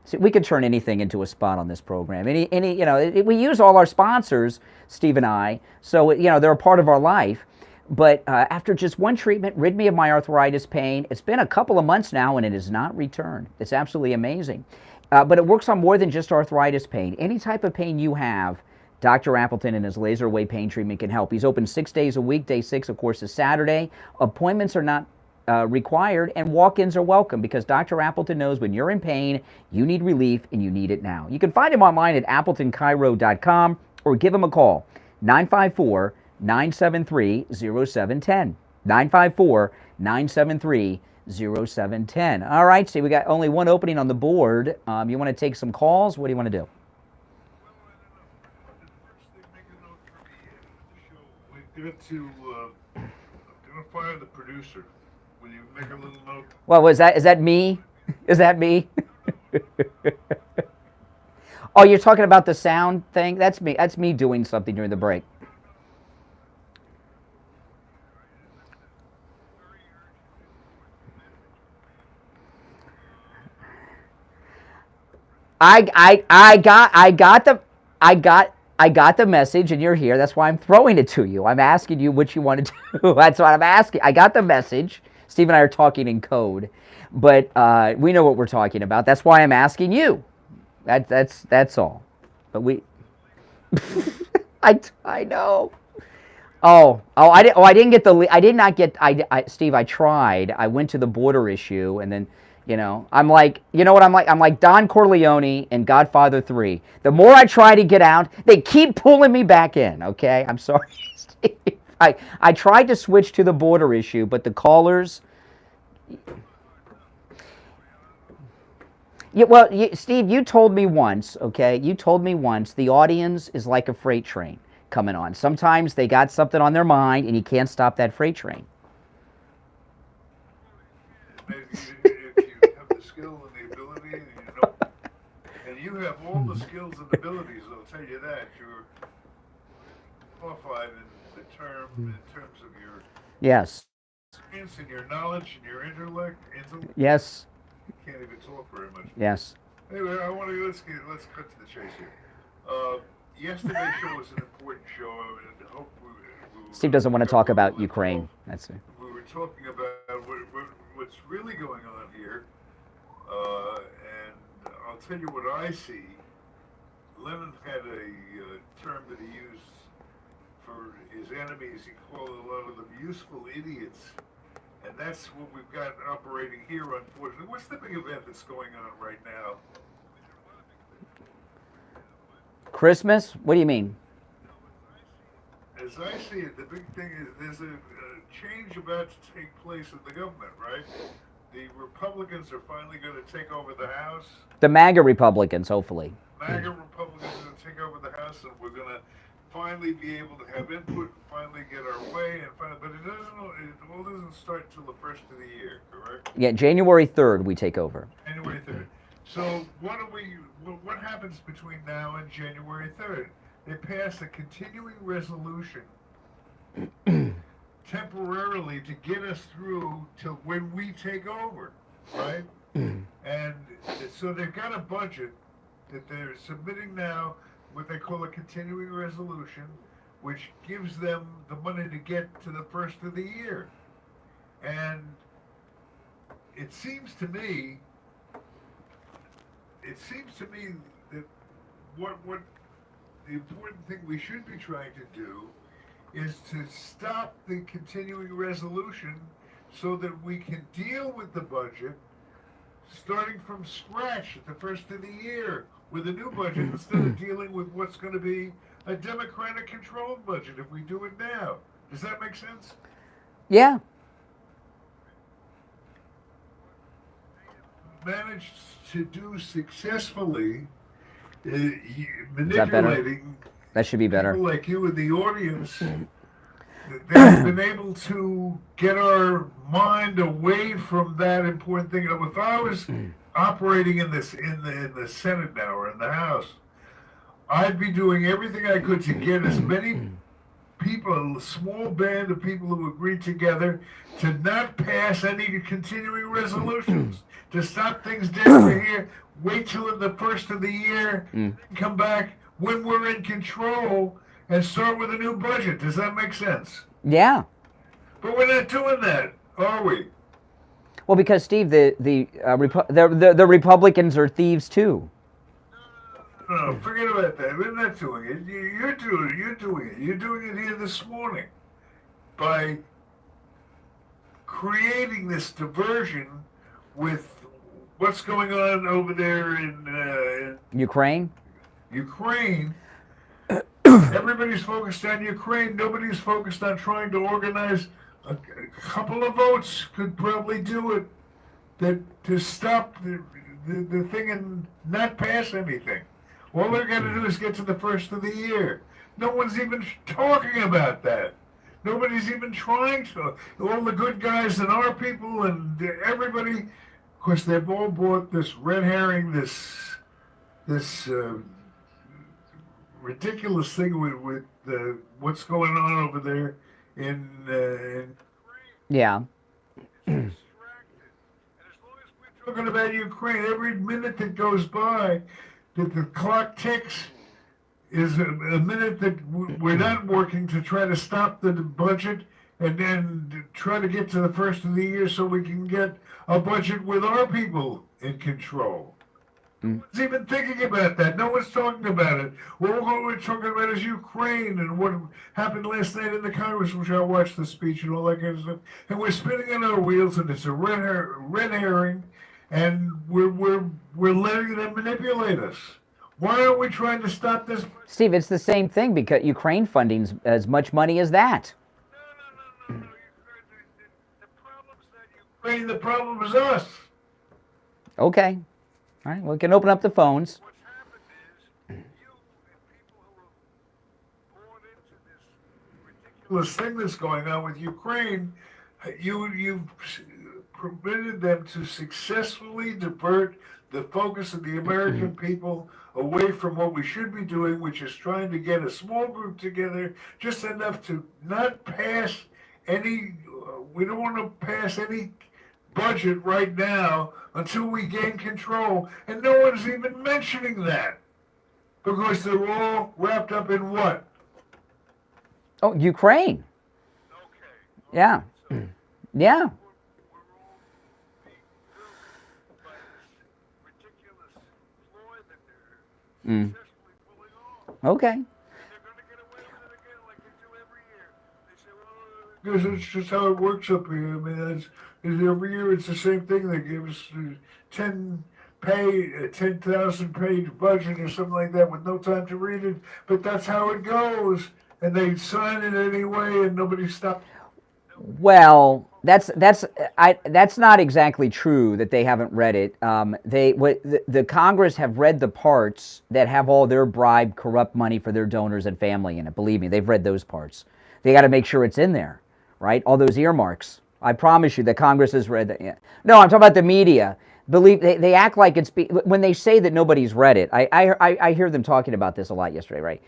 see, we could turn anything into a spot on this program. You know, we use all our sponsors, Steve and I, so, you know, they're a part of our life. But after just one treatment, rid me of my arthritis pain. It's been a couple of months now, and it has not returned. It's absolutely amazing. But it works on more than just arthritis pain. Any type of pain you have, Dr. Appleton and his laser wave pain treatment can help. He's open 6 days a week. Day 6, of course, is Saturday. Appointments are not required, and walk-ins are welcome because Dr. Appleton knows when you're in pain, you need relief, and you need it now. You can find him online at AppletonChiro.com or give him a call, 954-973-0710. 954-973-0710. All right, Steve, we got only one opening on the board. You want to take some calls? What do you want to do? We're going to fire the producer. Will you make a little note? Well, is that me? Is that me? Oh, you're talking about the sound thing? That's me. That's me doing something during the break. I got the message, and you're here. That's why I'm throwing it to you. I'm asking you what you want to do. That's what I'm asking. I got the message. Steve and I are talking in code, but we know what we're talking about. That's why I'm asking you. That's all. But we, I know. I didn't get the. I did not get. Steve, I tried. I went to the border issue, and then. You know, I'm like, you know what I'm like? I'm like Don Corleone in Godfather 3. The more I try to get out, they keep pulling me back in, okay? I'm sorry, Steve. I tried to switch to the border issue, but the callers... Steve, you told me once, okay? You told me once the audience is like a freight train coming on. Sometimes they got something on their mind, and you can't stop that freight train. Skill and the ability, and you have all the skills and abilities. I'll tell you that you're qualified, and the term in terms of your Yes. experience and your knowledge and your intellect. Yes. You can't even talk very much. Yes. Anyway, let's cut to the chase here. Yesterday's show was an important show. I hope Steve doesn't want to talk about Ukraine. That's it. we were talking about what's really going on here, and I'll tell you what I see. Lenin had a term that he used for his enemies. He called a lot of them useful idiots, and that's what we've got operating here, unfortunately. What's the big event that's going on right now? Christmas? What do you mean? As I see it, the big thing is there's a change about to take place in the government, right? The Republicans are finally going to take over the House. The MAGA Republicans, hopefully. MAGA Republicans are going to take over the House, and we're going to finally be able to have input, and finally get our way, but it all doesn't start till the first of the year, correct? Yeah, January 3rd we take over. January 3rd. So what happens between now and January 3rd? They pass a continuing resolution temporarily to get us through till when we take over, right? And so they've got a budget that they're submitting now, what they call a continuing resolution, which gives them the money to get to the first of the year. And it seems to me that what the important thing we should be trying to do is to stop the continuing resolution so that we can deal with the budget starting from scratch at the first of the year with a new budget instead of dealing with what's going to be a Democratic controlled budget if we do it now. Does that make sense? Yeah. Managed to do successfully Is that better? manipulating That should be better. people like you in the audience. They've been able to get our mind away from that important thing. If I was operating in the Senate now or in the House, I'd be doing everything I could to get as many people, a small band of people who agree together to not pass any continuing resolutions, to stop things dead for here, wait till the first of the year, come back when we're in control and start with a new budget. Does that make sense? Yeah. But we're not doing that, are we? Well, because Steve, the Republicans are thieves too. No, forget about that. We're not doing it. You're doing it. You're doing it here this morning by creating this diversion with what's going on over there in Ukraine? Ukraine. Everybody's focused on Ukraine. Nobody's focused on trying to organize a couple of votes. Could probably do it to stop the thing and not pass anything. All they're going to do is get to the first of the year. No one's even talking about that. Nobody's even trying to. All the good guys and our people and everybody, of course, they've all bought this red herring, this ridiculous thing with what's going on over there in Yeah. talking about Ukraine. Every minute that goes by, that the clock ticks, is a minute that we're not working to try to stop the budget and then try to get to the first of the year so we can get a budget with our people in control. No one's even thinking about that. No one's talking about it. All we're talking about is Ukraine and what happened last night in the Congress, which I watched the speech and all that kind of stuff. And we're spinning on our wheels, and it's a red herring, and we're letting them manipulate us. Why aren't we trying to stop this? Steve, it's the same thing because Ukraine funding's as much money as that. The problem is us. Okay. All right, we can open up the phones. This thing that's going on with Ukraine, you've permitted them to successfully divert the focus of the American people away from what we should be doing, which is trying to get a small group together, just enough to not pass any, we don't want to pass any budget right now until we gain control. And no one's even mentioning that because they're all wrapped up in what? Oh, Ukraine. Yeah. Yeah. Mm. Okay. Because it's just how it works up here. I mean, it's every year it's the same thing. They give us 10,000 page budget or something like that with no time to read it. But that's how it goes, and they sign it anyway, and nobody stops. Well, that's not exactly true that they haven't read it. The Congress have read the parts that have all their bribe, corrupt money for their donors and family in it. Believe me, they've read those parts. They got to make sure it's in there, right? All those earmarks. I promise you that Congress has read that. Yeah. No, I'm talking about the media. Believe they act like it's when they say that nobody's read it. I hear them talking about this a lot yesterday, right?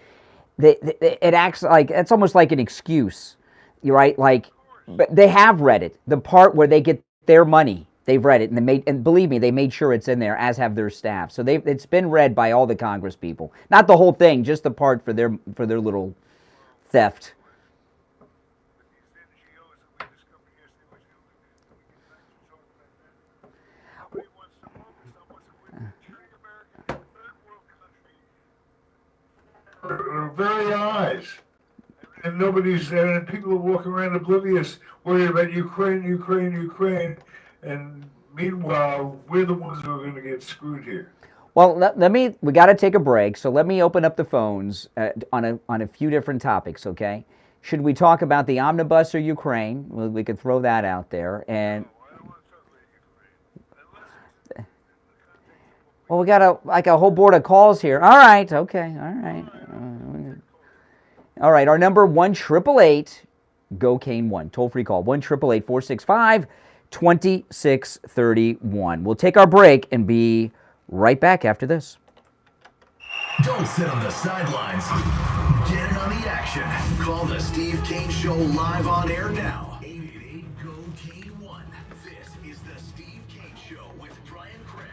It acts like it's almost like an excuse, right? Like. But they have read it. The part where they get their money, they've read it, and believe me, they made sure it's in there, as have their staff. So it's been read by all the Congress people, not the whole thing, just the part for their little theft. Our very eyes. And and people are walking around oblivious, worried about Ukraine, and meanwhile, we're the ones who are going to get screwed here. Well, we got to take a break, so let me open up the phones on a few different topics, okay? Should we talk about the omnibus or Ukraine? Well, we could throw that out there, and... Well, we got a whole board of calls here. All right, okay, all right. All right, our number 1-888-GO-CANE1. Toll-free call, 1-888-465-2631. We'll take our break and be right back after this. Don't sit on the sidelines. Get in on the action. Call the Steve Kane Show live on air now. 888-GO-CANE1. This is the Steve Kane Show with Brian Craig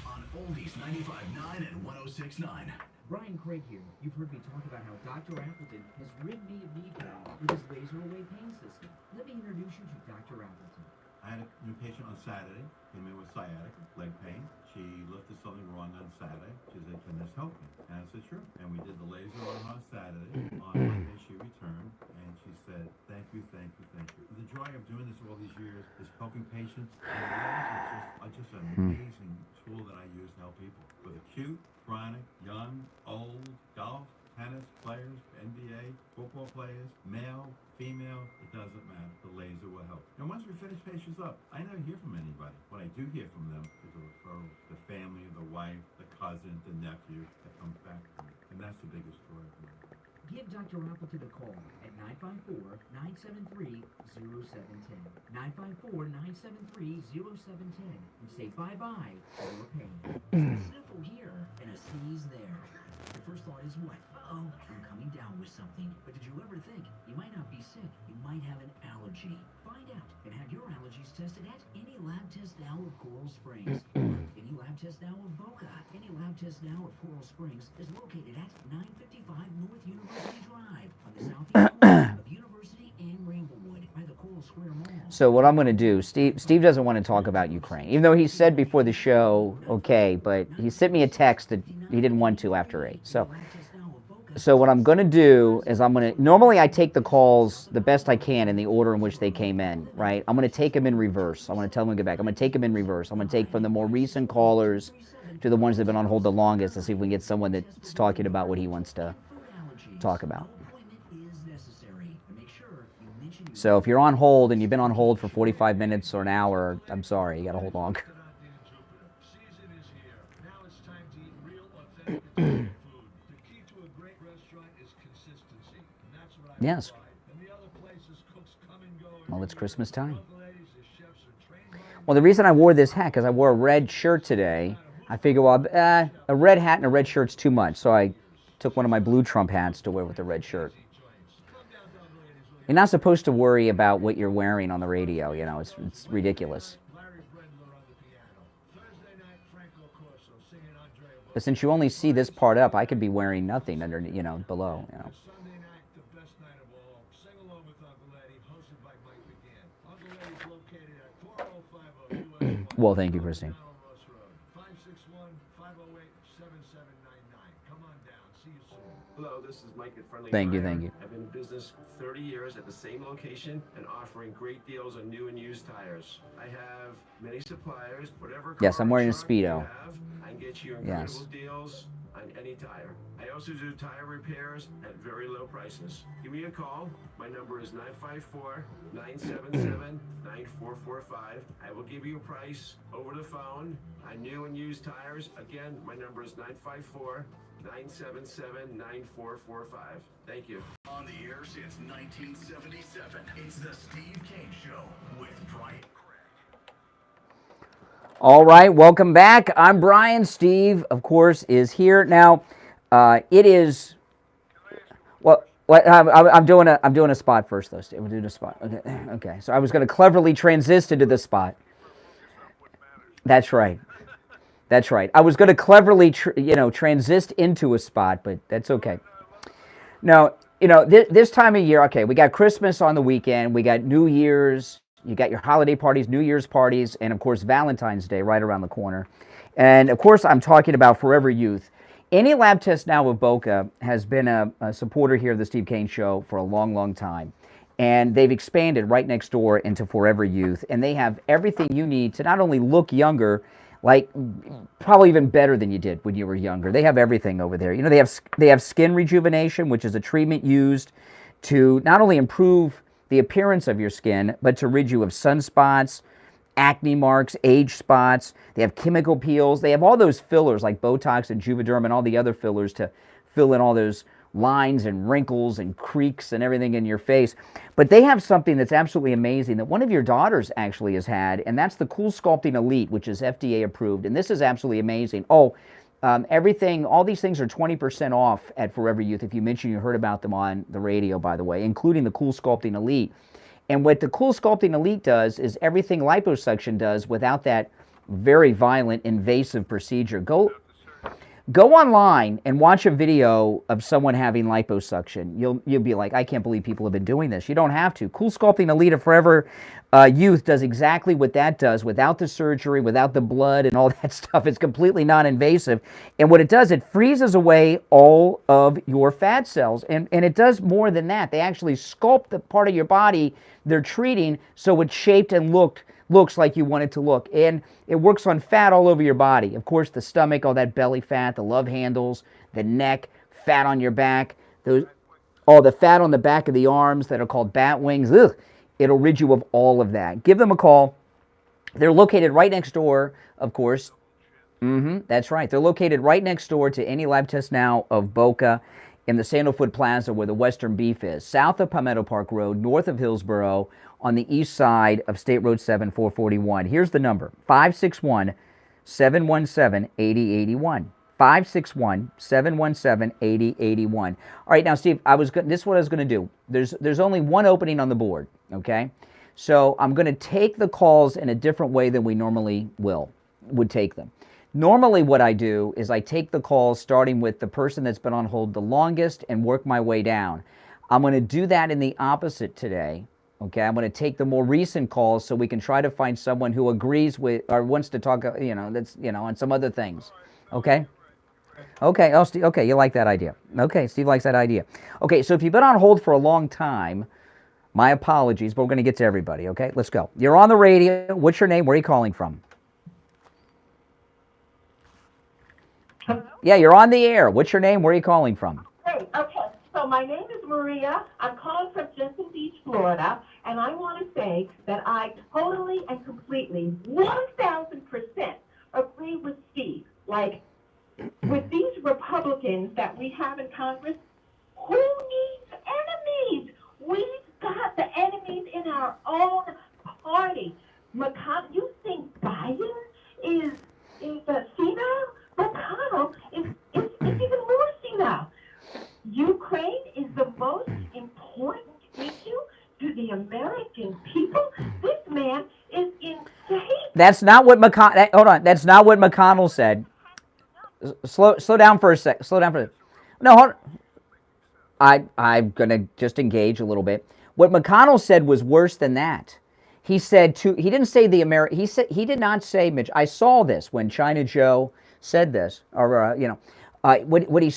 on Oldies 95.9 and 106.9. Brian Craig here. You've heard me talk about how Dr. Appleton has rid me of knee pain with his laser away pain system. Let me introduce you to Dr. Appleton. I had a new patient on Saturday, came in with sciatica, leg pain. She lifted something wrong on Saturday. She said, "Can this help me?" And I said, "Sure." And we did the laser on her on Saturday. On Monday, she returned, and she said, "Thank you, thank you, thank you." The joy of doing this all these years is helping patients. And it's just an amazing tool that I use to help people with acute, chronic, young, old, golf, tennis players, NBA, football players, male, female, it doesn't matter. The laser will help. And once we finish patients up, I never hear from anybody. What I do hear from them is a referral, the family, the wife, the cousin, the nephew that comes back to me. And that's the biggest story for me. Give Dr. Appleton a call at 954-973-0710. 954-973-0710. And say bye-bye to your pain. A sniffle here and a sneeze there. The first thought is what? Uh-oh, I'm coming down with something. But did you ever think you might not be sick? You might have an allergy. Find out and have your allergies tested at any lab test now of Coral Springs. Any lab test now of Boca. Any lab test now of Coral Springs is located at 955 North University Drive on the southeast corner of University and Ramblewood by the Coral Square Mall. So what I'm going to do, Steve doesn't want to talk about Ukraine, even though he said before the show, okay, but he sent me a text that he didn't want to after 8. So what I'm going to do is normally I take the calls the best I can in the order in which they came in, right? I'm going to take them in reverse. I want to tell them to get back. I'm going to take them in reverse. I'm going to take from the more recent callers to the ones that have been on hold the longest to see if we can get someone that's talking about what he wants to talk about. So if you're on hold and you've been on hold for 45 minutes or an hour, I'm sorry, you got to hold on. Yes. Well, it's Christmas time. Well, the reason I wore this hat, because I wore a red shirt today. I figure, well, a red hat and a red shirt's too much, so I took one of my blue Trump hats to wear with the red shirt. You're not supposed to worry about what you're wearing on the radio, you know, it's ridiculous. But since you only see this part up, I could be wearing nothing under, you know, below, you know. Well, thank you, Christine. Hello, this is Mike at Friendly Thank you, Fire. thank you. I've been in business 30 years at the same location and offering great deals on new and used tires. I have many suppliers, whatever Yes, I'm wearing a truck you Speedo. have, I can get you incredible Yes. deals on any tire. I also do tire repairs at very low prices. Give me a call. My number is 954-977-9445. I will give you a price over the phone on new and used tires. Again, my number is 954-977-9445. Thank you. On the air since 1977, it's the Steve Kane Show with Brian. All right, welcome back. I'm Brian. Steve, of course, is here now. It is. Well, I'm doing a spot first, though. Steve. We're doing a spot. Okay. So I was going to cleverly transition to the spot. That's right. That's right. I was going to cleverly, transist into a spot, but that's okay. Now, this time of year. Okay, we got Christmas on the weekend. We got New Year's. You got your holiday parties, New Year's parties, and of course Valentine's Day right around the corner. And of course I'm talking about Forever Youth. Any Lab Test Now of Boca has been a supporter here of the Steve Kane Show for a long, long time. And they've expanded right next door into Forever Youth. And they have everything you need to not only look younger, like probably even better than you did when you were younger. They have everything over there. You know, they have skin rejuvenation, which is a treatment used to not only improve the appearance of your skin, but to rid you of sunspots, acne marks, age spots. They have chemical peels. They have all those fillers like Botox and Juvederm and all the other fillers to fill in all those lines and wrinkles and creaks and everything in your face. But they have something that's absolutely amazing that one of your daughters actually has had, and that's the Cool Sculpting Elite, which is FDA approved. And this is absolutely amazing. Everything, all these things are 20% off at Forever Youth if you mention you heard about them on the radio, by the way, including the Cool Sculpting Elite. And what the Cool Sculpting Elite does is everything liposuction does without that very violent, invasive procedure. Go online and watch a video of someone having liposuction. You'll be like, I can't believe people have been doing this. You don't have to. Cool Sculpting Elite of Forever Youth does exactly what that does without the surgery, without the blood and all that stuff. It's completely non-invasive. And what it does, it freezes away all of your fat cells. And it does more than that. They actually sculpt the part of your body they're treating so it's shaped and looks like you want it to look. And it works on fat all over your body. Of course, the stomach, all that belly fat, the love handles, the neck, fat on your back, all the fat on the back of the arms that are called bat wings. Ugh, it'll rid you of all of that. Give them a call. They're located right next door, of course. That's right. They're located right next door to Any Lab Test Now of Boca in the Sandalwood Plaza where the Western Beef is, south of Palmetto Park Road, north of Hillsborough, on the east side of State Road 7, 441. Here's the number, 561-717-8081. 561-717-8081. All right, now, Steve, this is what I was going to do. There's only one opening on the board, okay? So I'm going to take the calls in a different way than we normally would take them. Normally what I do is I take the calls starting with the person that's been on hold the longest and work my way down. I'm going to do that in the opposite today. Okay, I'm going to take the more recent calls so we can try to find someone who agrees with or wants to talk, on some other things. Okay? Okay, Steve, okay, you like that idea. Okay, Steve likes that idea. Okay, so if you've been on hold for a long time, my apologies, but we're going to get to everybody, okay? Let's go. You're on the radio. What's your name? Where are you calling from? Hello? Yeah, you're on the air. What's your name? Where are you calling from? Hey, okay. So my name is Maria. I'm calling from Jensen Beach, Florida, and I want to say that I totally and completely, 1,000% agree with Steve. Like, with these Republicans that we have in Congress, who needs enemies? We've got the enemies in our own party. You think Biden is senile. McConnell is even more senile. Ukraine is the most important issue to the American people. This man is insane. That's not what McConnell. Hold on. That's not what McConnell said. Slow down for a sec. Slow down for a sec. No, hold on. I'm gonna just engage a little bit. What McConnell said was worse than that. He said he didn't say the American. He did not say, Mitch. I saw this when China Joe said this, or what he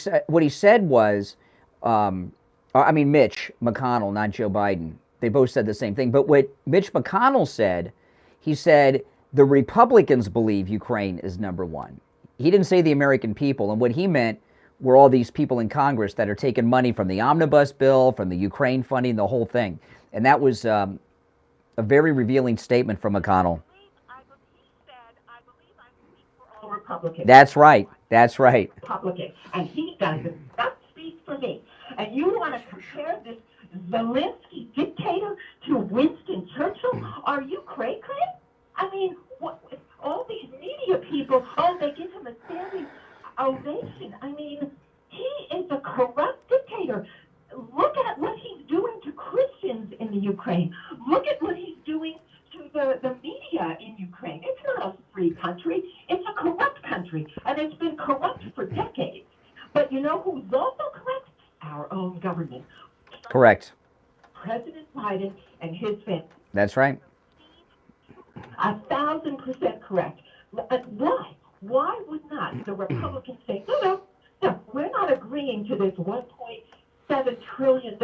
said was, Mitch McConnell, not Joe Biden. They both said the same thing. But what Mitch McConnell said, he said the Republicans believe Ukraine is number one. He didn't say the American people, and what he meant were all these people in Congress that are taking money from the omnibus bill, from the Ukraine funding, the whole thing. And that was a very revealing statement from McConnell. All Republicans. That's right. That's right. Republican, and he doesn't. That speaks for me. And you want to compare this Zelensky dictator to Winston Churchill? Are you cray? I mean, all these media people, they give him a standing ovation. I mean, he is a corrupt dictator. Look at what he's doing to Christians in the Ukraine. Look at what he's doing to the media in Ukraine. It's not a free country. It's a corrupt country, and it's been corrupt for decades. But you know who's also corrupt? Our own government. Correct. President Biden and his family. That's right. 1,000% correct. Why? Why would not the Republicans say, no, we're not agreeing to this $1.7 trillion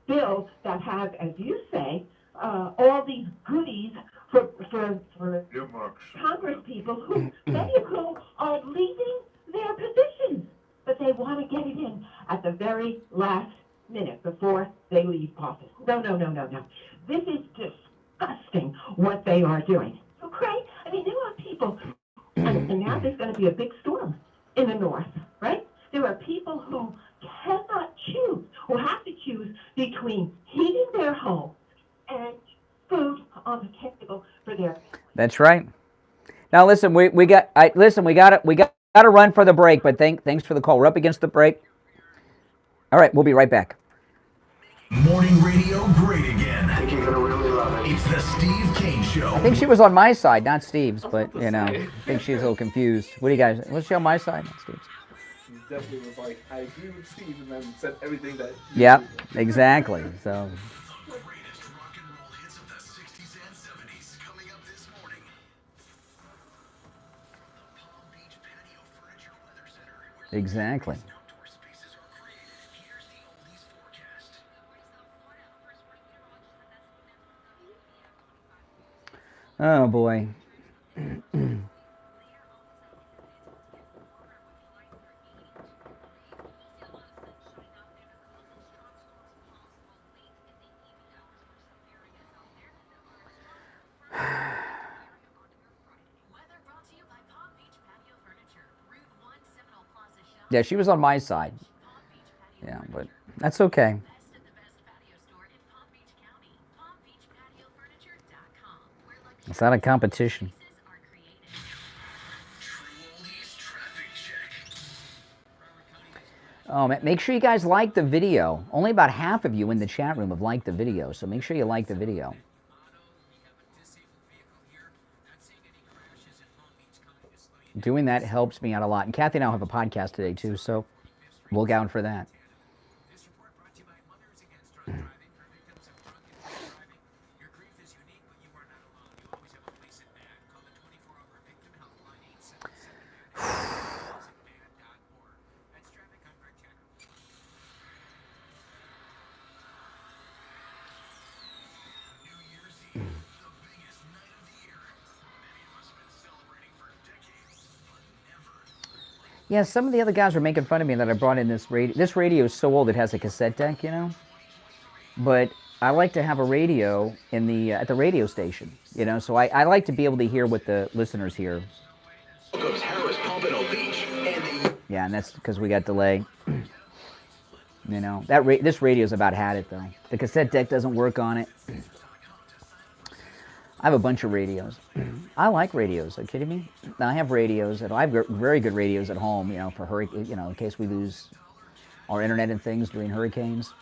bill that has, as you say, all these goodies for Congress people who, many of whom are leaving their positions, but they want to get it in at the very last minute before they leave office. No. This is disgusting what they are doing. So, Craig, I mean, there are people, and now there's going to be a big storm in the north, right? There are people who cannot choose, who have to choose between heating their home and food on the table for their. That's right. Now listen, we got to run for the break, but thanks for the call. We're up against the break. All right, we'll be right back. Morning radio great again. I think you're gonna really love it. It's the Steve Kane Show. I think she was on my side, not Steve's, but I think she's a little confused. What do you guys? Was she on my side, not Steve's? She definitely was like, I agree with Steve, and then said everything that. Yep, exactly. So. Exactly. Oh boy. Yeah, she was on my side. Yeah, but that's okay. It's not a competition. Oh, make sure you guys like the video. Only about half of you in the chat room have liked the video, so make sure you like the video. Doing that helps me out a lot. And Kathy and I have a podcast today, too, so look out for that. Yeah, some of the other guys were making fun of me that I brought in this radio. This radio is so old it has a cassette deck, you know. But I like to have a radio in the at the radio station, you know. So I like to be able to hear what the listeners hear. Yeah, and that's because we got delay. You know, this radio's about had it though. The cassette deck doesn't work on it. I have a bunch of radios. I like radios. Are you kidding me? I have radios. I have very good radios at home, for hurricane, in case we lose our internet and things during hurricanes.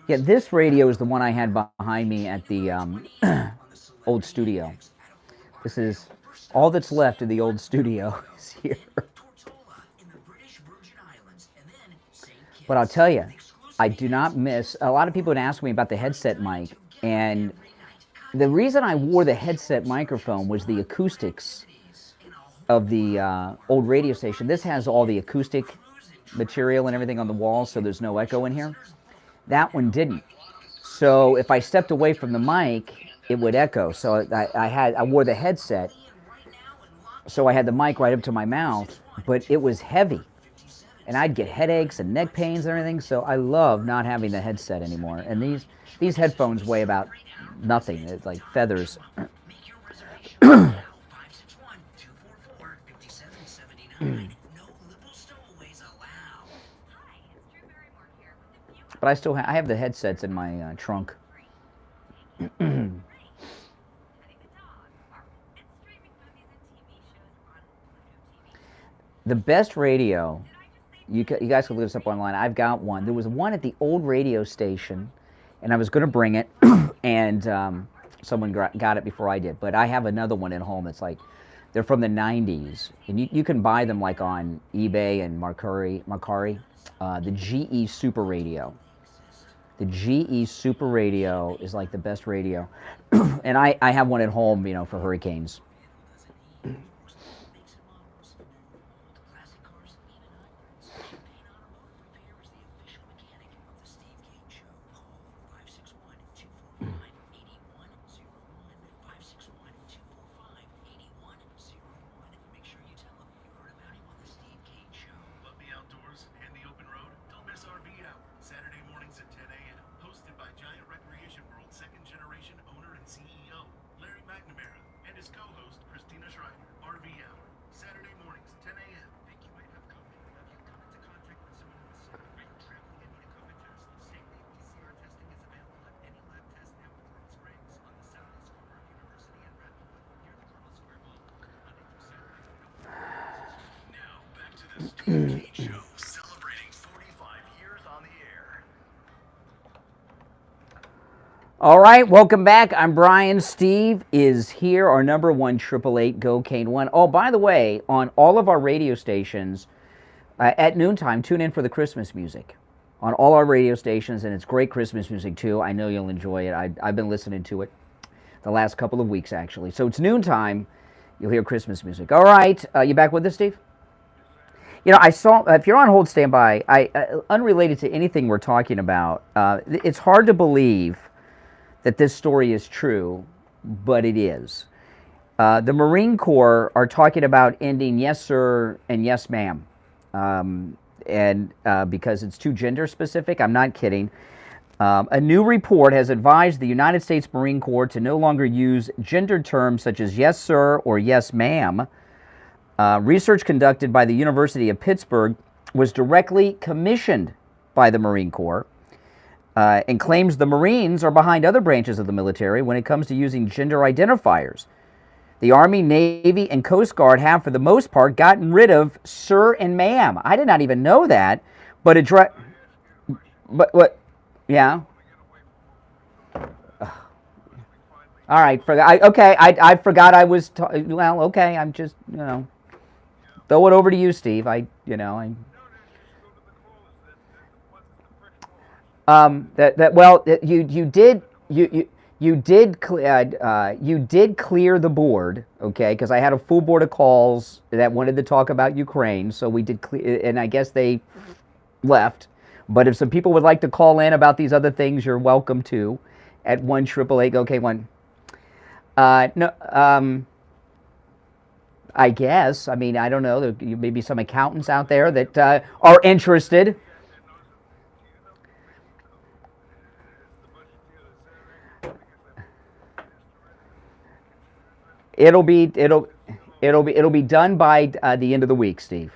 Yeah, this radio is the one I had behind me at the old studio. This is all that's left of the old studio is here. But I'll tell you, I do not miss. A lot of people would ask me about the headset mic, and the reason I wore the headset microphone was the acoustics of the old radio station. This has all the acoustic material and everything on the wall, so there's no echo in here. That one didn't. So if I stepped away from the mic, it would echo. So I wore the headset, so I had the mic right up to my mouth, but it was heavy. And I'd get headaches and neck pains and everything, so I love not having the headset anymore. And these headphones weigh about nothing. It's like feathers. But I still I have the headsets in my trunk. The best radio, you guys can look this up online. I've got one. There was one at the old radio station, and I was going to bring it, and someone got it before I did. But I have another one at home. It's like, they're from the 90s, and you can buy them like on eBay and Mercari. The GE Super Radio. The GE Super Radio is like the best radio. And I have one at home, for hurricanes. All right, welcome back. I'm Brian. Steve is here, our number one 888-GO-KANE-1. Oh, by the way, on all of our radio stations, at noontime, tune in for the Christmas music. On all our radio stations, and it's great Christmas music, too. I know you'll enjoy it. I've been listening to it the last couple of weeks, actually. So it's noontime, you'll hear Christmas music. All right, you back with us, Steve? I saw, if you're on hold, stand by. Unrelated to anything we're talking about, it's hard to believe that this story is true, but it is. The Marine Corps are talking about ending yes, sir, and yes, ma'am. Because it's too gender specific, I'm not kidding. A new report has advised the United States Marine Corps to no longer use gendered terms such as yes, sir, or yes, ma'am. Research conducted by the University of Pittsburgh was directly commissioned by the Marine Corps and claims the Marines are behind other branches of the military when it comes to using gender identifiers. The Army, Navy, and Coast Guard have, for the most part, gotten rid of sir and ma'am. I did not even know that, but But what? Yeah. All right. I forgot I was. Well, okay. I'm just throw it over to you, Steve. You did clear the board, okay? Because I had a full board of calls that wanted to talk about Ukraine, so we did clear, and I guess they left. But if some people would like to call in about these other things, you're welcome to at 1-888-GO-KANE-1. I guess. I mean, I don't know. There may be some accountants out there that are interested. It'll be done by the end of the week, Steve.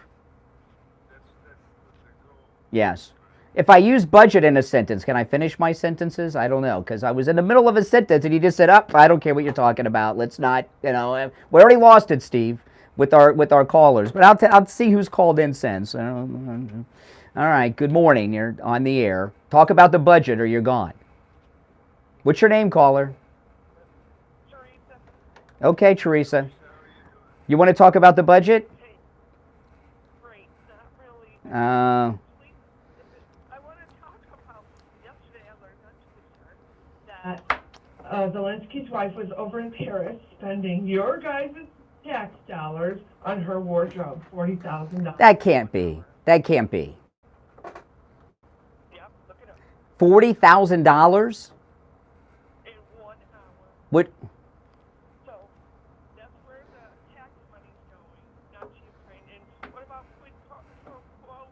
Yes. If I use budget in a sentence, can I finish my sentences? I don't know, because I was in the middle of a sentence and you just said, I don't care what you're talking about. Let's not, we already lost it, Steve, with our callers. But I'll see who's called in since. All right, good morning. You're on the air. Talk about the budget or you're gone. What's your name, caller? Teresa. Okay, Teresa. You want to talk about the budget? Great, not really. Zelensky's wife was over in Paris spending your guys' tax dollars on her wardrobe, $40,000. That can't be. That can't be. Yep, look it up. $40,000? In 1 hour. What? So that's where the tax money's going, not to Ukraine. And what about quid pro quo,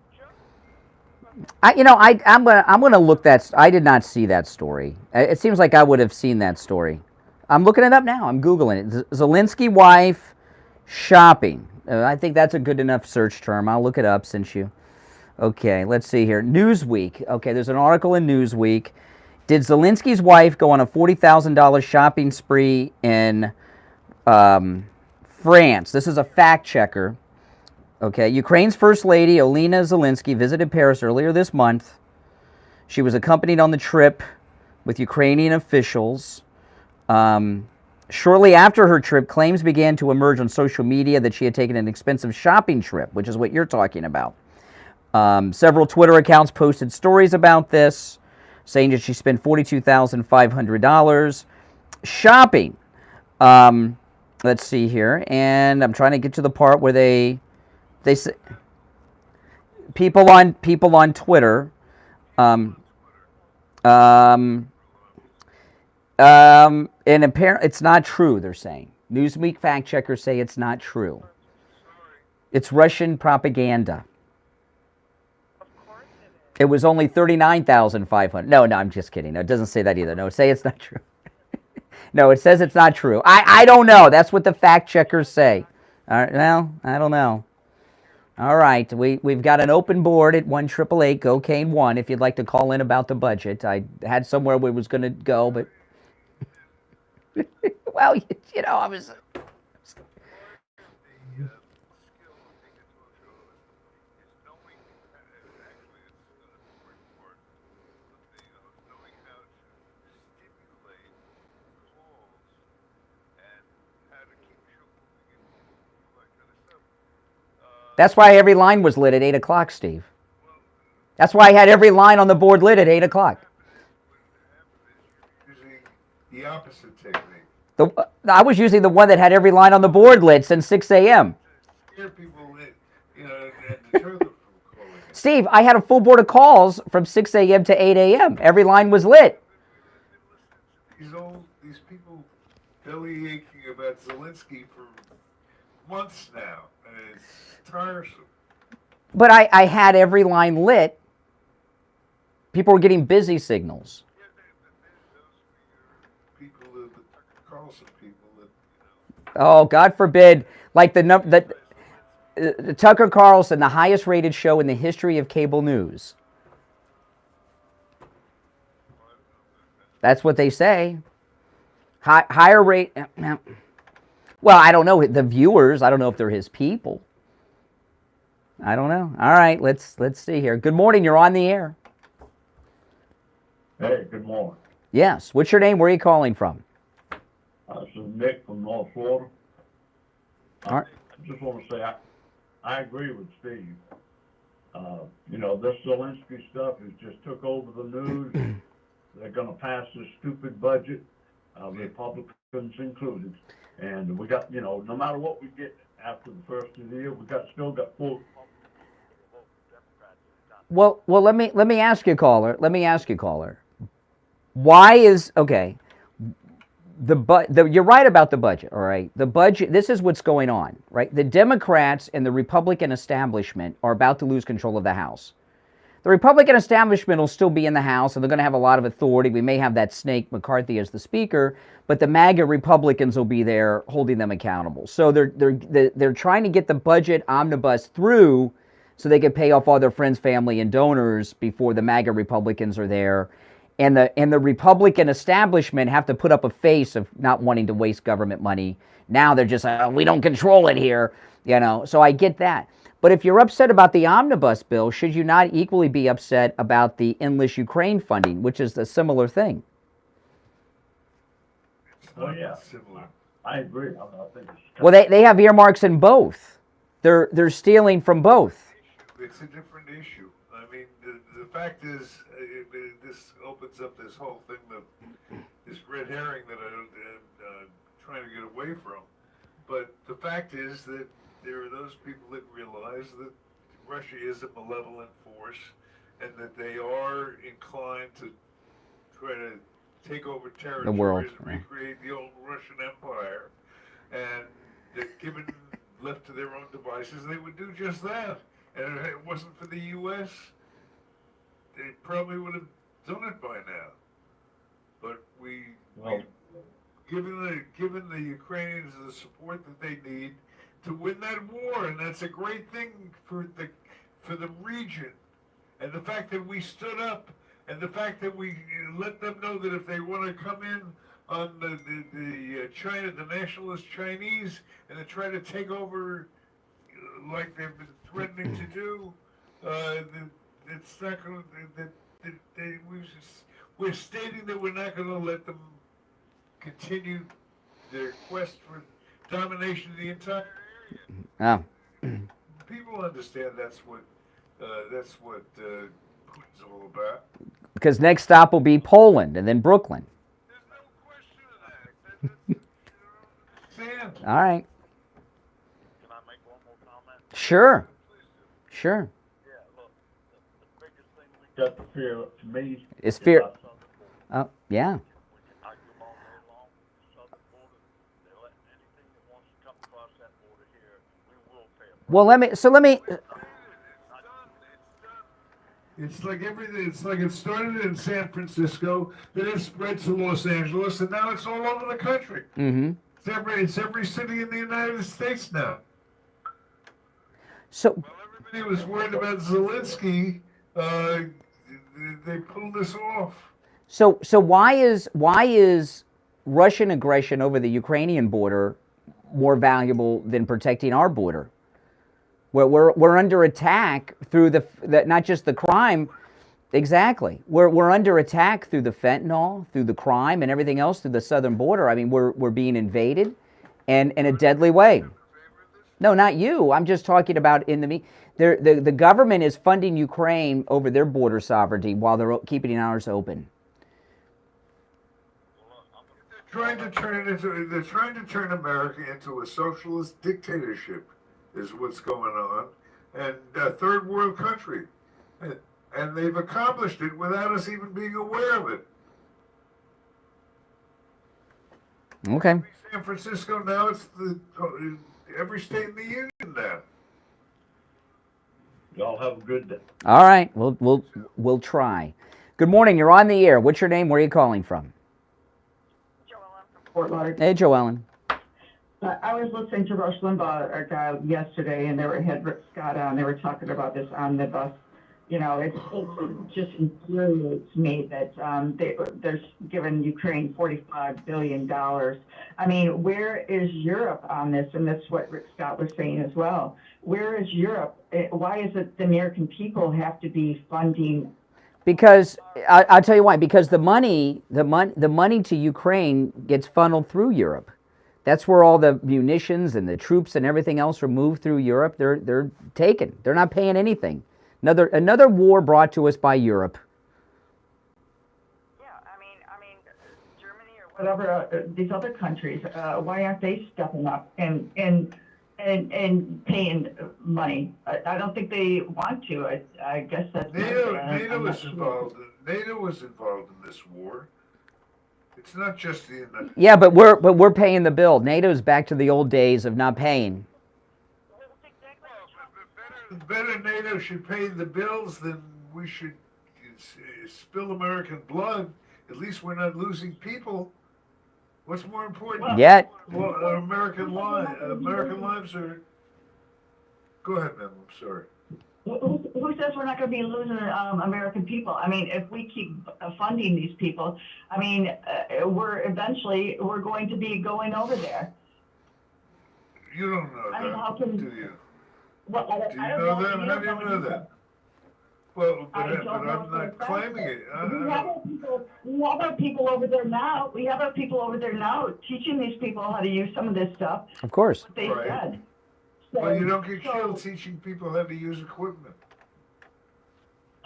I'm gonna look that. I did not see that story. It seems like I would have seen that story. I'm looking it up now. I'm Googling it. Zelensky wife shopping. I think that's a good enough search term. I'll look it up since you. Okay, let's see here. Newsweek. Okay, there's an article in Newsweek. Did Zelensky's wife go on a $40,000 shopping spree in France? This is a fact checker. Okay, Ukraine's First Lady, Olena Zelensky, visited Paris earlier this month. She was accompanied on the trip with Ukrainian officials. Shortly after her trip, claims began to emerge on social media that she had taken an expensive shopping trip, which is what you're talking about. Several Twitter accounts posted stories about this, saying that she spent $42,500 shopping. Let's see here, and I'm trying to get to the part where they say people on Twitter. And apparently it's not true, they're saying. Newsweek fact checkers say it's not true. It's Russian propaganda. It was only $39,500. No, I'm just kidding. No, it doesn't say that either. No, say it's not true. No, it says it's not true. I don't know. That's what the fact checkers say. All right, well, I don't know. All right, we've got an open board at 1-888-GO-CANE-1 if you'd like to call in about the budget. I had somewhere where it was going to go, but well, I was. That's why every line was lit at 8 o'clock, Steve. That's why I had every line on the board lit at 8 o'clock. Using the opposite technique. I was using the one that had every line on the board lit since 6 a.m. Scare people, and deter them from calling. Steve, I had a full board of calls from 6 a.m. to 8 a.m. Every line was lit. These people belly aching about Zelensky for months now, and it's tiresome. But I had every line lit. People were getting busy signals. Carlson people that, Oh, God forbid. Like the Tucker Carlson, the highest rated show in the history of cable news. That's what they say. Higher rate. Well, I don't know. The viewers, I don't know if they're his people. I don't know. All right, let's see here. Good morning. You're on the air. Hey, good morning. Yes. What's your name? Where are you calling from? This is Nick from North Florida. All right. I just want to say I agree with Steve. This Zelensky stuff has just took over the news. They're going to pass this stupid budget, Republicans included. And we got, no matter what we get after the first of the year, still got full. Well, let me ask you, caller. Why is you're right about the budget, all right? The budget, this is what's going on, right? The Democrats and the Republican establishment are about to lose control of the House. The Republican establishment will still be in the House, and they're going to have a lot of authority. We may have that snake McCarthy as the Speaker, but the MAGA Republicans will be there holding them accountable. So they're trying to get the budget omnibus through so they can pay off all their friends, family, and donors before the MAGA Republicans are there. And the Republican establishment have to put up a face of not wanting to waste government money. Now they're just like, oh, we don't control it here, you know. So I get that. But if you're upset about the omnibus bill, should you not equally be upset about the endless Ukraine funding, which is a similar thing? Well, yeah, similar. I agree. I think it's Well, they have earmarks in both. They're stealing from both. It's a different issue. I mean, the fact is, this opens up this whole thing, this red herring that I'm trying to get away from. But the fact is that there are those people that realize that Russia is a malevolent force and that they are inclined to try to take over territories The world, and right. recreate the old Russian Empire. And that given left to their own devices, they would do just that. And if it wasn't for the U.S., they probably would have done it by now. But given the Ukrainians the support that they need to win that war, and that's a great thing for the region. And the fact that we stood up, and the fact that we let them know that if they want to come in on the nationalist Chinese, and to try to take over like they've been threatening to do, it's not going to. We're stating that we're not going to let them continue their quest for domination of the entire area. Oh. People understand that's what Putin's all about. Because next stop will be Poland and then Brooklyn. All right. Can I make one more comment? Sure. Sure. got the fear to me. It's fear. Oh, yeah. Well, let me. It's like everything. It's like it started in San Francisco, then it spread to Los Angeles, and now it's all over the country. Mm-hmm. It's every city in the United States now. So while everybody was worried about Zelensky, they pulled this off. So why is Russian aggression over the Ukrainian border more valuable than protecting our border? We're under attack through the not just the crime, exactly. We're under attack through the fentanyl, through the crime, and everything else through the southern border. I mean, we're being invaded, and in a deadly way. No, not you. I'm just talking about the government is funding Ukraine over their border sovereignty while they're keeping ours open. They're trying to turn America into a socialist dictatorship, is what's going on, and a third world country, and they've accomplished it without us even being aware of it. Okay. San Francisco now, it's every state in the union now. Y'all have a good day. All right, we'll try. Good morning. You're on the air. What's your name? Where are you calling from? Fort Lauderdale. Hey, Joellen. I was listening to Rush Limbaugh guy yesterday, and they had Rick Scott on. They were talking about this omnibus. You know, it just infuriates me that they're giving Ukraine $45 billion. I mean, where is Europe on this? And that's what Rick Scott was saying as well. Where is Europe? Why is it the American people have to be funding? Because I'll tell you why. Because the money to Ukraine gets funneled through Europe. That's where all the munitions and the troops and everything else are moved through Europe. They're taken. They're not paying anything. Another war brought to us by Europe. Yeah, I mean, Germany or whatever these other countries. Why aren't they stepping up and paying money? I don't think they want to. I guess that's NATO was involved. NATO was involved in this war. It's not just the United. Yeah, but we're paying the bill. NATO's back to the old days of not paying. Better NATO should pay the bills than spill American blood. At least we're not losing people. What's more important? Yet. Well, American lives are. Go ahead, ma'am. I'm sorry. Who says we're not going to be losing American people? I mean, if we keep funding these people, I mean, we're going to be going over there. You don't know I mean, how can, do you? Well, Do you know that? How do you know that? Well, but I'm not claiming it. We have our people over there now. We have our people over there now teaching these people how to use some of this stuff. Of course. They said. Well, you don't get killed teaching people how to use equipment.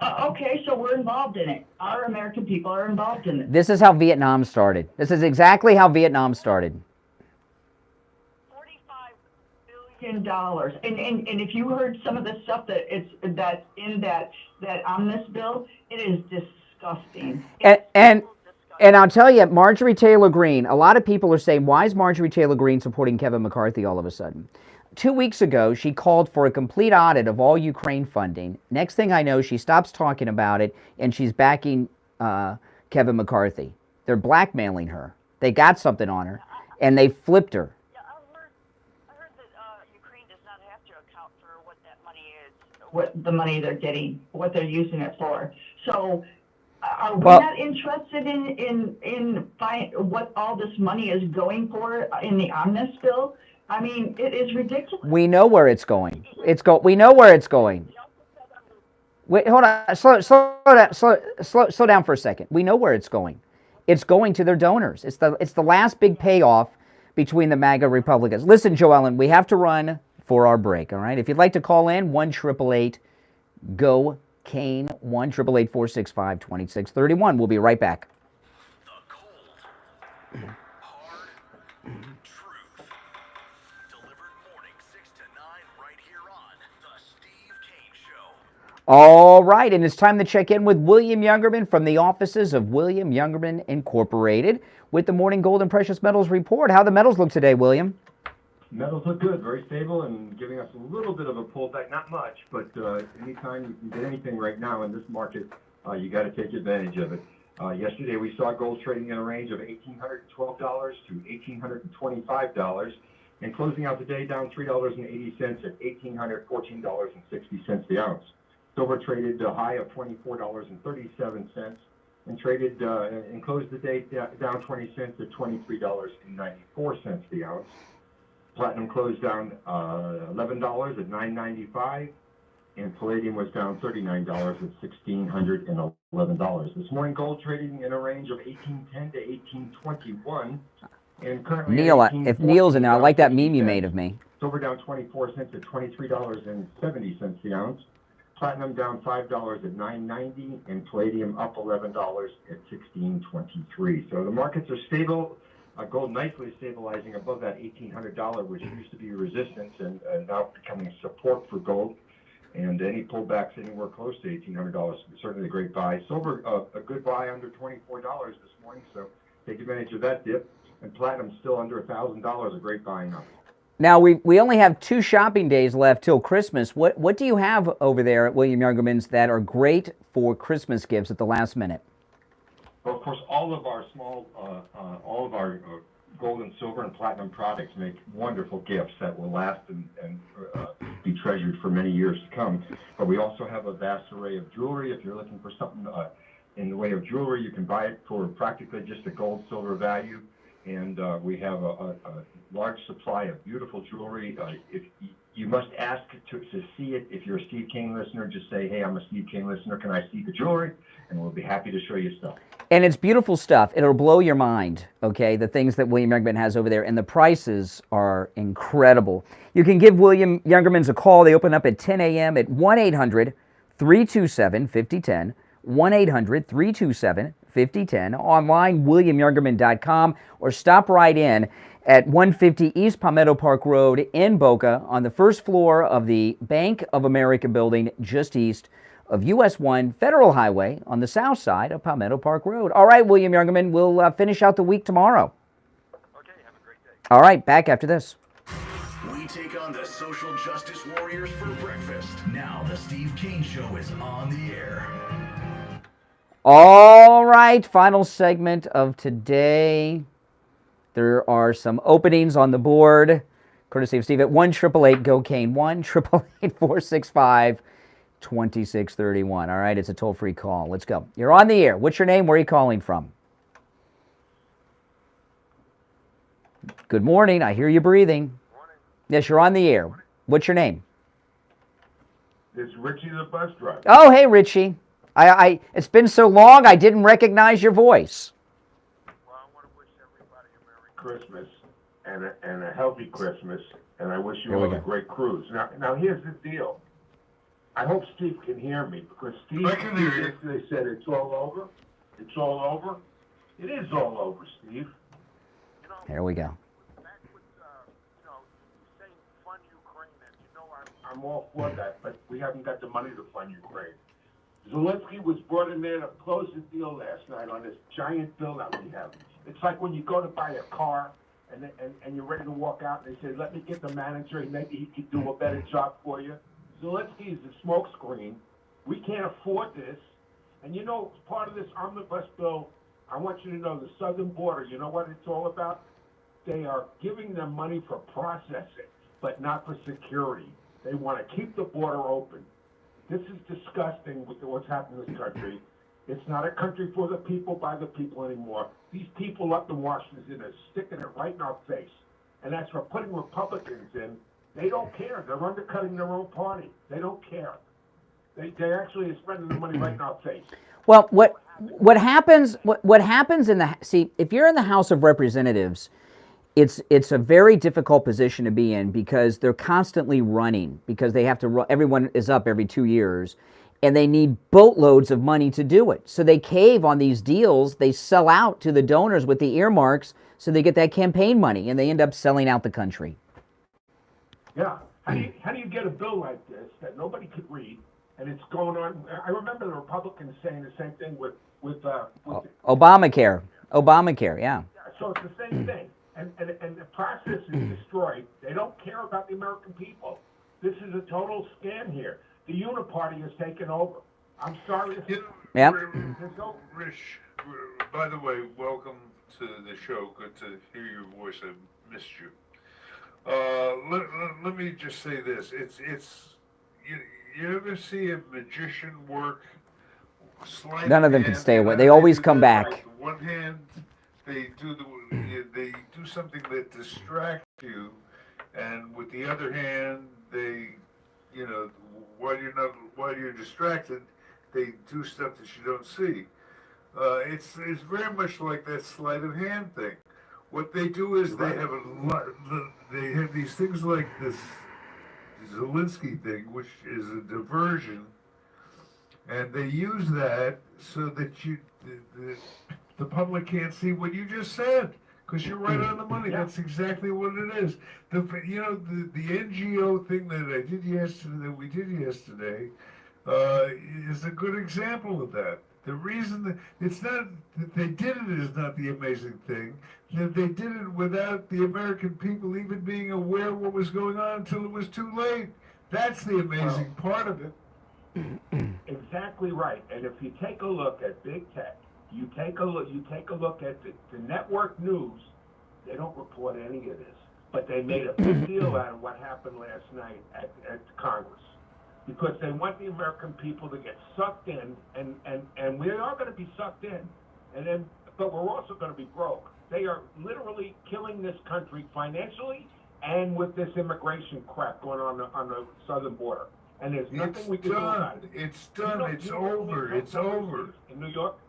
Okay, so we're involved in it. Our American people are involved in it. This is how Vietnam started. This is exactly how Vietnam started. $45 billion. And if you heard some of the stuff that's in that on this bill, it is disgusting. And I'll tell you, Marjorie Taylor Greene, a lot of people are saying, why is Marjorie Taylor Greene supporting Kevin McCarthy all of a sudden? 2 weeks ago, she called for a complete audit of all Ukraine funding. Next thing I know, she stops talking about it, and she's backing Kevin McCarthy. They're blackmailing her. They got something on her, and they flipped her. What the money they're getting, what they're using it for. So are we not interested in what all this money is going for in the omnibus bill? I mean, it is ridiculous. We know where it's going. We know where it's going. Wait, hold on. Slow down for a second. We know where it's going. It's going to their donors. It's the last big payoff between the MAGA Republicans. Listen, Joellen, we have to run for our break, all right? If you'd like to call in, 1-888-GO-CANE, 1-888-465-2631. We'll be right back. All right, and it's time to check in with William Youngerman from the offices of William Youngerman Incorporated with the Morning Gold and Precious Metals Report. How the metals look today, William? Metals look good, very stable, and giving us a little bit of a pullback. Not much, but anytime you can get anything right now in this market, you got to take advantage of it. Yesterday, we saw gold trading in a range of $1,812 to $1,825, and closing out the day down $3.80 at $1,814.60 the ounce. Silver traded a high of $24.37 and traded and closed the day down 20 cents at $23.94 the ounce. Platinum closed down $11 at $9.95, and palladium was down $39 at $1,611. This morning, gold trading in a range of $1,810 to $1,821, and currently Neil, if Neil's in there, I like that meme you made of me. Silver down 24 cents at $23.70 the ounce. Platinum down $5 at $9.90, and palladium up $11 at $16.23. So the markets are stable. Gold nicely stabilizing above that $1,800, which used to be resistance and now becoming support for gold. And any pullbacks anywhere close to $1,800 is certainly a great buy. Silver, a good buy under $24 this morning, so take advantage of that dip. And platinum still under $1,000, a great buying number. Now, we only have 2 shopping days left till Christmas. What do you have over there at William Youngerman's that are great for Christmas gifts at the last minute? Well, of course, all of our gold and silver and platinum products make wonderful gifts that will last and be treasured for many years to come. But we also have a vast array of jewelry. If you're looking for something in the way of jewelry, you can buy it for practically just a gold, silver value. And we have a large supply of beautiful jewelry. If you must ask to see it. If you're a Steve Kane listener, just say, hey, I'm a Steve Kane listener. Can I see the jewelry? And we'll be happy to show you stuff. And it's beautiful stuff. It'll blow your mind, okay, the things that William Youngerman has over there. And the prices are incredible. You can give William Youngerman's a call. They open up at 10 a.m. at 1-800-327-5010, 1-800-327-5010, online, williamyoungerman.com, or stop right in at 150 East Palmetto Park Road in Boca on the first floor of the Bank of America building just east of US 1 Federal Highway on the south side of Palmetto Park Road. All right, William Youngerman, we'll finish out the week tomorrow. Okay, have a great day. All right, back after this. We take on the social justice warriors for breakfast. Now the The Steve Kane Show is on the air. All right, final segment of today. There are some openings on the board, courtesy of Steve at 1-888-GO-KANE, 1-888-465-2631. All right, it's a toll-free call. Let's go. You're on the air. What's your name? Where are you calling from? Good morning. I hear you breathing. Morning. Yes, you're on the air. What's your name? It's Richie the bus driver. Oh, hey, Richie. I it's been so long, I didn't recognize your voice. Well, I want to wish everybody a Merry Christmas and a healthy Christmas, and I wish you Here we all go. a great cruise. Now here's the deal. I hope Steve can hear me, because Steve I can hear you. yesterday said it's all over. It's all over. It is all over, Steve. Here we go. I'm all for that, but we haven't got the money to fund Ukraine. Zelensky was brought in there to close the deal last night on this giant bill that we have. It's like when you go to buy a car and you're ready to walk out and they say, let me get the manager and maybe he could do a better job for you. Zelensky is a smokescreen. We can't afford this. And you know, part of this omnibus bill, I want you to know the southern border, you know what it's all about? They are giving them money for processing, but not for security. They want to keep the border open. This is disgusting with what's happening in this country. It's not a country for the people, by the people anymore. These people up in Washington are sticking it right in our face. And as for putting Republicans in, they don't care. They're undercutting their own party. They don't care. They actually are spending the money right in our face. Well, what happens in the, see, if you're in the House of Representatives, it's a very difficult position to be in, because they're constantly running, because they have to run, everyone is up every 2 years, and they need boatloads of money to do it. So they cave on these deals, they sell out to the donors with the earmarks, so they get that campaign money, and they end up selling out the country. Yeah. How do you get a bill like this that nobody could read, and it's going on? I remember the Republicans saying the same thing with Obamacare, yeah. So it's the same thing. And the process is destroyed. They don't care about the American people. This is a total scam here. The Uniparty has taken over. I'm sorry. Yeah. Rich, by the way, welcome to the show. Good to hear your voice. I missed you. Let me just say this. It's you ever see a magician work? None of them can stay away. They always come back. With one hand, they do something that distracts you, and with the other hand, they, while you're distracted, they do stuff that you don't see. It's very much like that sleight of hand thing. What they do is they have these things like this Zelensky thing, which is a diversion, and they use that so that the public can't see what you just said, because you're right on the money. That's exactly what it is. The NGO thing that we did yesterday, is a good example of that. The reason that it's not that they did it is not the amazing thing. That they did it without the American people even being aware of what was going on until it was too late. That's the amazing part of it. Exactly right. And if you take a look at big tech, you take a look at the network news, they don't report any of this. But they made a big deal out of what happened last night at Congress, because they want the American people to get sucked in, and we are going to be sucked in, but we're also going to be broke. They are literally killing this country financially and with this immigration crap going on the southern border. And there's nothing we can do about it. It's done. It's over. It's over. In New York?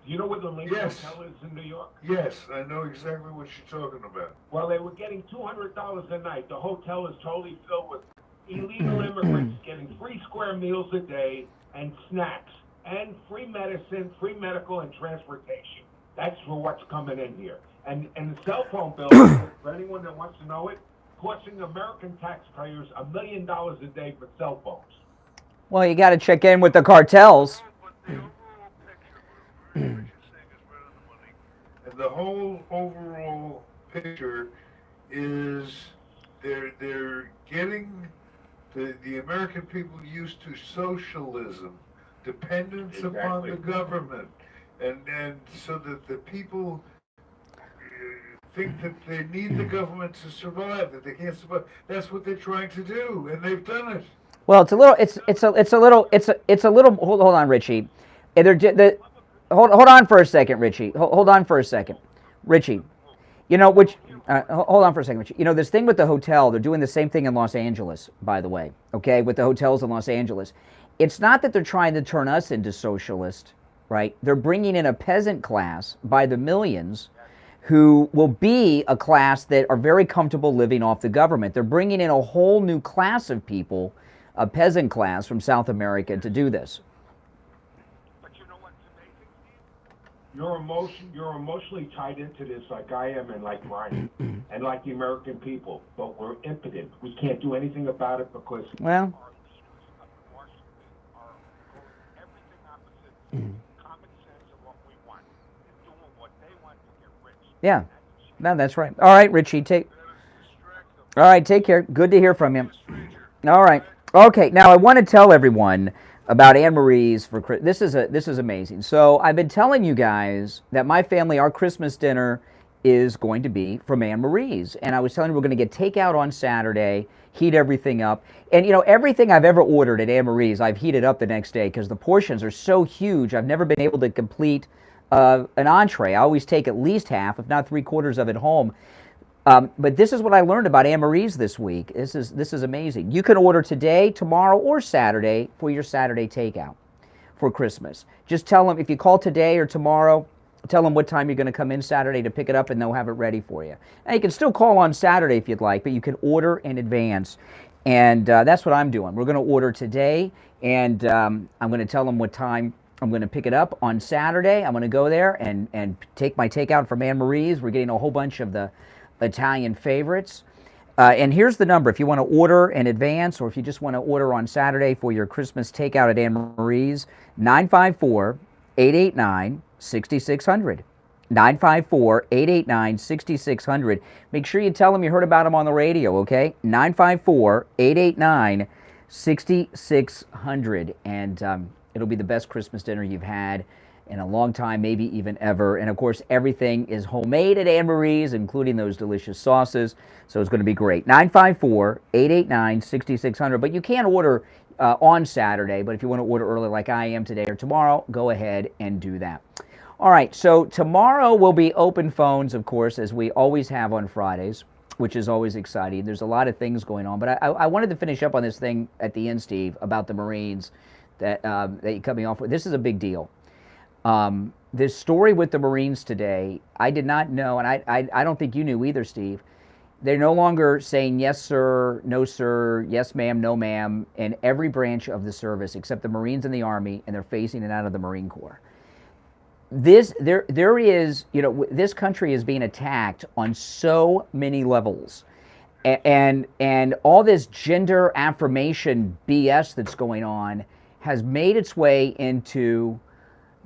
Do you know where the Lincoln Hotel is in New York? Yes, I know exactly what you're talking about. Well, they were getting $200 a night. The hotel is totally filled with illegal immigrants getting free square meals a day and snacks and free medicine, free medical and transportation. That's for what's coming in here. And the cell phone bill, for anyone that wants to know it, costing American taxpayers $1 million a day for cell phones. Well, you got to check in with the cartels. And the whole overall picture is they're getting The American people used to socialism, dependence upon the government, and so that the people think that they need the government to survive, that they can't survive. That's what they're trying to do, and they've done it. Well, it's a little. Hold on, Richie. Hold on for a second, Richie. Hold on for a second, Richie. You know which? Hold on for a second, Richie. You know this thing with the hotel. They're doing the same thing in Los Angeles, by the way. Okay, with the hotels in Los Angeles. It's not that they're trying to turn us into socialist, right? They're bringing in a peasant class by the millions, who will be a class that are very comfortable living off the government. They're bringing in a whole new class of people, a peasant class from South America, to do this. You're emotionally tied into this like I am and like Brian and like the American people, but we're impotent. We can't do anything about it because well, yeah, no, that's right. All right, Richie, take care. Good to hear from you. All right. Okay, now I want to tell everyone about Anne Marie's for Christmas. This is amazing. So I've been telling you guys that my family, our Christmas dinner is going to be from Anne Marie's, and I was telling you we're going to get takeout on Saturday, heat everything up, and you know everything I've ever ordered at Anne Marie's, I've heated up the next day because the portions are so huge. I've never been able to complete an entree. I always take at least half, if not 3/4 of it home. But this is what I learned about Anne Marie's this week. This is amazing. You can order today, tomorrow, or Saturday for your Saturday takeout for Christmas. Just tell them, if you call today or tomorrow, tell them what time you're going to come in Saturday to pick it up, and they'll have it ready for you. Now, you can still call on Saturday if you'd like, but you can order in advance. And that's what I'm doing. We're going to order today, and I'm going to tell them what time I'm going to pick it up on Saturday. I'm going to go there and take my takeout from Anne Marie's. We're getting a whole bunch of the Italian favorites. And here's the number if you want to order in advance, or if you just want to order on Saturday for your Christmas takeout at Anne Marie's, 954-889-6600. 954-889-6600. Make sure you tell them you heard about them on the radio, okay? 954-889-6600. And it'll be the best Christmas dinner you've had in a long time, maybe even ever. And of course, everything is homemade at Anne Marie's, including those delicious sauces. So it's going to be great. 954-889-6600. But you can order on Saturday. But if you want to order early like I am today or tomorrow, go ahead and do that. All right, so tomorrow will be open phones, of course, as we always have on Fridays, which is always exciting. There's a lot of things going on. But I wanted to finish up on this thing at the end, Steve, about the Marines that you cut me off with. This is a big deal. This story with the Marines today, I did not know, and I don't think you knew either, Steve. They're no longer saying yes, sir, no, sir, yes, ma'am, no, ma'am, in every branch of the service except the Marines and the Army, and they're phasing it out of the Marine Corps. There is, you know, this country is being attacked on so many levels. And all this gender affirmation BS that's going on has made its way into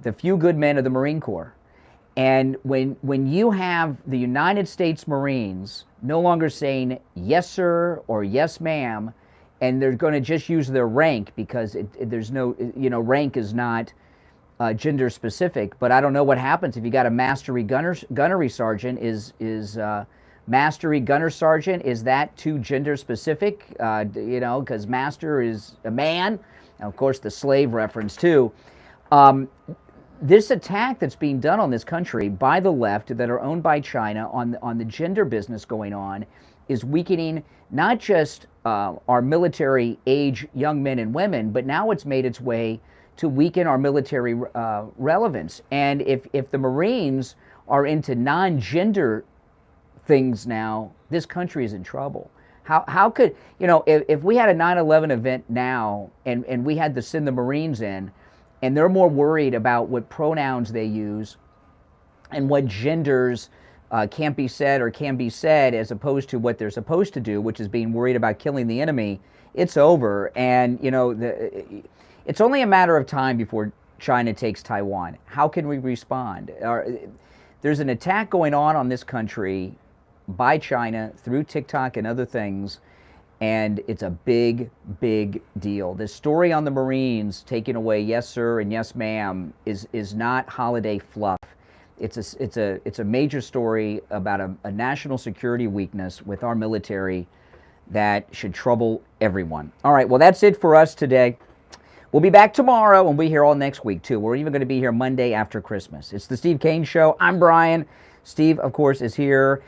the few good men of the Marine Corps. And when you have the United States Marines no longer saying yes, sir, or yes, ma'am, and they're going to just use their rank because there's no, you know, rank is not gender specific. But I don't know what happens if you got a mastery gunnery sergeant. Is mastery gunner sergeant, is that too gender specific? You know, because master is a man. And of course, the slave reference too. This attack that's being done on this country by the left that are owned by China on the gender business going on is weakening not just our military age young men and women, but now it's made its way to weaken our military relevance. And if the Marines are into non-gender things now, this country is in trouble. How could, you know, if we had a 9/11 event now and we had to send the Marines in, and they're more worried about what pronouns they use and what genders can't be said or can be said as opposed to what they're supposed to do, which is being worried about killing the enemy, it's over. And, you know, it's only a matter of time before China takes Taiwan. How can we respond? There's an attack going on this country by China through TikTok and other things, And it's a big, big deal. This story on the Marines taking away yes sir and yes ma'am is not holiday fluff. It's a major story about a national security weakness with our military that should trouble everyone. All right, well, that's it for us today. We'll be back tomorrow, and we'll be here all next week, too. We're even going to be here Monday after Christmas. It's the Steve Kane Show. I'm Brian. Steve, of course, is here.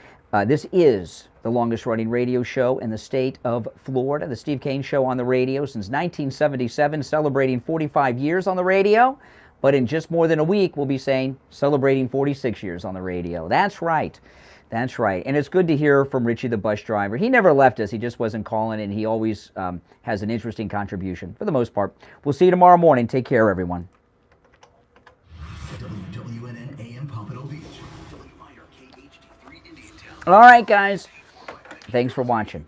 This is the longest-running radio show in the state of Florida, the Steve Kane Show on the radio since 1977, celebrating 45 years on the radio. But in just more than a week, we'll be saying celebrating 46 years on the radio. That's right. That's right. And it's good to hear from Richie, the bus driver. He never left us. He just wasn't calling, and he always has an interesting contribution for the most part. We'll see you tomorrow morning. Take care, everyone. WWNN AM Pompano Beach. WIRK HD3 Indian Town. All right, guys. Thanks for watching.